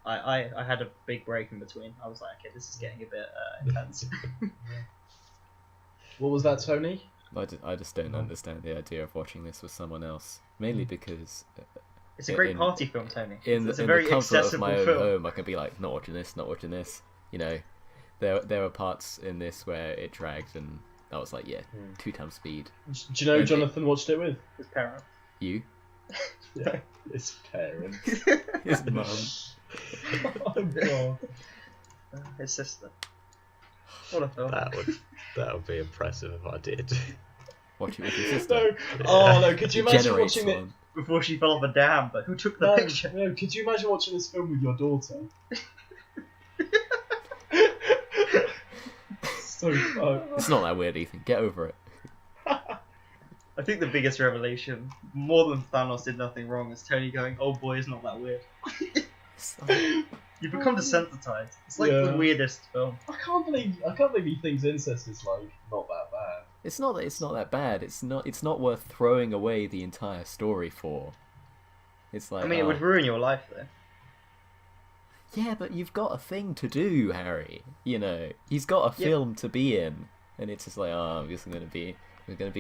I had a big break in between. I was like, okay, this is getting a bit intense. What was that, Tony? I just don't understand the idea of watching this with someone else. Mainly because it's a great party film, Tony. It's a very accessible film. In the comfort of my own home, I can be like, not watching this. You know, there were parts in this where it dragged, and I was like, yeah, 2 times speed. Do you know who Jonathan watched it with? His parents. You? Yeah, his parents. His mum. Oh god. His sister. What a film. That would be impressive if I did. Watch it with your sister. No. Oh no, could you imagine watching it before she fell off a dam? But who took the picture? No, could you imagine watching this film with your daughter? So fun. It's not that weird, Ethan. Get over it. I think the biggest revelation, more than Thanos did nothing wrong, is Tony going, "Oh boy, it's not that weird." You become desensitized. It's like the weirdest film. I can't believe he thinks incest is like not that bad. It's not that bad. It's not worth throwing away the entire story for. It's like, I mean, it would ruin your life though. Yeah, but you've got a thing to do, Harry. You know, he's got a film to be in, and it's just like, oh, I'm just gonna be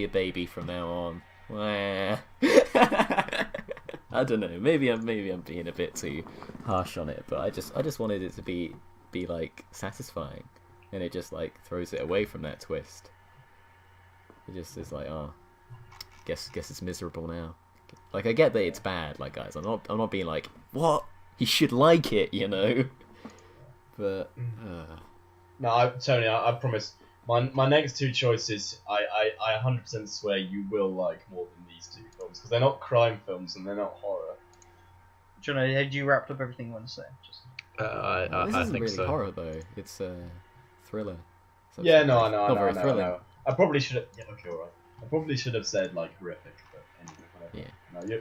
a baby from now on. I don't know. Maybe I'm being a bit too harsh on it, but I just wanted it to be like satisfying, and it just like throws it away from that twist. It just is like, oh, guess it's miserable now. Like, I get that it's bad, like, guys. I'm not being like, what? He should like it, you know. But no, Tony, I promise. My next 2 choices, I 100% swear you will like more than these 2 films, because they're not crime films and they're not horror. John, had you wrapped up everything you want to say? Just... This I isn't think really so. horror though. It's a thriller. So Yeah, it's no, not very thrilling. I know. I probably should have. Yeah, okay, alright. I probably should have said like horrific, but anyway, whatever. Yeah.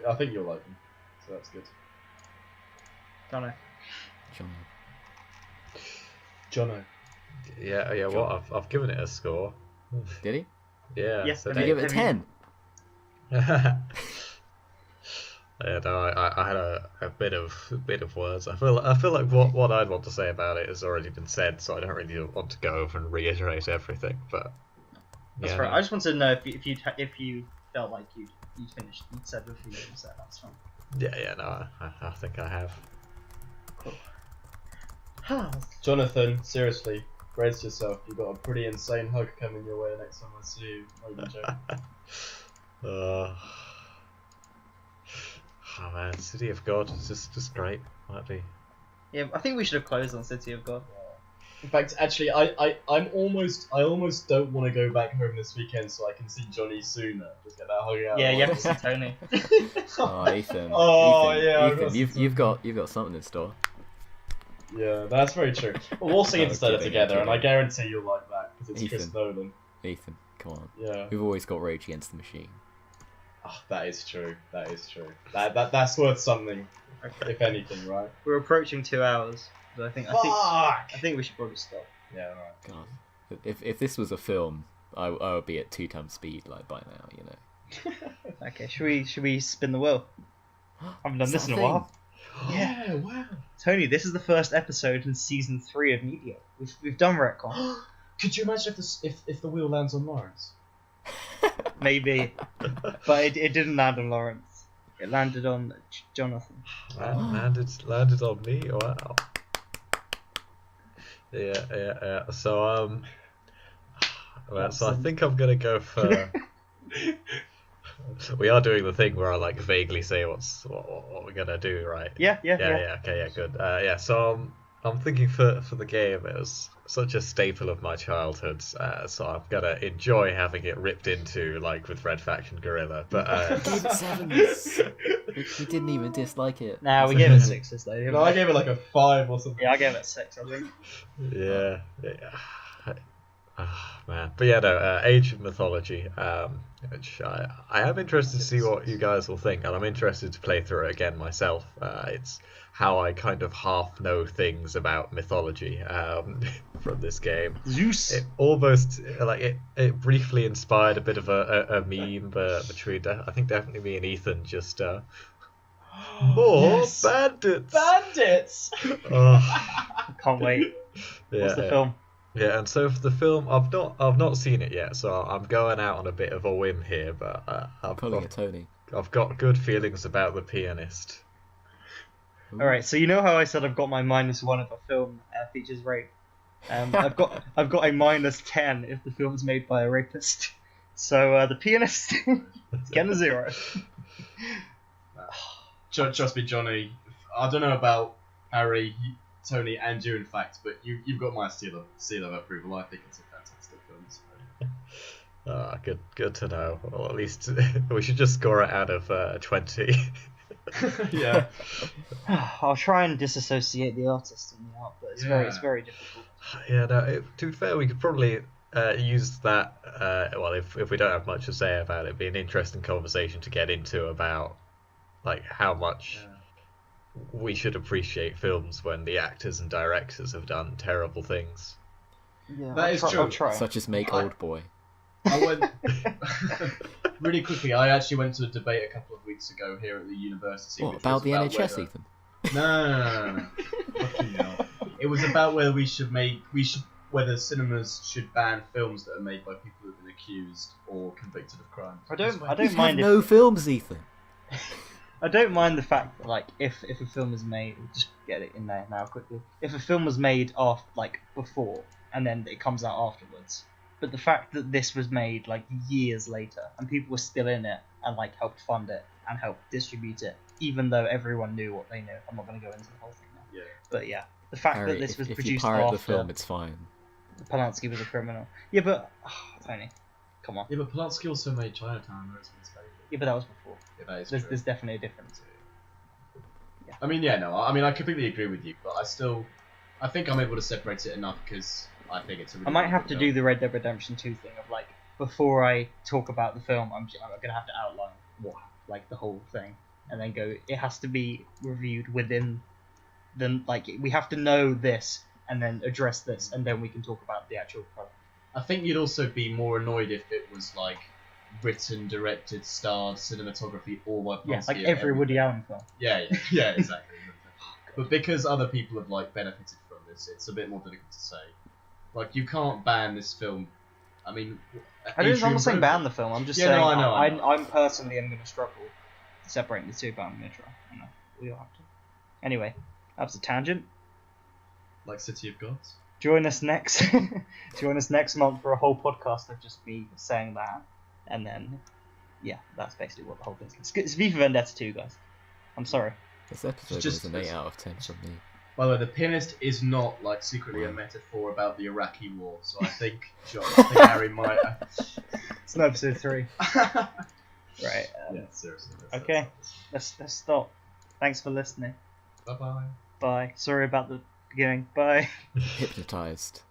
No, I think you'll like them, so that's good. Don't know. Jono. Yeah. John. What? I've given it a score. Did he? Yeah. Yeah, so Did you give it a 10? Yeah, no, I had a bit of words. I feel like what I'd want to say about it has already been said, so I don't really want to go over and reiterate everything. But That's yeah, right. no. I just wanted to know if you felt like you'd finished. You'd said everything you said. That's fine. Yeah, no, I think I have. Cool. Jonathan, seriously, brace yourself. You've got a pretty insane hug coming your way next time I see you. Not even joking. Oh man, City of God is just great, might be. Yeah, I think we should have closed on City of God. In fact, actually, I almost don't want to go back home this weekend so I can see Johnny sooner. Just get that hug out. Yeah, of you the have to see Tony. Oh, Ethan. Oh, Ethan, yeah, I've Ethan, got you've got something in store. Yeah, that's very true. Well, we'll see No, Interstellar kidding, together, and I kidding. guarantee you'll like that because it's Chris Ethan. Nolan. Ethan, come on. Yeah. We've always got Rage Against the Machine. Oh, that is true. That is true. That's worth something, Okay. if anything, right? We're approaching 2 hours, but I think we should probably stop. Yeah, right. God. If this was a film, I would be at 2 times speed like by now, you know. Okay, should we spin the wheel? I haven't done Is this that in a a while. Yeah, wow. Tony, this is the first episode in season 3 of Media. We've done retcon. Could you imagine if the wheel lands on Lawrence? Maybe, but it didn't land on Lawrence. It landed on Jonathan. Landed on me. Wow. Yeah. So well, so I think I'm gonna go for. We are doing the thing where I like vaguely say what we're gonna do, right? Yeah. Okay, yeah, good. Yeah, so I'm thinking for the game, it was such a staple of my childhood, so I'm gonna enjoy having it ripped into, like with Red Faction Guerrilla. But Gave it 7s. We didn't even dislike it. Nah, we gave it 6s though. didn't No, we? I gave it like a 5 or something. Yeah, I gave it 6. I think. yeah. Man, but yeah, no, Age of Mythology, which I am interested to see what you guys will think, and I'm interested to play through it again myself. It's how I kind of half know things about mythology from this game. Zeus. It almost it briefly inspired a bit of a meme between I think definitely me and Ethan just more Yes. bandits. Bandits! Oh, Can't wait. yeah, What's the yeah. film? Yeah, and so for the film, I've not seen it yet, so I'm going out on a bit of a whim here, but Calling it Tony. I've got good feelings about The Pianist. Ooh. All right. So you know how I said I've got my -1 if a film features rape. I've got a -10 if the film's made by a rapist. So The Pianist is getting a 0. Trust me, Johnny. I don't know about Harry, Tony, and you, in fact, but you've got my seal of approval. I think it's a fantastic film. So. Good to know. Well, at least we should just score it out of 20. Yeah. I'll try and disassociate the artist and the art, but it's very difficult. Yeah, no. To be fair, we could probably use that. Well, if we don't have much to say about it, it'd be an interesting conversation to get into about like how much we should appreciate films when the actors and directors have done terrible things. Yeah, That is true. I'll try. Such as make Oldboy. I went really quickly. I actually went to a debate a couple of weeks ago here at the university. What which about was the NHS, whether... Ethan? No. Fucking hell. It was about whether whether cinemas should ban films that are made by people who've been accused or convicted of crimes. I don't You mind have no films, Ethan. I don't mind the fact that, like, if a film is made, just get it in there now quickly. If a film was made before and then it comes out afterwards, but the fact that this was made like years later and people were still in it and like helped fund it and helped distribute it, even though everyone knew what they knew. I'm not going to go into the whole thing now. Yeah. But yeah, the fact Harry, that this was if you produced pirate after the film, it's fine. Polanski was a criminal. Yeah, but Tony, come on. Yeah, but Polanski also made Chinatown, whereas it's very Yeah, but that was before. Yeah, that is There's true. definitely a difference. I mean, yeah, no, I mean, I completely agree with you, but I think I'm able to separate it enough because I think it's a really I might good have to film. do the Red Dead Redemption 2 thing of like before I talk about the film, I'm gonna have to outline what like the whole thing, and then go. It has to be reviewed within the like we have to know this and then address this, and then we can talk about the actual product. I think you'd also be more annoyed if it was like written, directed, starred, cinematography, all by Yeah, Polanski like and every Woody everything. Allen film. Yeah, exactly. But because other people have like benefited from this, it's a bit more difficult to say. Like you can't ban this film. I mean, I'm not saying Brody- ban the film. I'm just Yeah, saying no, I know. I'm personally am gonna struggle separating the two, but I'm gonna try. I know we all have to. Anyway, that's a tangent. like City of Gods. Join us next. Join us next month for a whole podcast of just me saying that, and then yeah, that's basically what the whole thing is. It's V for Vendetta 2, guys. I'm sorry. This episode Just- was an 8 out of 10 from me. By the way, the pianist is not like secretly a metaphor about the Iraqi war, so I think Harry might. It's not episode 3. Right. Yeah, seriously. Okay. Let's stop. Thanks for listening. Bye bye. Bye. Sorry about the beginning. Bye. Hypnotized.